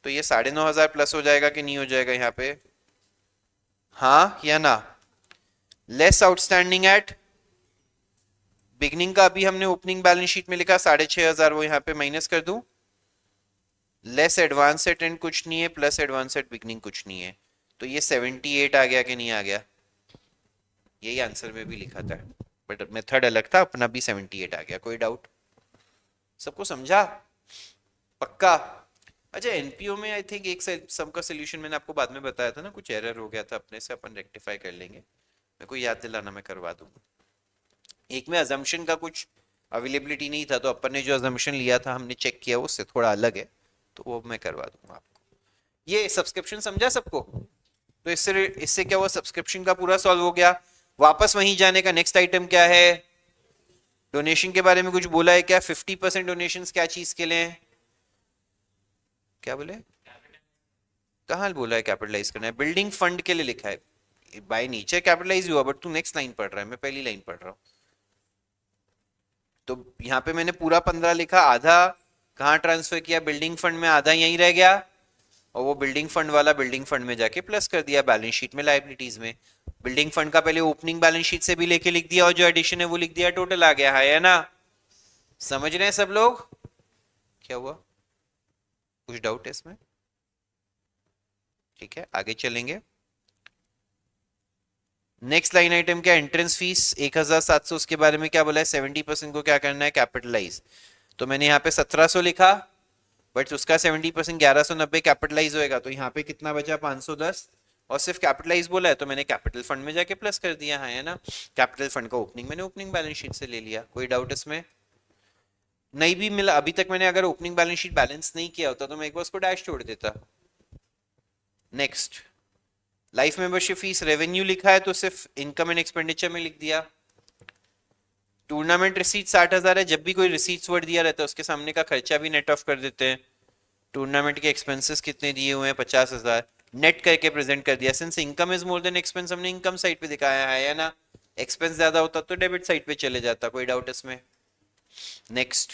तो ये 9,500 प्लस हो जाएगा कि नहीं हो जाएगा यहाँ पे, हाँ या ना। लेस आउटस्टैंडिंग एट बिगनिंग का अभी हमने ओपनिंग बैलेंस शीट में लिखा 6,500, वो यहाँ पे माइनस कर दूं। लेस एडवांस एट एंड कुछ नहीं है, प्लस एडवांस एट बिगनिंग कुछ नहीं है, तो ये 78 आ गया कि नहीं आ गया, यही आंसर में भी लिखा था बट मेथड अलग था, अपना भी 78 आ गया। कोई डाउट, सबको समझा पक्का। अच्छा एनपीओ में आई थिंक एक सम का सोल्यूशन मैंने आपको बाद में बताया था ना, कुछ एरर हो गया था अपने से, अपन रेक्टिफाई कर लेंगे, मेरे को याद दिलाना मैं करवा दूंगा। एक में अजम्पशन का कुछ अवेलेबिलिटी नहीं था, तो अपन ने जो अजम्पशन लिया था हमने चेक किया उससे थोड़ा अलग है, तो वो मैं करवा दूंगा आपको। ये सब्सक्रिप्शन समझा सबको, तो इससे इससे क्या हुआ, सब्सक्रिप्शन का पूरा सॉल्व हो गया। वापस वहीं जाने का नेक्स्ट आइटम क्या है, डोनेशन के बारे में कुछ बोला है क्या, 50% डोनेशन क्या चीज के लिए, क्या बोले, कहाँ बोला है कैपिटलाइज करना है, बिल्डिंग फंड के लिए लिखा है, बाय नेचर कैपिटलाइज हुआ, बट तू नेक्स्ट लाइन पढ़ रहा है, मैं पहली लाइन पढ़ रहा हूँ। तो यहाँ पे मैंने पूरा 15 लिखा, आधा कहाँ ट्रांसफर किया, बिल्डिंग फंड में, आधा यहीं रह गया, और वो बिल्डिंग फंड वाला बिल्डिंग फंड में जाके प्लस कर दिया बैलेंस शीट में लायबिलिटीज में। बिल्डिंग फंड का पहले ओपनिंग बैलेंस शीट से भी लेके लिख दिया, और जो एडिशन है वो लिख दिया, टोटल आ गया, है ना। समझ रहे हैं सब लोग, क्या हुआ, कुछ डाउट है इसमें, ठीक है आगे चलेंगे। नेक्स्ट लाइन आइटम क्या, एंट्रेंस फीस 1,700, उसके बारे में क्या बोला है, 70% को क्या करना है, कैपिटलाइज। तो मैंने यहाँ पे 1,700 लिखा, बट उसका 70% 1,190 कैपिटलाइज होएगा, तो यहाँ पे कितना बचा 510, और सिर्फ कैपिटलाइज बोला है तो मैंने कैपिटल फंड में जाके प्लस कर दिया, है ना। कैपिटल फंड का ओपनिंग मैंने ओपनिंग बैलेंस शीट से ले लिया, कोई डाउट इसमें नहीं भी मिला अभी तक, मैंने अगर ओपनिंग बैलेंस शीट बैलेंस नहीं किया होता तो मैं एक बार उसको डैश छोड़ देता। Next life membership fees revenue लिखा है तो सिर्फ इनकम एंड एक्सपेंडिचर में लिख दिया। टूर्नामेंट रिसीट 60,000 है, जब भी कोई रिसीट्स वर्ड दिया रहता है उसके सामने का खर्चा भी नेट ऑफ कर देते हैं। टूर्नामेंट के एक्सपेंसेस कितने दिए हुए हैं, 50,000, नेट करके प्रेजेंट कर दिया। Since income is more than expense हमने इनकम साइड पे दिखाया है ना, एक्सपेंस ज्यादा होता तो डेबिट साइड पे चले जाता, कोई डाउट इसमें। नेक्स्ट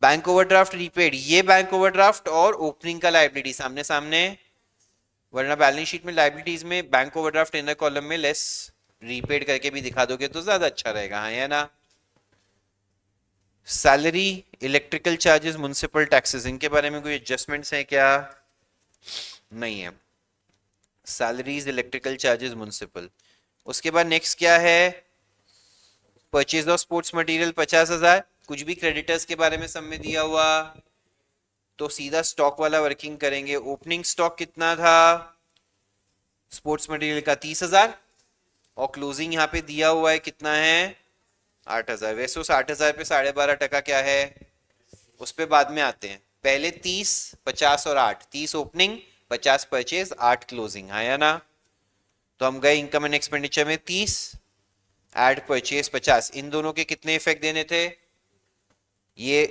बैंक ओवरड्राफ्ट रीपेड, ये बैंक ओवरड्राफ्ट और ओपनिंग का लायबिलिटी सामने सामने, वरना बैलेंस शीट में लायबिलिटीज में बैंक ओवरड्राफ्ट इनर कॉलम में लेस रीपेड करके भी दिखा दोगे तो ज्यादा अच्छा रहेगा, हाँ है ना। Salary, electrical charges, municipal taxes, इनके बारे में कोई एडजस्टमेंट्स हैं क्या, नहीं है। Salaries, electrical charges, municipal. उसके बाद नेक्स्ट क्या है, परचेज ऑफ स्पोर्ट्स मटेरियल 50,000, कुछ भी क्रेडिटर्स के बारे में सब में दिया हुआ तो सीधा स्टॉक वाला वर्किंग करेंगे। ओपनिंग स्टॉक कितना था स्पोर्ट्स मटेरियल का, 30,000, और क्लोजिंग यहाँ पे दिया हुआ है कितना है, 8,000। वैसे उस 8,000 पे 12.5% क्या है, उस पे बाद में आते हैं, पहले 30, 50 और 8, 30 ओपनिंग, 50 परचेज, 8 क्लोजिंग, हाँ या ना। तो हम गए इनकम एंड एक्सपेंडिचर में 30 एड परचेज 50, इन दोनों के कितने इफेक्ट देने थे, ये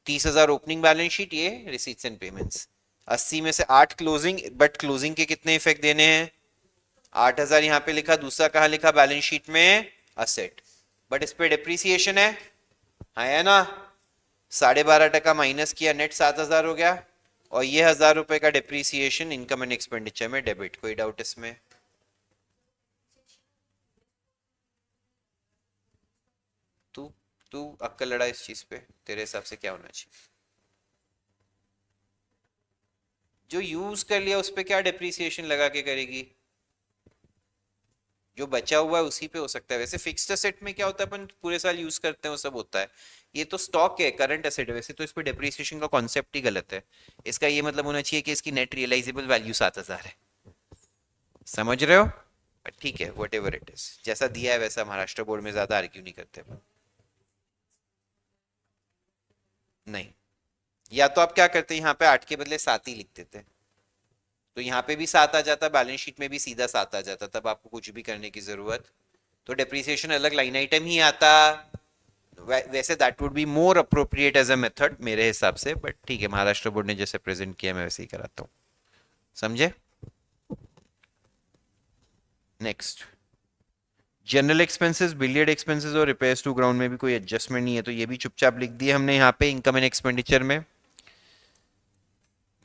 30,000 ओपनिंग बैलेंस शीट, ये रिसीट्स एंड पेमेंट्स, 80 में से 8 क्लोजिंग, बट क्लोजिंग के कितने इफेक्ट देने हैं, 8,000 यहाँ पे लिखा, दूसरा कहाँ लिखा बैलेंस शीट में, असेट, बट इस पे डिप्रिसिएशन है ना। 12.5% माइनस किया, नेट 7,000 हो गया, और ये 1,000 रुपए का डिप्रिसिएशन इनकम एंड एक्सपेंडिचर में डेबिट, कोई डाउट इसमें। तू तू अक्कल लड़ा इस चीज पे, तेरे हिसाब से क्या होना चाहिए? जो यूज कर लिया उस पे क्या डिप्रिसिएशन लगा के करेगी? जो बचा हुआ है उसी पे हो सकता है। वैसे फिक्स्ड एसेट में क्या होता है, अपन पूरे साल यूज करते हैं वो सब होता है। ये तो स्टॉक है, करंट एसेट है, वैसे तो इस पे डिप्रिसिएशन का कॉन्सेप्ट ही गलत है। इसका ये मतलब होना चाहिए कि इसकी नेट रियलाइजेबल वैल्यू 7,000 है। समझ रहे हो? ठीक है, वट एवर इट इज, जैसा दिया है वैसा। महाराष्ट्र बोर्ड में ज्यादा आर्ग्यू नहीं करते अपन। नहीं, या तो आप क्या करते हैं, यहाँ पे 8 के बदले 7 ही लिख देते, तो यहाँ पे भी 7 आ जाता, बैलेंस शीट में भी सीधा 7 आ जाता, तब आपको कुछ भी करने की जरूरत, तो डिप्रिसिएशन अलग लाइन आइटम ही आता। वैसे that would be more appropriate as a method मेरे हिसाब से, बट ठीक है, महाराष्ट्र बोर्ड ने जैसे प्रेजेंट किया मैं वैसे ही कराता हूँ। समझे? Next, general expenses, billiard expenses और रिपेयर्स टू ग्राउंड में भी कोई एडजस्टमेंट नहीं है, तो ये भी चुपचाप लिख दिए हमने यहाँ पे इनकम एंड एक्सपेंडिचर में।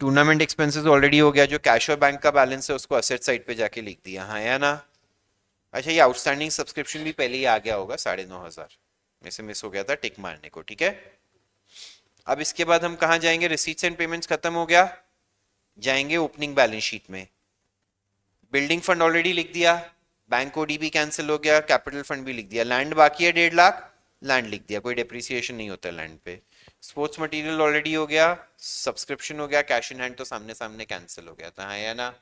टूर्नामेंट एक्सपेंसेस ऑलरेडी हो गया, जो कैश और बैंक का बैलेंस है उसको असेट साइड पे जाके लिख दिया, हाँ या ना? अच्छा, ये आउटस्टैंडिंग सब्सक्रिप्शन भी पहले ही आ गया होगा, 9,500 में से मिस हो गया था टिक मारने को, ठीक है। अब इसके बाद हम कहाँ जाएंगे? रिसीट्स एंड पेमेंट्स खत्म हो गया, जाएंगे ओपनिंग बैलेंस शीट में। बिल्डिंग फंड ऑलरेडी लिख दिया, बैंक ओडी भी कैंसिल हो गया, कैपिटल फंड भी लिख दिया, लैंड बाकी है 1.5 लाख, लैंड लिख दिया, कोई डेप्रिसिएशन नहीं होता लैंड पे। स्पोर्ट्स मटेरियल ऑलरेडी हो गया, सब्सक्रिप्शन हो गया, कैश इन हैंड तो सामने सामने कैंसिल हो गया था, हाँ या ना?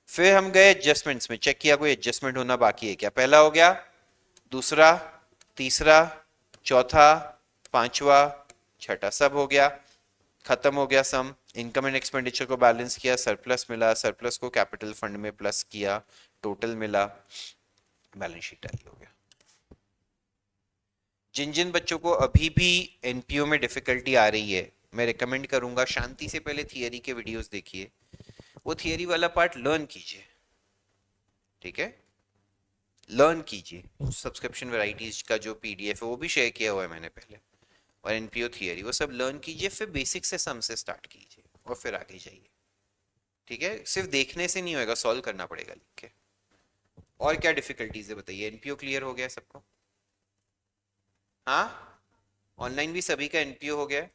फिर हम गए एडजस्टमेंट्स में, चेक किया कोई एडजस्टमेंट होना बाकी है क्या। पहला हो गया, दूसरा, तीसरा, चौथा, पांचवा, छठा, सब हो गया, खत्म हो गया सम। इनकम एंड एक्सपेंडिचर को बैलेंस किया, सरप्लस मिला, सरप्लस को कैपिटल फंड में प्लस किया, टोटल मिला, बैलेंस शीट टैली हो गया। जिन जिन बच्चों को अभी भी एनपीओ में डिफिकल्टी आ रही है, मैं रिकमेंड करूंगा शांति से पहले थियरी के वीडियोस देखिए, वो थियरी वाला पार्ट लर्न कीजिए, ठीक है, लर्न कीजिए। सब्सक्रिप्शन वैरायटीज का जो पीडीएफ है वो भी शेयर किया हुआ है मैंने पहले, और एनपीओ थियरी, वो सब लर्न कीजिए, फिर बेसिक से सम से स्टार्ट कीजिए और फिर आगे जाइए, ठीक है। सिर्फ देखने से नहीं होएगा, सॉल्व करना पड़ेगा लिख के। और क्या डिफिकल्टीज है बताइए? एनपीओ क्लियर हो गया सबको? हाँ, ऑनलाइन भी सभी का एनपीओ हो गया है?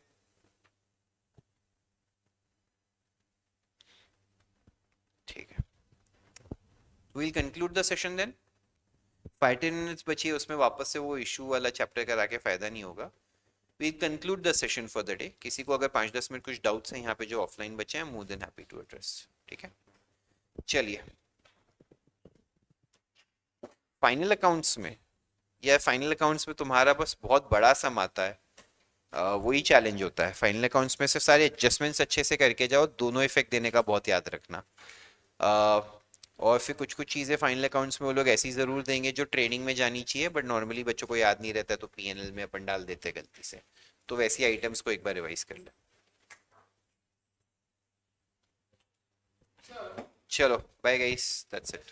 ठीक है, will conclude the session then. 5-10 minutes बची है, उसमें वापस से वो इशू वाला चैप्टर करा के फायदा नहीं होगा। We conclude the session for the day. किसी को अगर 5-10 मिनट कुछ डाउट्स हैं यहाँ पे जो ऑफलाइन बचे हैं, more than happy to address, ठीक है। चलिए, फाइनल अकाउंट्स में, या फाइनल अकाउंट्स में तुम्हारा बस बहुत बड़ा सम आता है, वही चैलेंज होता है। फाइनल अकाउंट्स में से सारे एडजस्टमेंट्स अच्छे से करके जाओ, दोनों इफेक्ट देने का बहुत याद रखना। और फिर कुछ कुछ चीज़ें फाइनल अकाउंट्स में वो लोग ऐसी ज़रूर देंगे जो ट्रेनिंग में जानी चाहिए, बट नॉर्मली बच्चों को याद नहीं रहता है, तो पीएनएल में अपन डाल देते हैं गलती से। तो वैसी आइटम्स को एक बार रिवाइज कर ले। चलो, बाय गाइस, दैट्स इट।